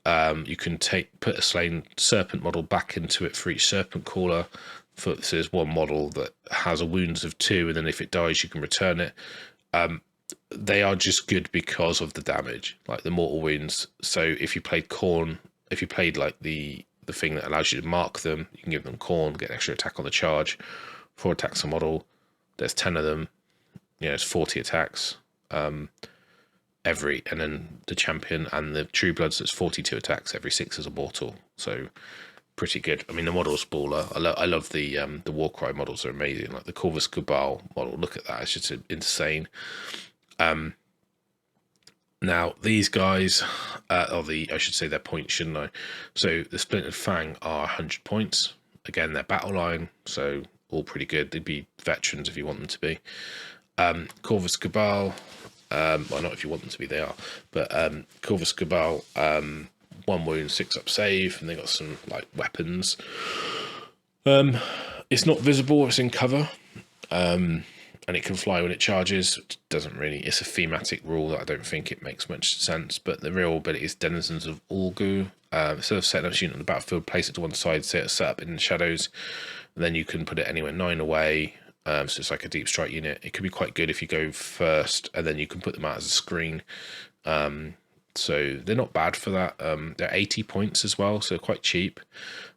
S1: You can put a slain serpent model back into it for each serpent caller. So there's one model that has a wounds of 2, and then if it dies, you can return it. They are just good because of the damage, like the mortal wounds. So if you played Khorne, if you played like the thing that allows you to mark them, you can give them Khorne, get an extra attack on the charge. 4 attacks a model. There's 10 of them. You know, it's 40 attacks. And then the champion and the True Bloods, that's 42 attacks. Every 6 is a mortal, so pretty good. I mean, the model's baller. I love the Warcry models, are amazing. Like the Corvus Cabal model, look at that, it's just insane. Now these guys, I should say their points, shouldn't I? So the Splintered Fang are 100 points. Again, they're battle line, so all pretty good. They'd be veterans if you want them to be. Corvus Cabal, well, not if you want them to be, they are, but Corvus Cabal, 1 wound, 6 up save, and they got some like weapons. It's not visible, it's in cover, and it can fly when it charges, which doesn't really, it's a thematic rule that I don't think it makes much sense, but the real ability is Denizens of Ulgu. Instead of setting up a unit on the battlefield, place it to one side, set up in the shadows, and then you can put it anywhere 9 away. So it's like a deep strike unit. It could be quite good if you go first, and then you can put them out as a screen. So they're not bad for that. They're 80 points as well, so quite cheap.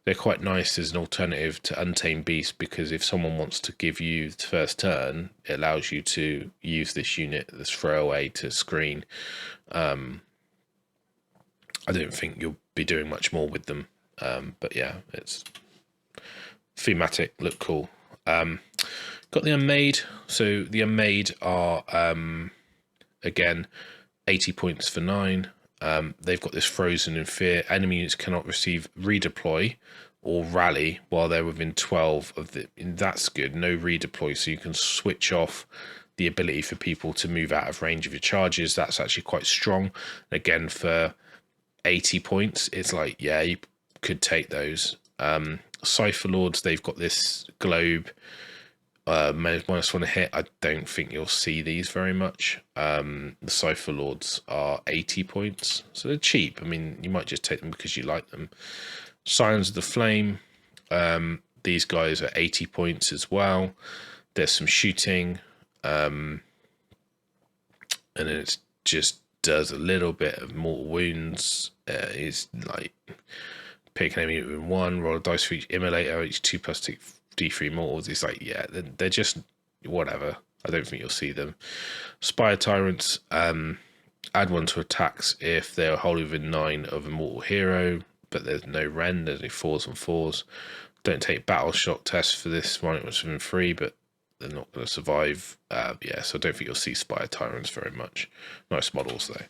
S1: They're quite nice as an alternative to Untamed Beast, because if someone wants to give you the first turn, it allows you to use this unit, this throwaway, to screen. I don't think you'll be doing much more with them, but yeah, it's thematic, look cool. Got the Unmade. So the Unmade are again 80 points for 9. They've got this Frozen in Fear. Enemy units cannot receive redeploy or rally while they're within 12 of the. And that's good. No redeploy, so you can switch off the ability for people to move out of range of your charges. That's actually quite strong. Again, for 80 points, it's like, yeah, you could take those. Cypher Lords, they've got this globe. -1 hit. I don't think you'll see these very much. The Cypher Lords are 80 points, so they're cheap. I mean, you might just take them because you like them. Scions of the Flame, these guys are 80 points as well. There's some shooting, and it just does a little bit of mortal wounds. It's like pick an enemy in 1, roll a dice for each immolator, each 2 plus D3 mortals. It's like, yeah, they're just whatever. I don't think you'll see them. Spire Tyrants, add 1 to attacks if they are wholly within 9 of a mortal hero, but there's no rend, there's only 4s and 4s. Don't take battle shock tests for this one, it was within 3, but they're not going to survive. Yeah, so I don't think you'll see Spire Tyrants very much. Nice models though.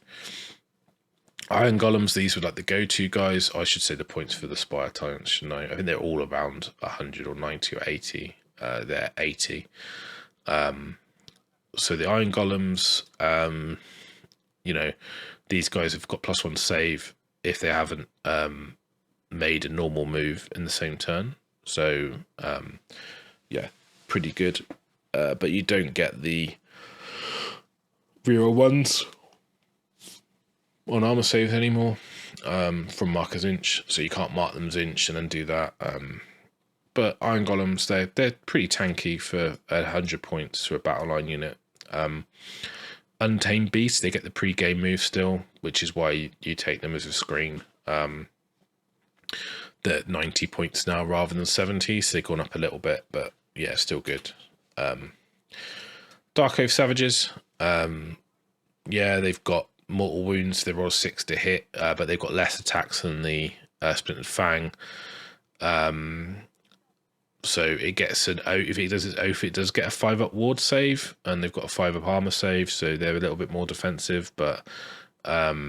S1: Iron Golems, these were like the go-to guys. I should say the points for the Spire Tyrants, shouldn't I? I think they're all around 100 or 90 or 80. They're 80. So the Iron Golems, you know, these guys have got +1 save if they haven't made a normal move in the same turn. So, yeah, pretty good. But you don't get the real ones on armor saves anymore from Marker's Inch, so you can't mark them as Inch and then do that. But Iron Golems, they're pretty tanky for 100 points for a battle line unit. Untamed Beast, they get the pre-game move still, which is why you take them as a screen. They're 90 points now rather than 70, so they've gone up a little bit, but yeah, still good. Dark Oath Savages, yeah, they've got mortal wounds. They roll 6 to hit, but they've got less attacks than the Splintered Fang. So it gets an oath. If it does its oath, it does get a 5-up ward save, and they've got a 5-up armor save, so they're a little bit more defensive. But yeah,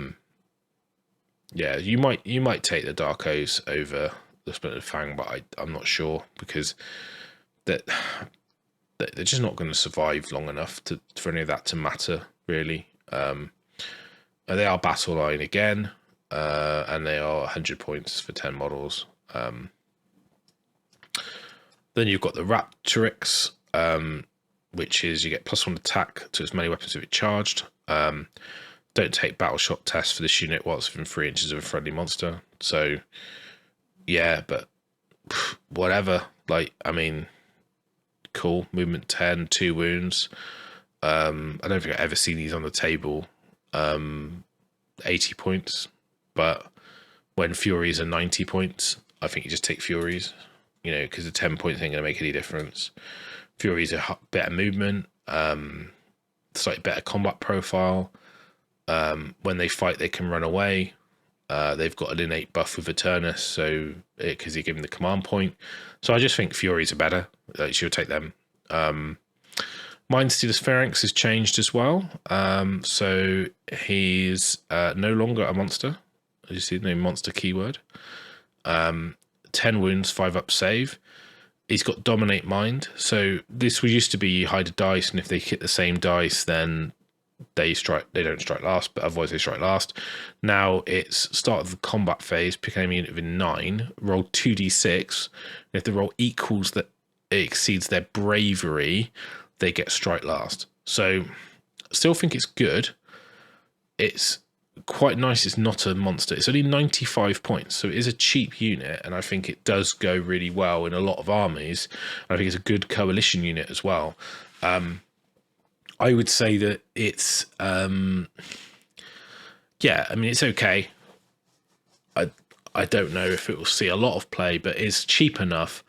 S1: you might take the Dark Oaths over the Splintered Fang, but I'm not sure, because they're just not going to survive long enough for any of that to matter, really. They are battle line again, and they are 100 points for 10 models. Then you've got the Raptorix, which is you get +1 attack to as many weapons if it charged. Don't take battle shot tests for this unit whilst within 3 inches of a friendly monster. So, yeah, but whatever. Like, I mean, cool. Movement 10, 2 wounds. I don't think I've ever seen these on the table. 80 points, but when Furies are 90 points, I think you just take Furies, you know, because the 10 points ain't going to make any difference. Furies are better movement, slightly better combat profile. When they fight, they can run away. They've got an innate buff with Eternus, so because you give them the command point. So I just think Furies are better. She'll take them. Mindstealer's Pharynx has changed as well. So he's no longer a monster. You see the monster keyword. 10 wounds, 5-up save. He's got Dominate Mind. So this used to be you hide a dice, and if they hit the same dice, then they don't strike last, but otherwise they strike last. Now it's start of the combat phase, pick an enemy unit within 9, roll 2d6. If the roll equals that, it exceeds their bravery, they get strike last. So still think it's good. It's quite nice. It's not a monster. It's only 95 points, so it is a cheap unit, and I think it does go really well in a lot of armies. I think it's a good coalition unit as well. I would say that it's yeah, I mean, it's okay. I don't know if it will see a lot of play, but it's cheap enough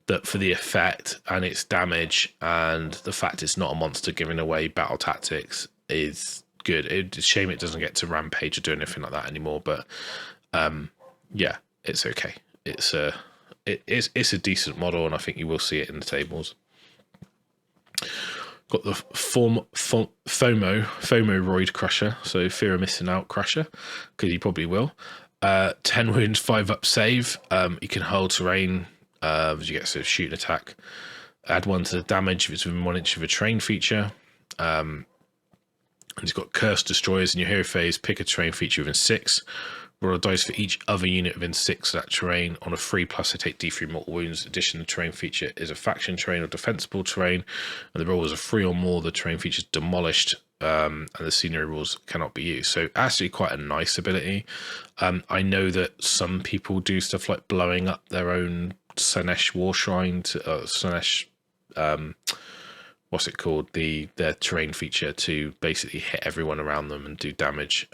S1: that for the effect and its damage and the fact it's not a monster giving away battle tactics is good. It's a shame it doesn't get to rampage or do anything like that anymore, but yeah, it's okay. It's a decent model, and I think you will see it in the tables. Got the FOMO Roid Crusher, so Fear of Missing Out Crusher, because you probably will. 10 wounds, 5 up save. You can hold terrain as you get sort of shoot and attack. Add 1 to the damage if it's within 1 inch of a terrain feature. And it's got Curse Destroyers in your hero phase. Pick a terrain feature within 6. Roll a dice for each other unit within 6 of that terrain. On a 3+, they take D3 mortal wounds. Addition, the terrain feature is a faction terrain or defensible terrain, and the roll is a 3 or more. The terrain feature is demolished, and the scenery rules cannot be used. So actually quite a nice ability. I know that some people do stuff like blowing up their own Slaanesh War Shrine to Slaanesh, what's it called? Their terrain feature to basically hit everyone around them and do damage.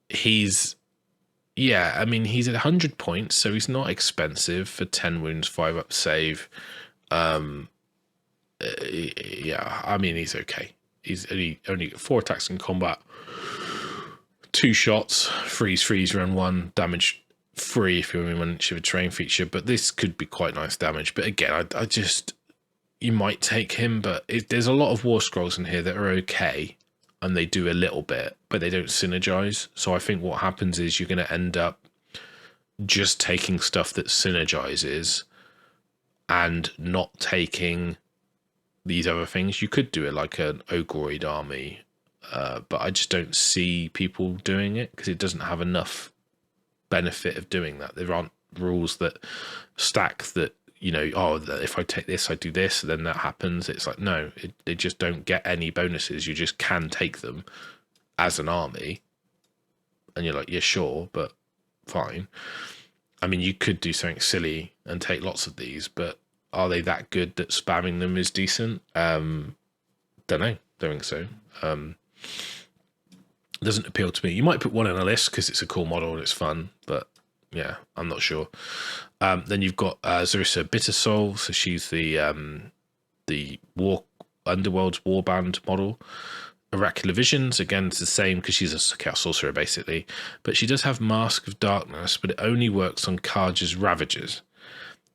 S1: He's I mean, he's at 100 points, so he's not expensive for 10 wounds, 5 up save. Yeah, I mean, he's okay. He's only 4 attacks in combat, 2 shots, freeze, run 1, damage 3 if you're in 1 inch of a terrain feature, but this could be quite nice damage. But again, I just, you might take him, but there's a lot of war scrolls in here that are okay, and they do a little bit, but they don't synergize. So I think what happens is you're going to end up just taking stuff that synergizes and not taking these other things. You could do it like an Ogroid army, but I just don't see people doing it because it doesn't have enough benefit of doing that. There aren't rules that stack that, you know, oh, if I take this, I do this, then that happens. It's like, no, they just don't get any bonuses. You just can take them as an army. And you're like, yeah, sure, but fine. I mean, you could do something silly and take lots of these, but are they that good that spamming them is decent? Don't know. Don't think so. Doesn't appeal to me. You might put one on a list because it's a cool model and it's fun, but yeah, I'm not sure. Then you've got Zarissa Bitter Soul. So she's the Underworld's Warband model. Oracular Visions, again, it's the same because she's a Chaos Sorcerer basically, but she does have Mask of Darkness, but it only works on Karja's Ravagers.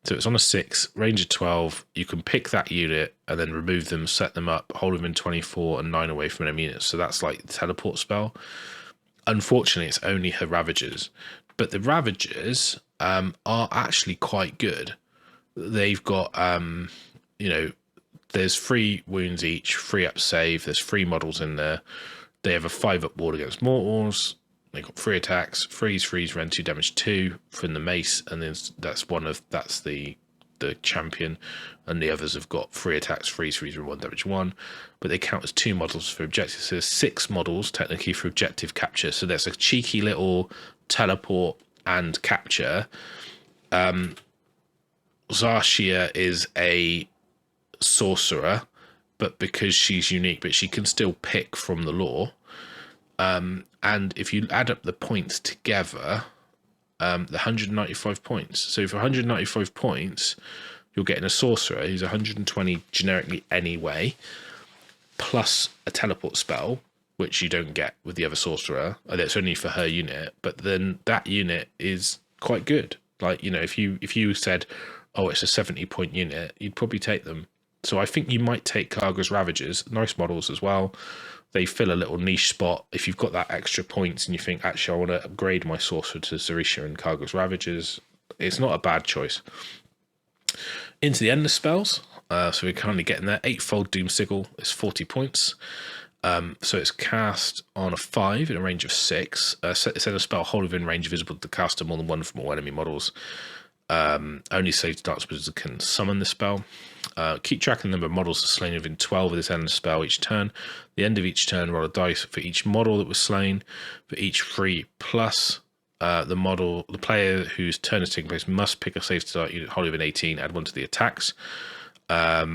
S1: So it's on a 6, range of 12. You can pick that unit and then remove them, set them up, hold them in 24 and 9 away from enemy units. So that's like the teleport spell. Unfortunately, it's only her Ravagers, but the Ravagers are actually quite good. They've got, you know, there's 3 wounds each, 3 up save. There's 3 models in there. They have a 5 up ward against mortals. They got 3 attacks, freeze, rend 2, damage 2 from the mace, and then that's the champion, and the others have got 3 attacks, freeze, and 1 damage 1. But they count as 2 models for objectives. So there's 6 models technically for objective capture. So there's a cheeky little teleport and capture. Zarshia is a sorcerer, but because she's unique, but she can still pick from the lore. And if you add up the points together, the 195 points. So for 195 points, you're getting a sorcerer who's 120 generically anyway, plus a teleport spell, which you don't get with the other sorcerer. That's only for her unit, but then that unit is quite good. Like, you know, if you said, oh, it's a 70-point unit, you'd probably take them. So I think you might take Karga's Ravagers, nice models as well. They fill a little niche spot. If you've got that extra points and you think, actually, I want to upgrade my sorcerer to Zarissa and Karga's Ravagers, it's not a bad choice. Into the endless spells. So we're currently getting there. Eightfold Doom Sigil is 40 points. So it's cast on a 5 in a range of 6. Set a spell wholly within range visible to cast to more than one from all enemy models. Only Saved Dark Wizards can summon the spell. Keep track of the number of models slain within 12 of this endless spell each turn. At the end of each turn, roll a dice for each model that was slain. For each 3 plus the player whose turn is taking place must pick a Saved Dark unit wholly within 18, add 1 to the attacks. A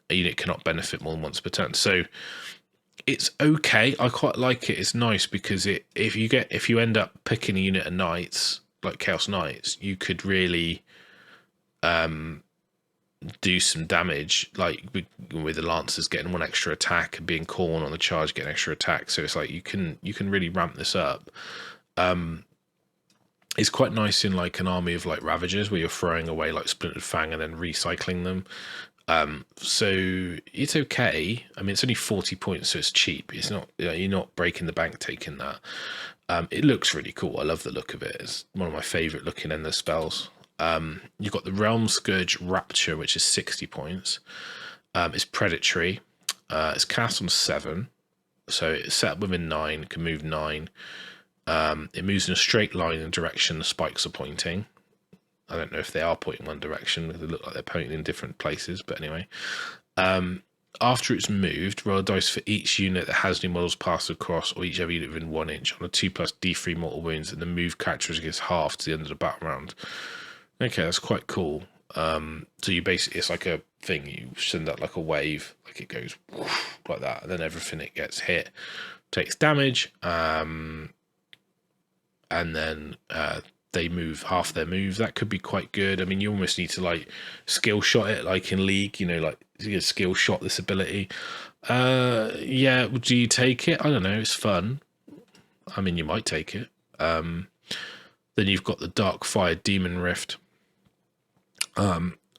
S1: unit cannot benefit more than once per turn. So it's okay. I quite like it. It's nice because if you end up picking a unit of knights like Chaos Knights, you could really do some damage, like with the Lancers getting 1 extra attack and being Khorne on the charge getting extra attack. So it's like you can really ramp this up. It's quite nice in like an army of like Ravagers where you're throwing away like Splintered Fang and then recycling them. So it's okay. I mean, it's only 40 points, so it's cheap. It's not, you're not breaking the bank taking that. It looks really cool. I love the look of it. It's one of my favorite looking endless spells. You've got the Realm Scourge Rapture, which is 60 points. It's predatory. It's cast on 7, so it's set up within 9. Can move 9. It moves in a straight line in the direction the spikes are pointing. I don't know if they are pointing one direction. They look like they're pointing in different places, but anyway. After it's moved, roll a dice for each unit that has new models passed across, or each other unit within 1 inch on a 2+ D3 mortal wounds, and the move characteristic gets half to the end of the battle round. Okay, that's quite cool. So you basically, it's like a thing, you send out like a wave, like it goes like that, and then everything it gets hit takes damage, and then they move half their move. That could be quite good. I mean, you almost need to like skill shot it, like in League, you know, like you skill shot this ability. Yeah, do you take it? I don't know, it's fun. I mean, you might take it. Then you've got the Dark Fire Demon Rift.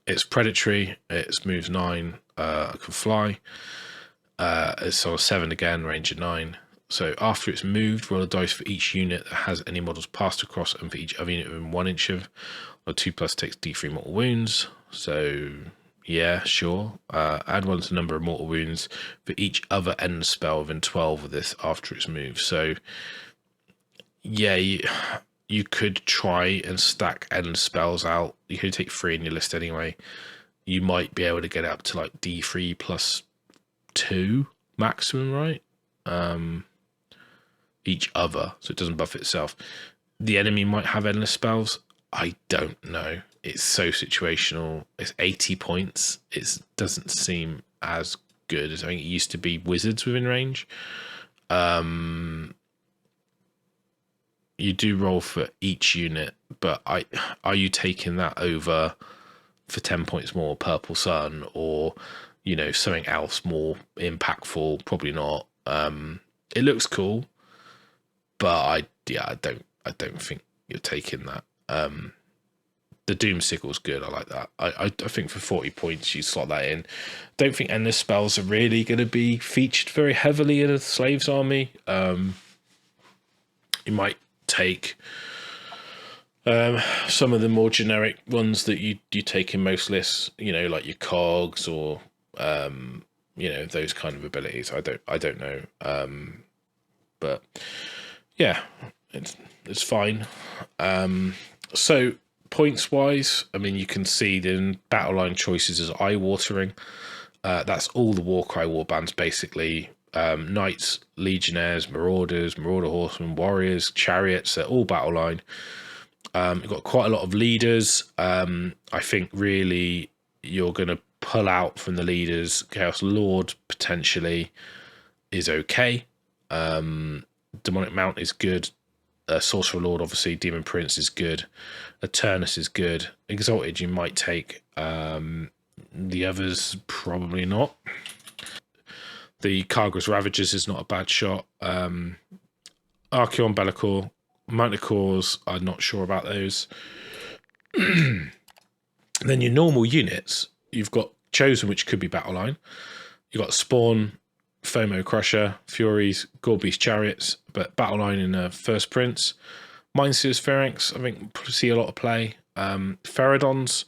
S1: It's predatory, it's moves 9, can fly. It's on a 7 again, range of 9. So after it's moved, roll a dice for each unit that has any models passed across, and for each other unit within 1 inch of, or 2+ takes D3 mortal wounds. So yeah, sure. Add 1 to the number of mortal wounds for each other end spell within 12 of this after it's moved. So yeah, you could try and stack end spells out. You could take 3 in your list anyway. You might be able to get up to like D3 plus 2 maximum, right? Each other, so it doesn't buff itself. The enemy might have endless spells. I don't know. It's so situational. It's 80 points. It doesn't seem as good as I think it used to be wizards within range. You do roll for each unit, but are you taking that over for 10 points more Purple Sun, or you know, something else more impactful? Probably not. It looks cool, but I don't think you're taking that. The Doom Sigil's good. I like that. I think for 40 points you slot that in. Don't think endless spells are really going to be featured very heavily in a Slaves army. You might take some of the more generic ones that you take in most lists, you know, like your cogs or you know, those kind of abilities. I don't know, but yeah, it's fine. So points wise, I mean, you can see the battle line choices as eye-watering. That's all the Warcry warbands basically. Knights, Legionnaires, Marauders, Marauder Horsemen, Warriors, Chariots, they're all battle line. You've got quite a lot of leaders. I think really you're going to pull out from the leaders. Chaos Lord potentially is okay. Demonic Mount is good. Sorcerer Lord, obviously. Demon Prince is good. Eternus is good. Exalted you might take. The others probably not. The Kargras Ravagers is not a bad shot. Archeon, Be'lakor, Manticores, I'm not sure about those. Then your normal units, you've got Chosen, which could be battle line. You've got Spawn, FOMO Crusher, Furies, Gorebeast Chariots, but battle line in First Prince. Mindseers Phalanx, I think see a lot of play. Feridons,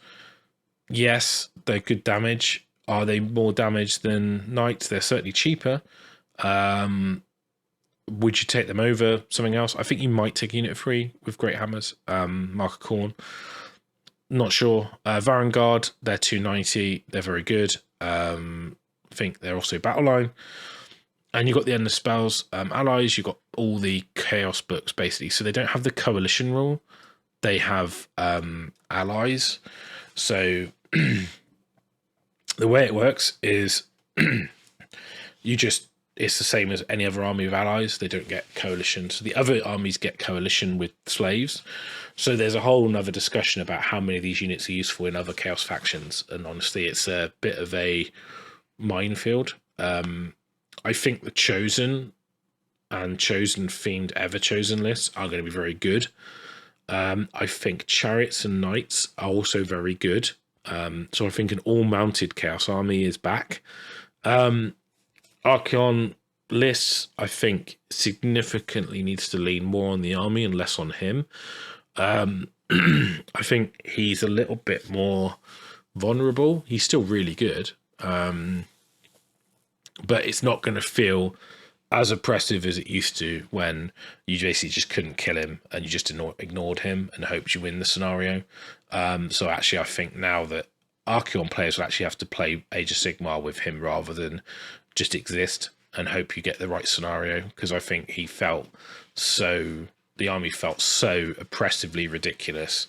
S1: yes, They're good damage. Are they more damage than knights? They're certainly cheaper. Would you take them over something else? I think you might take unit 3 with Great Hammers. Mark of Corn. Not sure. Vanguard, they're 290. They're very good. I think they're also battle line. And you've got the Endless Spells. Allies, you've got all the Chaos books, basically. So they don't have the Coalition rule. They have allies. So the way it works is it's the same as any other army of allies. They don't get coalition. So the other armies get coalition with slaves. So there's a whole nother discussion about how many of these units are useful in other chaos factions. And honestly, it's a bit of a minefield. I think the Chosen and Chosen themed Ever Chosen lists are going to be very good. I think Chariots and Knights are also very good. So I think an all-mounted Chaos Army is back. Archeon lists, I think, significantly needs to lean more on the army and less on him. I think he's a little bit more vulnerable. He's still really good. But it's not going to feel as oppressive as it used to when you basically just couldn't kill him and you just ignored him and hoped you win the scenario. So actually, I think now that Archeon players will actually have to play Age of Sigmar with him rather than just exist and hope you get the right scenario, because I think the army felt so oppressively ridiculous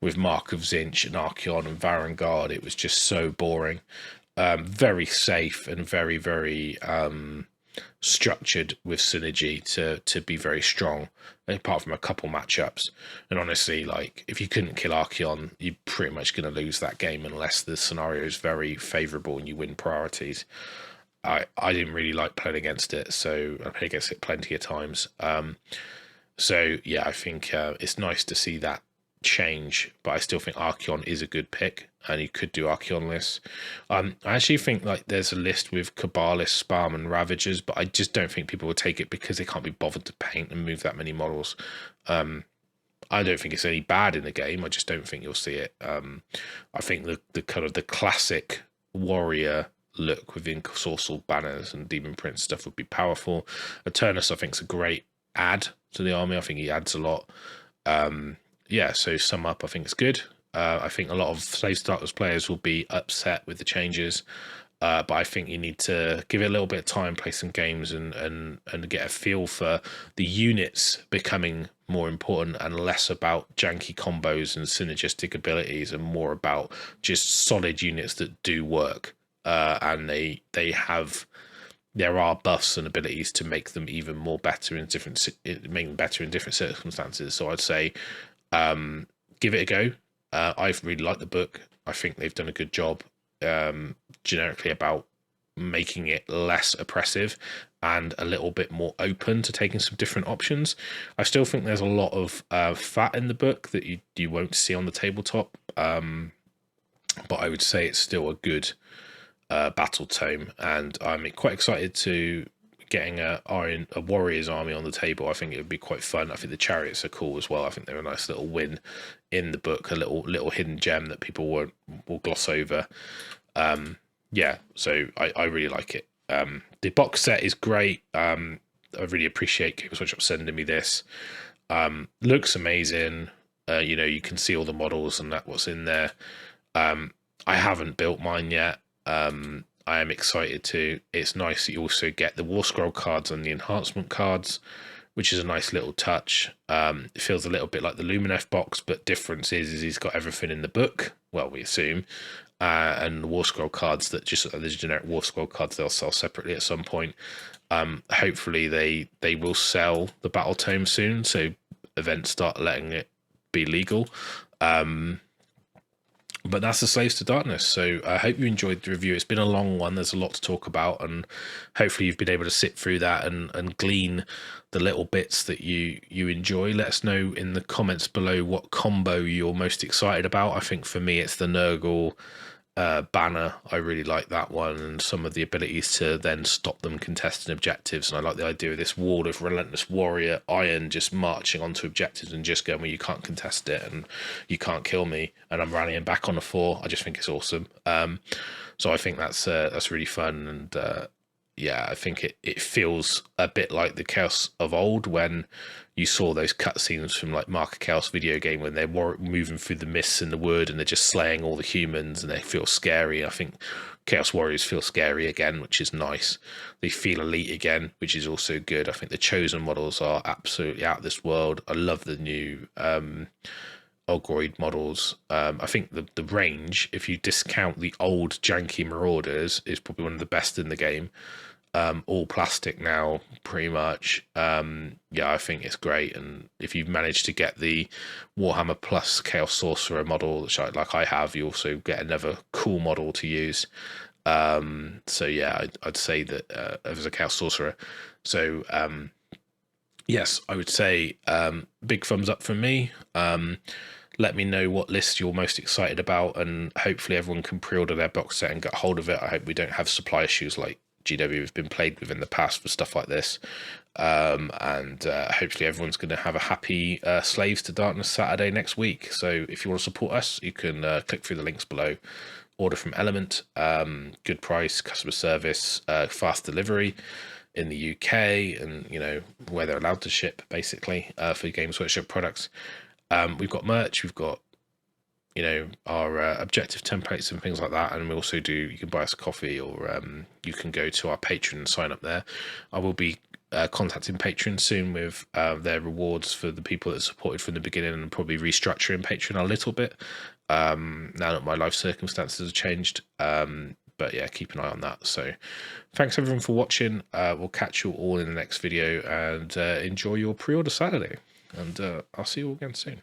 S1: with Mark of Zinch and Archeon and Vanguard. It was just so boring. Very safe and very, very structured with synergy to be very strong, apart from a couple matchups. And honestly, like, if you couldn't kill Archeon, you're pretty much going to lose that game unless the scenario is very favourable and you win priorities. I didn't really like playing against it, so I played against it plenty of times. So yeah, I think it's nice to see that change, but I still think Archeon is a good pick, and you could do Archeon lists. I actually think like there's a list with Cabalists, Spam, and Ravagers, but I just don't think people will take it because they can't be bothered to paint and move that many models. I don't think it's any bad in the game. I just don't think you'll see it. I think the kind of the classic warrior look within Sorceral Banners and Demon Prince stuff would be powerful. Eternus, I think, is a great add to the army. I think he adds a lot. Yeah, so sum up, I think it's good. I think a lot of Slave Starters players will be upset with the changes, but I think you need to give it a little bit of time, play some games, and get a feel for the units becoming more important and less about janky combos and synergistic abilities, and more about just solid units that do work. And there are buffs and abilities to make them even more better in different circumstances. So I'd say give it a go. I've really liked the book. I think they've done a good job generically about making it less oppressive and a little bit more open to taking some different options. I still think there's a lot of fat in the book that you won't see on the tabletop, but I would say it's still a good battle tome, and I'm quite excited to getting a warriors army on the table. I think it would be quite fun. I think the chariots are cool as well. I think they're a nice little win in the book, a little hidden gem that people will gloss over. Yeah, so I really like it. The box set is great. I really appreciate Games Workshop sending me this. Looks amazing. You can see all the models and what's in there. I haven't built mine yet. I am excited to. It's nice that you also get the War Scroll cards and the enhancement cards, which is a nice little touch. It feels a little bit like the Lumineth box, but difference is he's got everything in the book. Well, we assume. And the War Scroll cards that just there's generic War Scroll cards they'll sell separately at some point. Hopefully they will sell the Battle Tome soon, so events start letting it be legal. But that's the Slaves to Darkness. So I hope you enjoyed the review. It's been a long one. There's a lot to talk about, and hopefully you've been able to sit through that and glean the little bits that you enjoy. Let us know in the comments below what combo you're most excited about. I think for me it's the Nurgle banner. I really like that one, and some of the abilities to then stop them contesting objectives. And I like the idea of this wall of relentless warrior iron just marching onto objectives and just going, well, you can't contest it and you can't kill me, and I'm rallying back on the 4. I just think it's awesome. So I think that's really fun, and yeah, I think it feels a bit like the Chaos of old, when you saw those cutscenes from like Mark of Chaos video game when they're moving through the mists in the wood and they're just slaying all the humans and they feel scary. I think Chaos Warriors feel scary again, which is nice. They feel elite again, which is also good. I think the Chosen models are absolutely out of this world. I love the new Ogroid models. I think the range, if you discount the old janky Marauders, is probably one of the best in the game. All plastic now, pretty much. Yeah, I think it's great. And if you've managed to get the Warhammer Plus Chaos Sorcerer model, which I have, you also get another cool model to use. So yeah, I'd say that as a Chaos Sorcerer. So yes, I would say big thumbs up from me. Let me know what list you're most excited about, and hopefully everyone can pre-order their box set and get hold of it. I hope we don't have supply issues like GW have been plagued with in the past for stuff like this. And hopefully everyone's going to have a happy Slaves to Darkness Saturday next week. So if you want to support us, you can click through the links below. Order from Element, good price, customer service, fast delivery in the UK, and you know where they're allowed to ship basically for Games Workshop products. We've got merch, we've got our objective templates and things like that, and we also do, you can buy us a coffee, or you can go to our Patreon and sign up there. I will be contacting Patreon soon with their rewards for the people that supported from the beginning, and probably restructuring Patreon a little bit now that my life circumstances have changed. But yeah, keep an eye on that. So thanks everyone for watching. We'll catch you all in the next video, and enjoy your pre-order Saturday, and I'll see you all again soon.